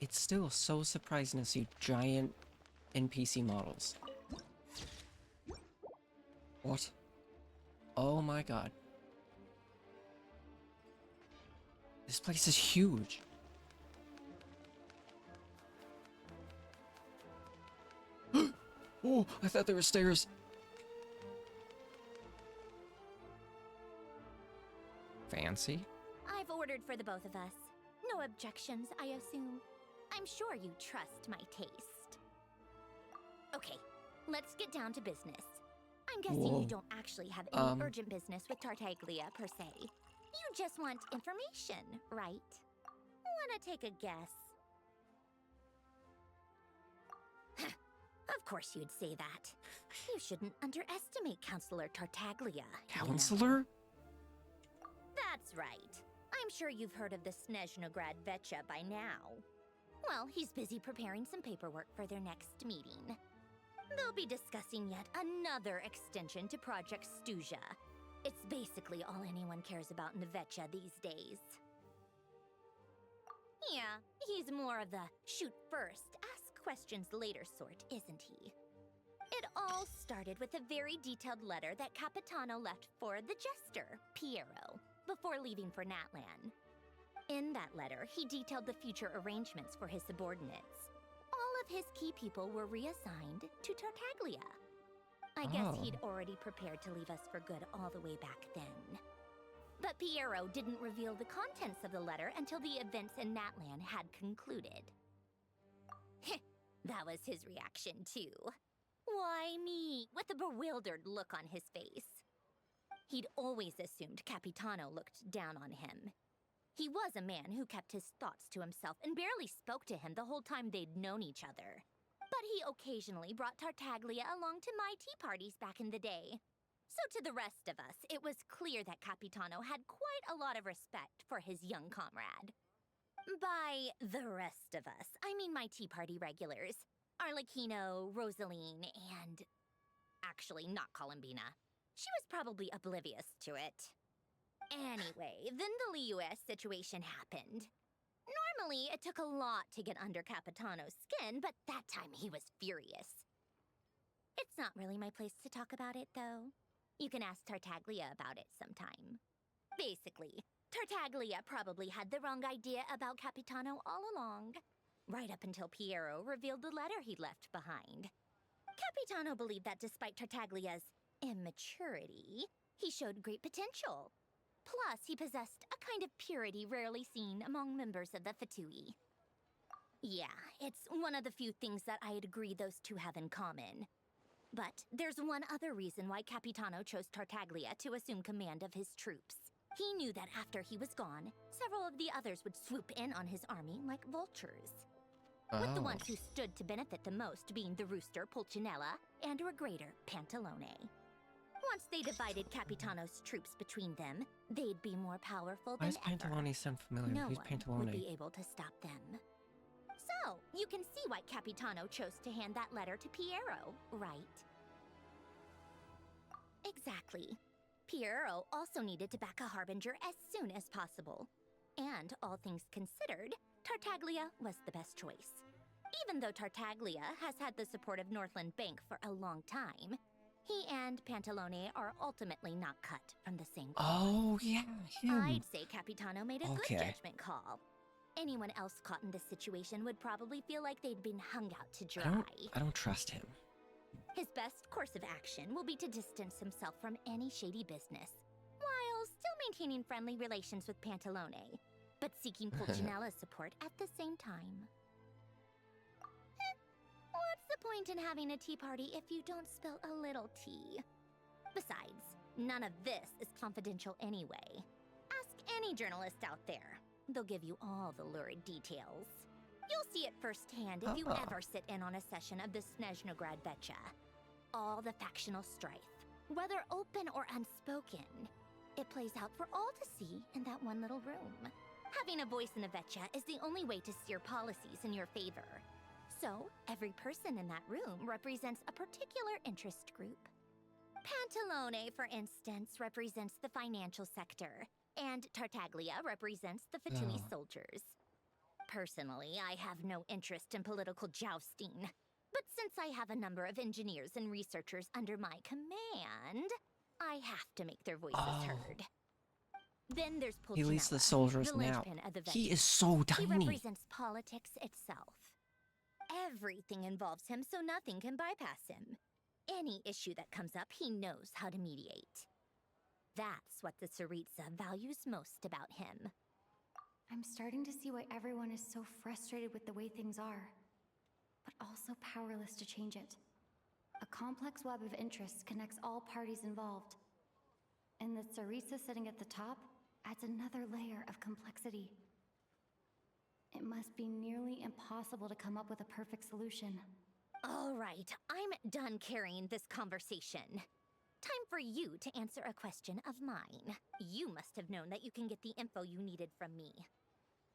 It's still so surprising to see giant NPC models. What? Oh my god. This place is huge. Oh, I thought there were stairs. Fancy? I've ordered for the both of us. No objections, I assume. I'm sure you trust my taste. Okay, let's get down to business. I'm guessing you don't actually have any urgent business with Tartaglia per se. You just want information, right? Wanna take a guess? Of course you'd say that. You shouldn't underestimate Counselor Tartaglia. Counselor? That's right. I'm sure you've heard of the Snezhnograd Vetcha by now. Well, he's busy preparing some paperwork for their next meeting. They'll be discussing yet another extension to Project Stuja. It's basically all anyone cares about in the Vetcha these days. Yeah, he's more of the shoot first, ask questions later sort, isn't he? It all started with a very detailed letter that Capitano left for the jester, Piero, before leaving for Natlan. In that letter, he detailed the future arrangements for his subordinates. All of his key people were reassigned to Tartaglia. I guess he'd already prepared to leave us for good all the way back then. But Piero didn't reveal the contents of the letter until the events in Natlan had concluded. That was his reaction, too. Why me? With a bewildered look on his face. He'd always assumed Capitano looked down on him. He was a man who kept his thoughts to himself and barely spoke to him the whole time they'd known each other. But he occasionally brought Tartaglia along to my tea parties back in the day. So to the rest of us, it was clear that Capitano had quite a lot of respect for his young comrade. By the rest of us, I mean my tea party regulars. Arlecchino, Rosaline, and... actually, not Columbina. She was probably oblivious to it. Anyway, then the Liues situation happened. Normally, it took a lot to get under Capitano's skin, but that time he was furious. It's not really my place to talk about it, though. You can ask Tartaglia about it sometime. Basically, Tartaglia probably had the wrong idea about Capitano all along. Right up until Piero revealed the letter he'd left behind. Capitano believed that despite Tartaglia's immaturity, he showed great potential. Plus, he possessed a kind of purity rarely seen among members of the Fatui. Yeah, it's one of the few things that I'd agree those two have in common. But there's one other reason why Capitano chose Tartaglia to assume command of his troops. He knew that after he was gone, several of the others would swoop in on his army like vultures. With the ones who stood to benefit the most being the rooster Pulcinella and Regrator Pantalone. Once they divided Capitano's troops between them, they'd be more powerful Why than does Pantalone sound familiar? No Who's one Pantalone? would be able to stop them. So, you can see why Capitano chose to hand that letter to Piero, right? Exactly. Piero also needed to back a harbinger as soon as possible. And all things considered, Tartaglia was the best choice. Even though Tartaglia has had the support of Northland Bank for a long time, he and Pantalone are ultimately not cut from the same cloth. Oh, yeah, him. I'd say Capitano made a Okay. good judgment call. Anyone else caught in this situation would probably feel like they'd been hung out to dry. I don't trust him. His best course of action will be to distance himself from any shady business, while still maintaining friendly relations with Pantalone, but seeking Pulcinella's support at the same time. What's the point in having a tea party if you don't spill a little tea? Besides, none of this is confidential anyway. Ask any journalist out there. They'll give you all the lurid details. You'll see it firsthand if you ever sit in on a session of the snezhnaya Vecha. All the factional strife, whether open or unspoken, it plays out for all to see in that one little room. Having a voice in the Vecha is the only way to steer policies in your favor. So, every person in that room represents a particular interest group. Pantalone, for instance, represents the financial sector, and Tartaglia represents the Fatui soldiers. Personally, I have no interest in political jousting. But since I have a number of engineers and researchers under my command, I have to make their voices heard. Then there's Pulcinella, He leads the soldiers the now. linchpin of the He Vecha. is so He tiny. represents politics itself. Everything involves him, so nothing can bypass him. Any issue that comes up, he knows how to mediate. That's what the Tsaritsa values most about him. I'm starting to see why everyone is so frustrated with the way things are, but also powerless to change it. A complex web of interests connects all parties involved. And the Tsaritsa sitting at the top adds another layer of complexity. It must be nearly impossible to come up with a perfect solution. All right, I'm done carrying this conversation. Time for you to answer a question of mine. You must have known that you can get the info you needed from me.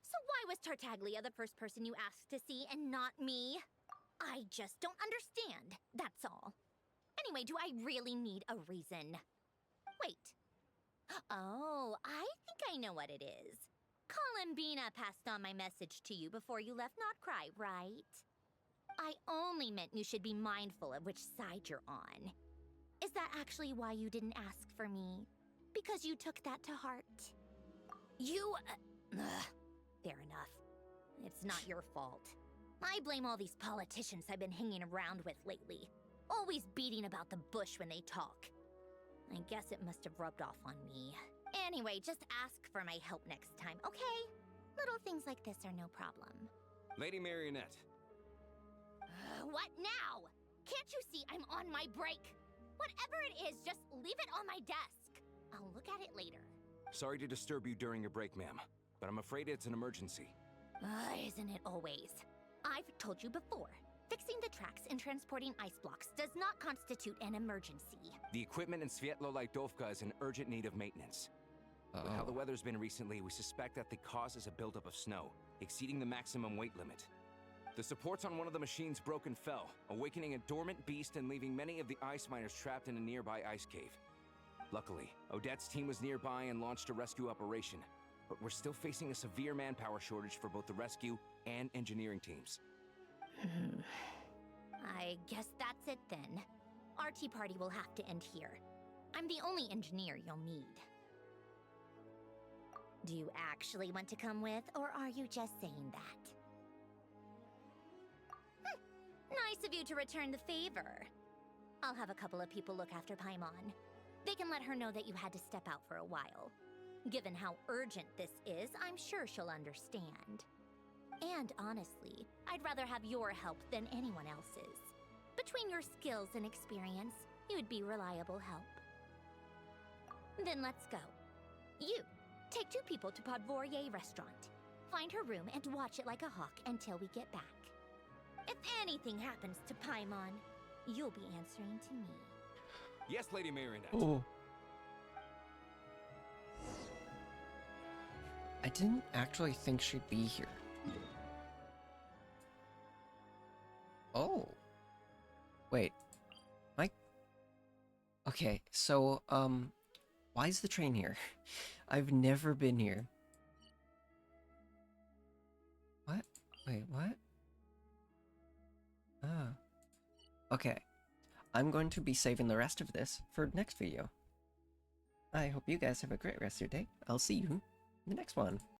So why was Tartaglia the first person you asked to see and not me? I just don't understand, that's all. Anyway, do I really need a reason? Wait. Oh, I think I know what it is. Columbina passed on my message to you before you left Not Cry, right? I only meant you should be mindful of which side you're on. Is that actually why you didn't ask for me? Because you took that to heart? You... fair enough. It's not your fault. I blame all these politicians I've been hanging around with lately. Always beating about the bush when they talk. I guess it must have rubbed off on me. Anyway, just ask for my help next time, okay? Little things like this are no problem. Lady Marionette. What now? Can't you see I'm on my break? Whatever it is, just leave it on my desk. I'll look at it later. Sorry to disturb you during your break, ma'am, but I'm afraid it's an emergency. Isn't it always? I've told you before. Fixing the tracks and transporting ice blocks does not constitute an emergency. The equipment in Svietlolaidovka is in urgent need of maintenance. With how the weather's been recently, we suspect that the cause is a buildup of snow, exceeding the maximum weight limit. The supports on one of the machines broke and fell, awakening a dormant beast and leaving many of the ice miners trapped in a nearby ice cave. Luckily, Odette's team was nearby and launched a rescue operation, but we're still facing a severe manpower shortage for both the rescue and engineering teams. I guess that's it then. Our tea party will have to end here. I'm the only engineer you'll need. Do you actually want to come with, or are you just saying that? Nice of you to return the favor. I'll have a couple of people look after Paimon. They can let her know that you had to step out for a while. Given how urgent this is, I'm sure she'll understand. And honestly, I'd rather have your help than anyone else's. Between your skills and experience, you'd be reliable help. Then let's go. You, take 2 people to Podvorye restaurant. Find her room and watch it like a hawk until we get back. If anything happens to Paimon, you'll be answering to me. Yes, Lady Marionette. Oh. I didn't actually think she'd be here. Oh. Wait. Mike? Okay, so, why is the train here? I've never been here. What? Wait, what? Ah. Okay. I'm going to be saving the rest of this for next video. I hope you guys have a great rest of your day. I'll see you in the next one.